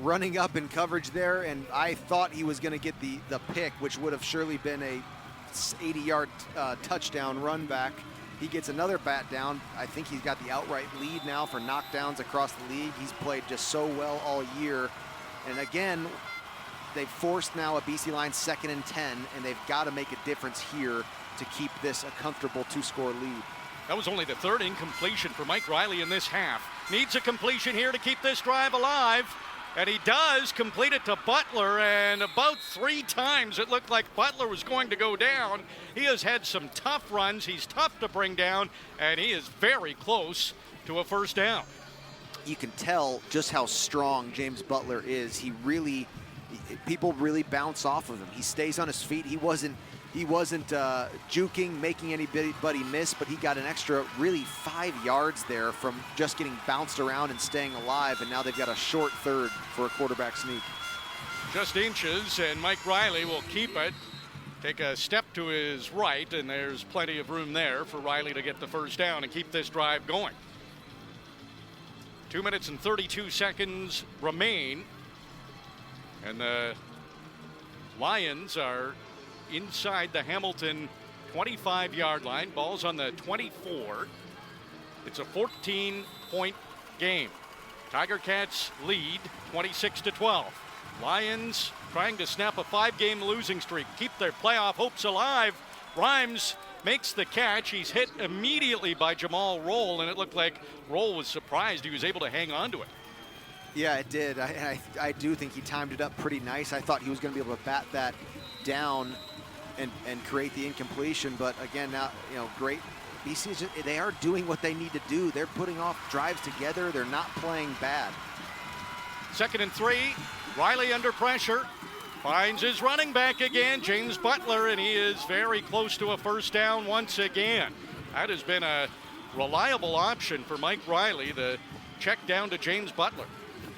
running up in coverage there, and I thought he was going to get the pick, which would have surely been a 80-yard touchdown run back. He gets another bat down. I think he's got the outright lead now for knockdowns across the league. He's played just so well all year. And again, they've forced now a BC line 2nd and 10, and they've got to make a difference here to keep this a comfortable 2-score lead. That was only the 3rd incompletion for Mike Riley in this half. Needs a completion here to keep this drive alive. And he does complete it to Butler, and about 3 times it looked like Butler was going to go down. He has had some tough runs. He's tough to bring down, and he is very close to a first down. You can tell just how strong James Butler is. People really bounce off of him. He stays on his feet. He wasn't juking, making anybody miss, but he got an extra really 5 yards there from just getting bounced around and staying alive, and now they've got a short 3rd for a quarterback sneak. Just inches, and Mike Riley will keep it. Take a step to his right, and there's plenty of room there for Riley to get the first down and keep this drive going. 2 minutes and 32 seconds remain, and the Lions are inside the Hamilton 25-yard line. Ball's on the 24. It's a 14-point game. Tiger Cats lead 26-12. Lions trying to snap a 5-game losing streak, keep their playoff hopes alive. Rhymes makes the catch. He's hit immediately by Jamal Roll, and it looked like Roll was surprised he was able to hang on to it. Yeah, it did. I do think he timed it up pretty nice. I thought he was going to be able to bat that down and create the incompletion, but again, now, great. BC, they are doing what they need to do. They're putting off drives together. They're not playing bad. 2nd and 3. Riley under pressure. Finds his running back again, James Butler, and he is very close to a first down once again. That has been a reliable option for Mike Riley, the check down to James Butler.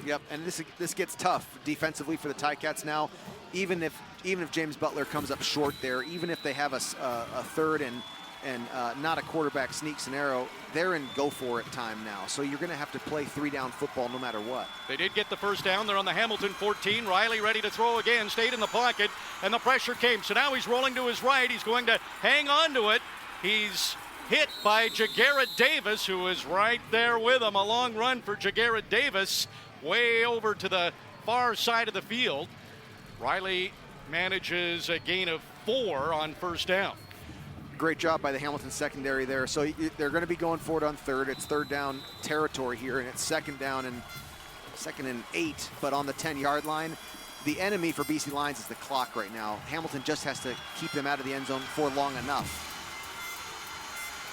Yep, and this gets tough defensively for the Ticats now. Even if James Butler comes up short there, even if they have a 3rd and not a quarterback sneak scenario, they're in go-for-it time now. So you're going to have to play 3-down football no matter what. They did get the first down. They're on the Hamilton 14. Riley ready to throw again, stayed in the pocket, and the pressure came. So now he's rolling to his right. He's going to hang on to it. He's hit by Jagarrett Davis, who was right there with him. A long run for Jagarrett Davis, way over to the far side of the field. Riley manages a gain of 4 on first down. Great job by the Hamilton secondary there. So they're going to be going for it on third. It's third down territory here, and it's second and 8, but on the 10-yard line. The enemy for BC Lions is the clock right now. Hamilton just has to keep them out of the end zone for long enough.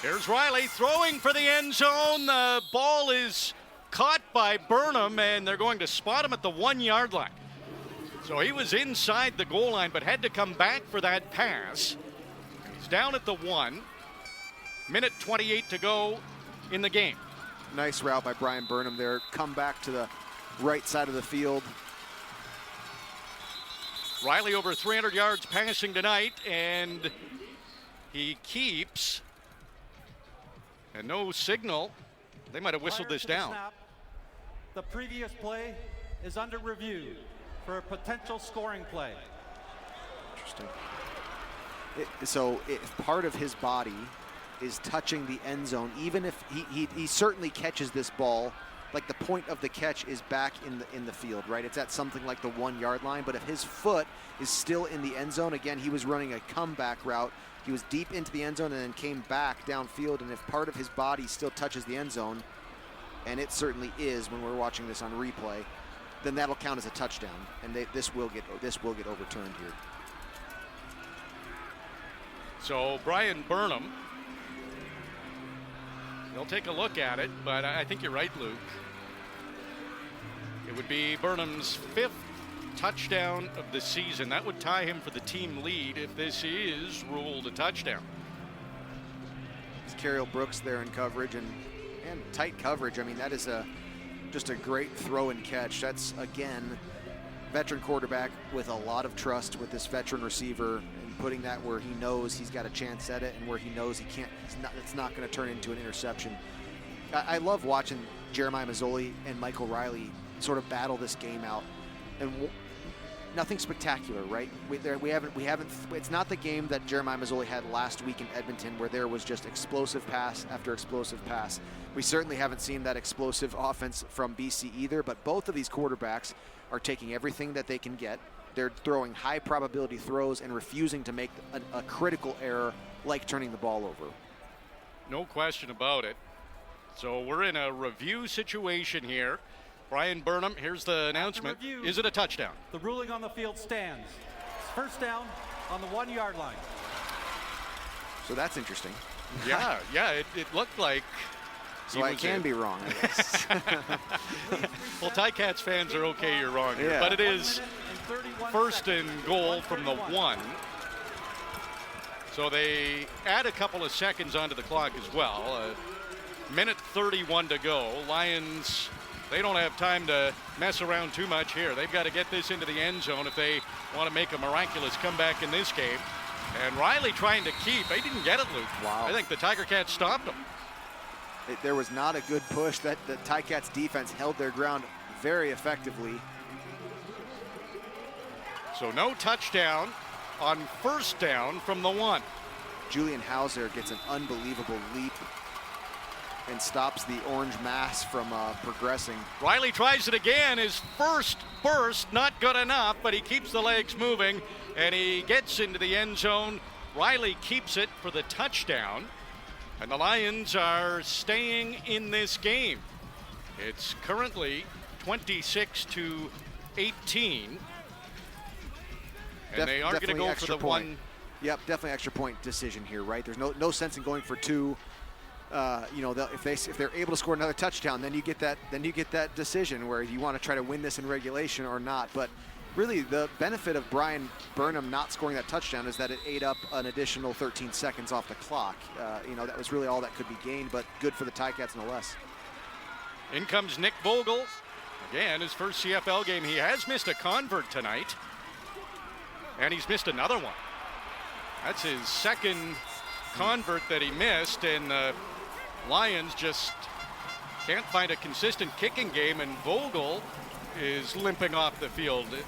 Here's Riley throwing for the end zone. The ball is caught by Burnham, and they're going to spot him at the 1-yard line. So he was inside the goal line, but had to come back for that pass. He's down at the 1. Minute 28 to go in the game. Nice route by Brian Burnham there. Come back to the right side of the field. Riley over 300 yards passing tonight, and he keeps. And no signal. They might have whistled this down. Snap, the previous play is under review for a potential scoring play. Interesting. So if part of his body is touching the end zone, even if he certainly catches this ball, like the point of the catch is back in the field, right? It's at something like the 1-yard line, but if his foot is still in the end zone, again, he was running a comeback route. He was deep into the end zone and then came back downfield, and if part of his body still touches the end zone, and it certainly is when we're watching this on replay, then that'll count as a touchdown, and this will get overturned here. So Brian Burnham, they'll take a look at it, but I think you're right, Luke. It would be Burnham's 5th touchdown of the season. That would tie him for the team lead if this is ruled a touchdown. It's Carriel Brooks there in coverage and tight coverage. I mean, that is just a great throw and catch. That's, again, veteran quarterback with a lot of trust with this veteran receiver and putting that where he knows he's got a chance at it and where he knows it's not going to turn into an interception. I love watching Jeremiah Mazzoli and Michael Riley sort of battle this game out. And nothing spectacular, right? We haven't. It's not the game that Jeremiah Mazzoli had last week in Edmonton, where there was just explosive pass after explosive pass. We certainly haven't seen that explosive offense from BC either. But both of these quarterbacks are taking everything that they can get. They're throwing high probability throws and refusing to make a critical error like turning the ball over. No question about it. So we're in a review situation here. Brian Burnham, here's the announcement. Review, is it a touchdown? The ruling on the field stands. It's first down on the 1-yard line. So that's interesting. Yeah, it looked like. So I can be wrong, I guess. Well, Ticats fans are okay, you're wrong here. Yeah. But it is first and goal from the 1. So they add a couple of seconds onto the clock as well. Minute 31 to go. Lions, they don't have time to mess around too much here. They've got to get this into the end zone if they want to make a miraculous comeback in this game. And Riley trying to keep. They didn't get it, Luke. Wow. I think the Tiger Cats stopped them. There was not a good push. The Ticats defense held their ground very effectively. So no touchdown on first down from the 1. Julian Hauser gets an unbelievable leap and stops the orange mass from progressing. Riley tries it again. His first burst, not good enough, but he keeps the legs moving, and he gets into the end zone. Riley keeps it for the touchdown, and the Lions are staying in this game. It's currently 26-18, and they are going to go for the point. 1. Yep, definitely extra point decision here, right? There's no sense in going for 2. If they're able to score another touchdown, then you get that decision where you want to try to win this in regulation or not. But really, the benefit of Brian Burnham not scoring that touchdown is that it ate up an additional 13 seconds off the clock. That was really all that could be gained, but good for the Ticats no less. In comes Nick Vogel. Again, his first CFL game. He has missed a convert tonight, and he's missed another one. That's his second convert that he missed, and the Lions just can't find a consistent kicking game, and Vogel is limping off the field. It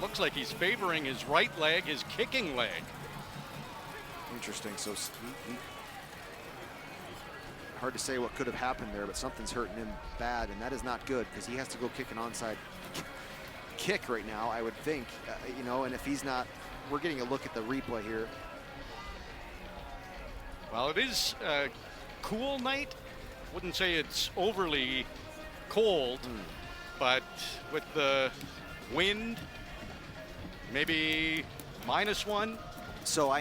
looks like he's favoring his right leg, his kicking leg. Interesting. So hard to say what could have happened there, but something's hurting him bad, and that is not good because he has to go kick an onside kick right now, I would think. And if he's not, we're getting a look at the replay here. Well, it is a cool night. Wouldn't say it's overly cold, but with the wind, maybe -1. So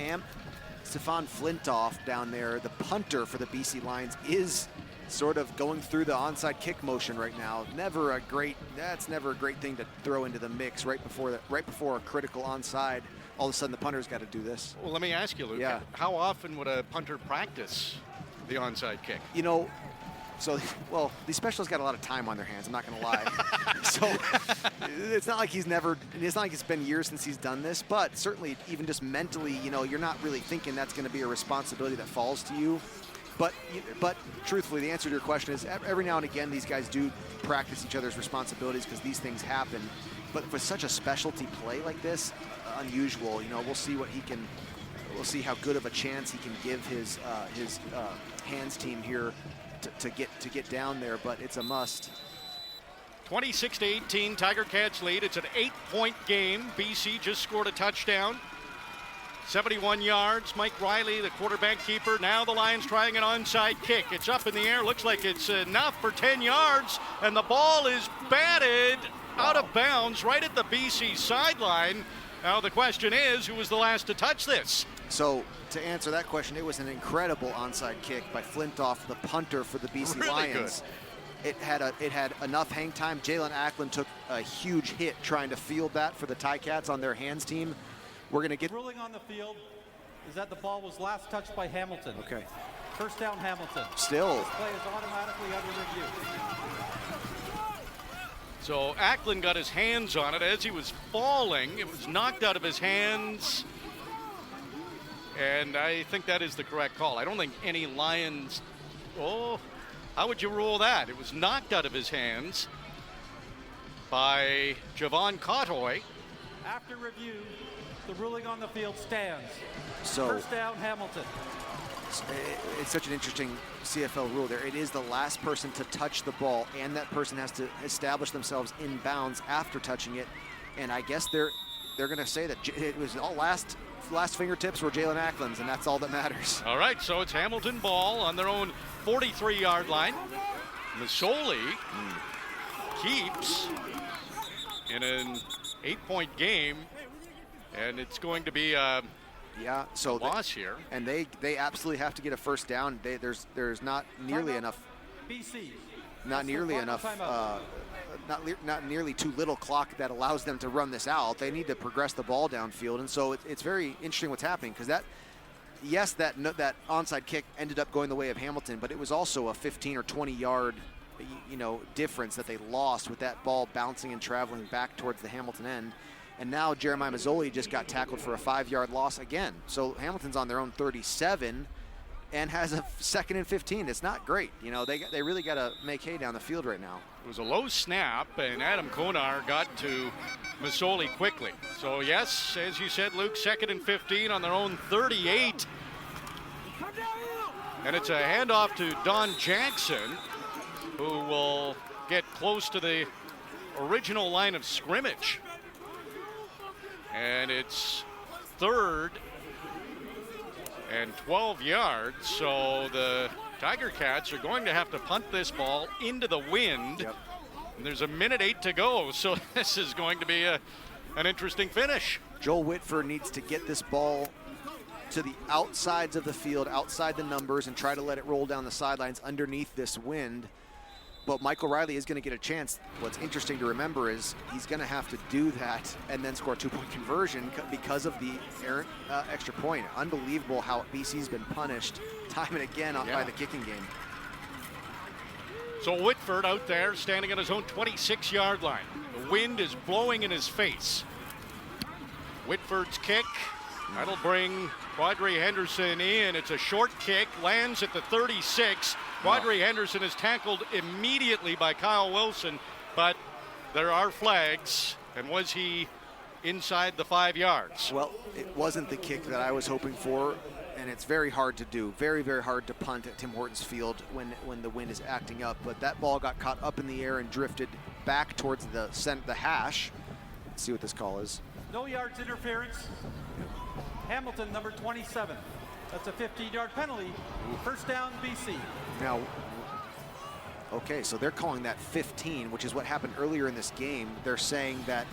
Stefan Flintoff down there, the punter for the BC Lions, is sort of going through the onside kick motion right now. That's never a great thing to throw into the mix right before a critical onside. All of a sudden the punter's got to do this. Well, let me ask you, Luke, Yeah. how often would a punter practice the onside kick? These specialists got a lot of time on their hands, I'm not going to lie. So it's not like it's been years since he's done this, but certainly even just mentally, you're not really thinking that's going to be a responsibility that falls to you. But truthfully, the answer to your question is every now and again, these guys do practice each other's responsibilities because these things happen. But for such a specialty play like this, unusual, we'll see we'll see how good of a chance he can give his hands team here to get down there, but it's a must. 26-18, Tiger Cats lead. It's an 8-point game. BC just scored a touchdown. 71 yards. Mike Riley, the quarterback keeper. Now the Lions trying an onside kick. It's up in the air. Looks like it's enough for 10 yards, and the ball is batted out of bounds right at the BC sideline. Now the question is, who was the last to touch this? So to answer that question, it was an incredible onside kick by Flintoff, the punter for the BC Really Lions. Good. It had enough hang time. Jalen Ackland took a huge hit trying to field that for the Ticats on their hands team. We're going to get... Ruling on the field is that the ball was last touched by Hamilton. Okay. First down, Hamilton. Still. This play is automatically under review. So Ackland got his hands on it as he was falling. It was knocked out of his hands. And I think that is the correct call. I don't think any Lions... Oh, how would you rule that? It was knocked out of his hands by Javon Cottoy. After review, the ruling on the field stands. So first down, Hamilton. It's such an interesting CFL rule there. It is the last person to touch the ball, and that person has to establish themselves in bounds after touching it. And I guess they're going to say that it was all last fingertips were Jalen Ackland's, and that's all that matters. All right, so it's Hamilton ball on their own 43-yard line. Masoli keeps in an 8-point game, and it's going to be a loss here. And they absolutely have to get a first down. There's not nearly enough. BC. Not nearly enough. Not nearly too little clock that allows them to run this out. They need to progress the ball downfield, and so it's very interesting what's happening because that onside kick ended up going the way of Hamilton, but it was also a 15 or 20 yard difference that they lost with that ball bouncing and traveling back towards the Hamilton end. And now Jeremiah Mazzoli just got tackled for a 5-yard loss again. So Hamilton's on their own 37 and has a 2nd and 15. It's not great. They really got to make hay down the field right now. It was a low snap, and Adam Konar got to Masoli quickly. So yes, as you said, Luke, 2nd and 15 on their own 38. And it's a handoff to Don Jackson, who will get close to the original line of scrimmage. And it's 3rd and 12 yards, so the Tiger Cats are going to have to punt this ball into the wind. Yep. And there's a minute 8 to go, so this is going to be an interesting finish. Joel Whitford needs to get this ball to the outsides of the field, outside the numbers, and try to let it roll down the sidelines underneath this wind. But Michael Riley is going to get a chance. What's interesting to remember is he's going to have to do that and then score a 2-point conversion because of the errant extra point. Unbelievable how BC's been punished time and again by the kicking game. So Whitford out there standing on his own 26-yard line. The wind is blowing in his face. Whitford's kick, that'll bring Quadri Henderson in. It's a short kick, lands at the 36. Quadri Henderson is tackled immediately by Kyle Wilson, but there are flags. And was he inside the 5 yards? Well, it wasn't the kick that I was hoping for, and it's very hard to do. Very, very hard to punt at Tim Hortons Field when the wind is acting up. But that ball got caught up in the air and drifted back towards the hash. Let's see what this call is. No yards interference. Hamilton, number 27. That's a 15-yard penalty. First down, BC. Now, okay, so they're calling that 15, which is what happened earlier in this game. They're saying that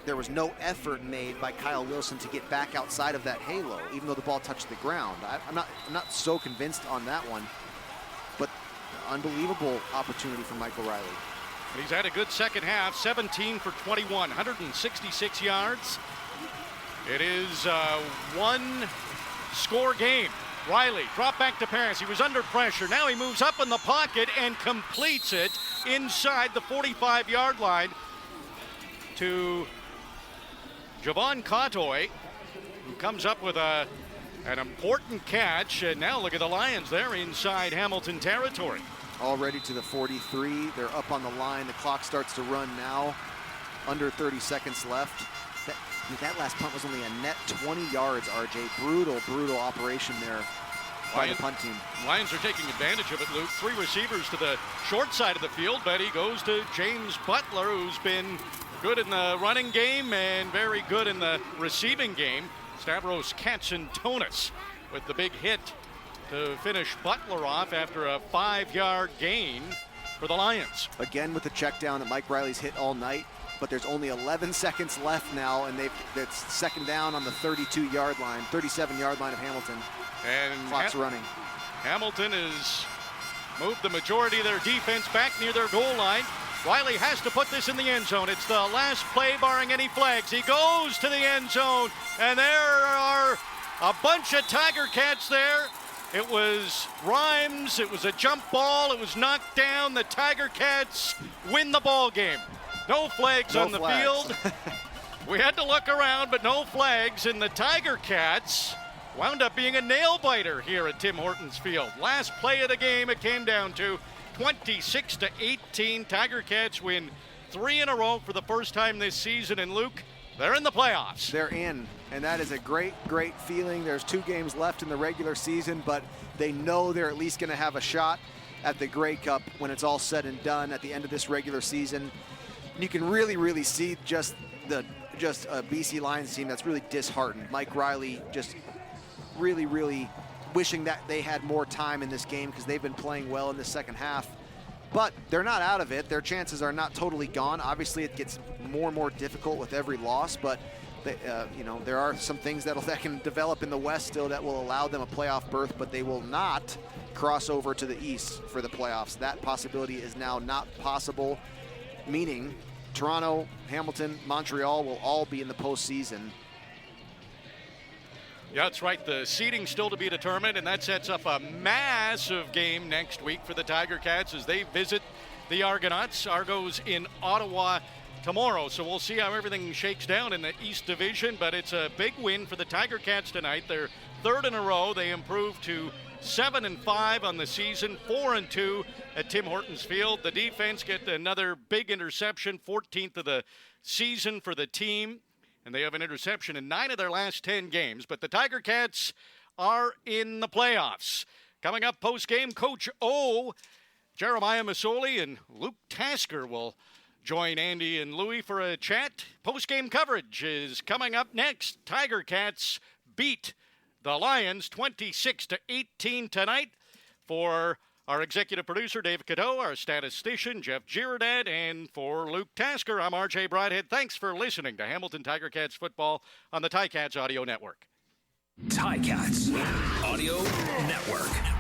there was no effort made by Kyle Wilson to get back outside of that halo, even though the ball touched the ground. I'm not so convinced on that one, but unbelievable opportunity for Michael Riley. He's had a good second half, 17 for 21, 166 yards. It is a one-score game. Riley, drop back to pass. He was under pressure. Now he moves up in the pocket and completes it inside the 45-yard line to Javon Cottoy, who comes up with an important catch. And now look at the Lions. They're inside Hamilton territory. Already to the 43. They're up on the line. The clock starts to run now. Under 30 seconds left. That last punt was only a net 20 yards, RJ. Brutal operation there by the punt team. Lions are taking advantage of it, Luke. 3 receivers to the short side of the field, but he goes to James Butler, who's been good in the running game and very good in the receiving game. Stavros Katsantonis with the big hit to finish Butler off after a 5-yard gain for the Lions. Again with the check down that Mike Riley's hit all night, but there's only 11 seconds left now, and it's second down on the 37-yard line of Hamilton. And clock's running. Hamilton has moved the majority of their defense back near their goal line. Riley has to put this in the end zone. It's the last play barring any flags. He goes to the end zone, and there are a bunch of Tiger Cats there. It was Rhymes. It was a jump ball. It was knocked down. The Tiger Cats win the ball game. No flags on the field. We had to look around, but no flags. And the Tiger Cats wound up being a nail-biter here at Tim Hortons Field. Last play of the game, it came down to 26-18. Tiger Cats win 3 in a row for the first time this season. And Luke, they're in the playoffs. They're in, and that is a great, great feeling. There's 2 games left in the regular season, but they know they're at least going to have a shot at the Grey Cup when it's all said and done at the end of this regular season. And you can really, really see just a BC Lions team that's really disheartened. Mike Riley just really, really wishing that they had more time in this game because they've been playing well in the second half. But they're not out of it. Their chances are not totally gone. Obviously, it gets more and more difficult with every loss, but there are some things that can develop in the West still that will allow them a playoff berth, but they will not cross over to the East for the playoffs. That possibility is now not possible, meaning Toronto, Hamilton, Montreal will all be in the postseason. Yeah, that's right. The seeding still to be determined, and that sets up a massive game next week for the Tiger Cats as they visit the Argonauts. Argos in Ottawa tomorrow, so we'll see how everything shakes down in the East Division, but it's a big win for the Tiger Cats tonight. They're 3rd in a row. They improved to 7-5 on the season, 4-2 at Tim Hortons Field. The defense get another big interception, 14th of the season for the team. And they have an interception in 9 of their last 10 games. But the Tiger Cats are in the playoffs. Coming up post-game, Coach O, Jeremiah Masoli, and Luke Tasker will join Andy and Louie for a chat. Post-game coverage is coming up next. Tiger Cats beat the Lions 26-18 tonight. For our executive producer, David Cadeau, our statistician, Jeff Girodad, and for Luke Tasker, I'm RJ Broadhead. Thanks for listening to Hamilton Tiger Cats football on the Ticats Audio Network. Ticats Audio Network.